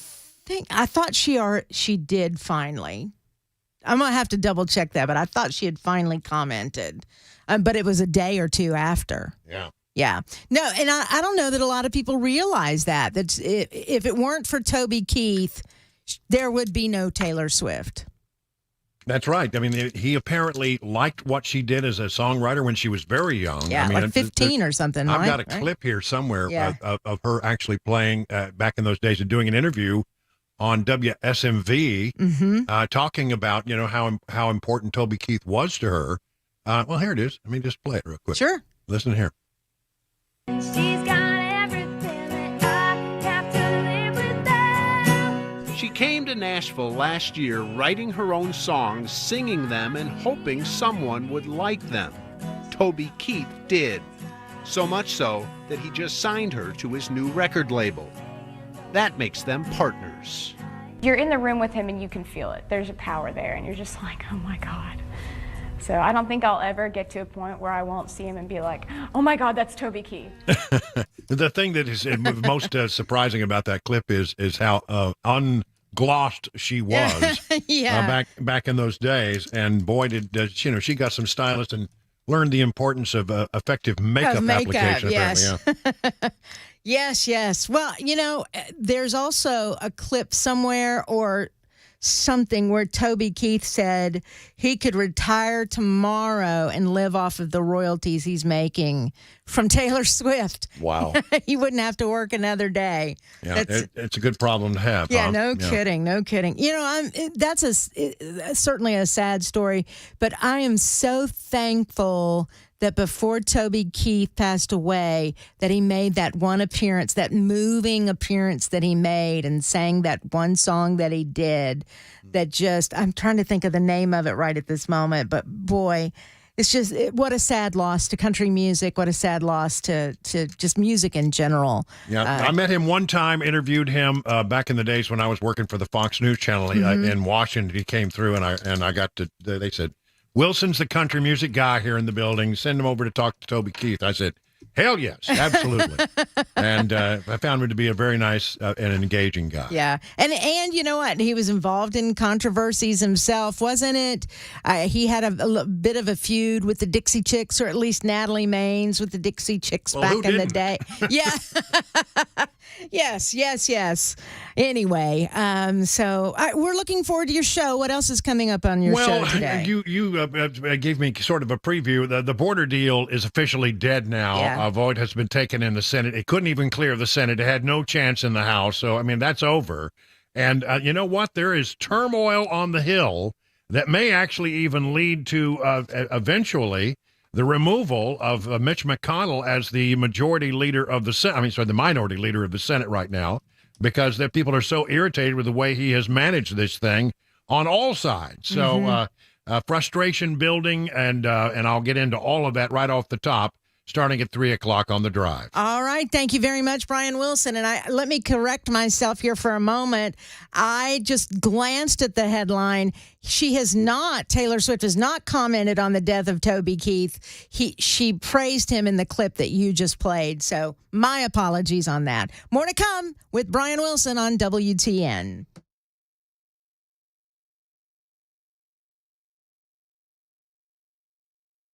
I thought she did finally. I'm going to have to double check that, but I thought she had finally commented. But it was a day or two after. Yeah. Yeah. No, and I don't know that a lot of people realize that if it weren't for Toby Keith, there would be no Taylor Swift. That's right. I mean, he apparently liked what she did as a songwriter when she was very young. Yeah, I mean, like 15 or something. I've got a right? clip here somewhere of her actually playing back in those days and doing an interview on WSMV, talking about, you know, how important Toby Keith was to her. Well, here it is. Let me just play it real quick. Sure. Listen here. She's got everything that I have to live without. She came to Nashville last year writing her own songs, singing them, and hoping someone would like them. Toby Keith did. So much so that he just signed her to his new record label. That makes them partners. You're in the room with him and you can feel it. There's a power there and you're just like, oh my God. So I don't think I'll ever get to a point where I won't see him and be like, oh my God, that's Toby Keith. The thing that is most surprising about that clip is how unglossed she was back in those days. And boy, did she got some stylists and learned the importance of effective makeup application. Yes. Apparently, yeah. Yes. Well, you know, there's also a clip somewhere or something where Toby Keith said he could retire tomorrow and live off of the royalties he's making from Taylor Swift. Wow. He wouldn't have to work another day. Yeah, it's a good problem to have. Yeah, huh? no kidding. You know, that's certainly a sad story, but I am so thankful that before Toby Keith passed away, that he made that one appearance, that moving appearance that he made and sang that one song that he did that I'm trying to think of the name of it right at this moment, but boy, it's just, what a sad loss to country music, what a sad loss to just music in general. Yeah, I met him one time, interviewed him back in the days when I was working for the Fox News Channel in Washington. He came through and I got to, they said, Wilson's the country music guy here in the building. Send him over to talk to Toby Keith. I said, hell yes, absolutely. And I found him to be a very nice and engaging guy. Yeah. And you know what? He was involved in controversies himself, wasn't it? He had a bit of a feud with the Dixie Chicks, or at least Natalie Maines with the Dixie Chicks back in the day. Yeah. Yes. Anyway, so we're looking forward to your show. What else is coming up on your show today? You gave me sort of a preview. The border deal is officially dead now. Yeah. A vote has been taken in the Senate. It couldn't even clear the Senate. It had no chance in the House. So, I mean, that's over. And you know what? There is turmoil on the Hill that may actually even lead to eventually the removal of Mitch McConnell as the majority leader of the Senate. The minority leader of the Senate right now, because the people are so irritated with the way he has managed this thing on all sides. So frustration building, and I'll get into all of that right off the top, starting at 3 o'clock on The Drive. All right. Thank you very much, Brian Wilson. And let me correct myself here for a moment. I just glanced at the headline. Taylor Swift has not commented on the death of Toby Keith. She praised him in the clip that you just played. So my apologies on that. More to come with Brian Wilson on WTN.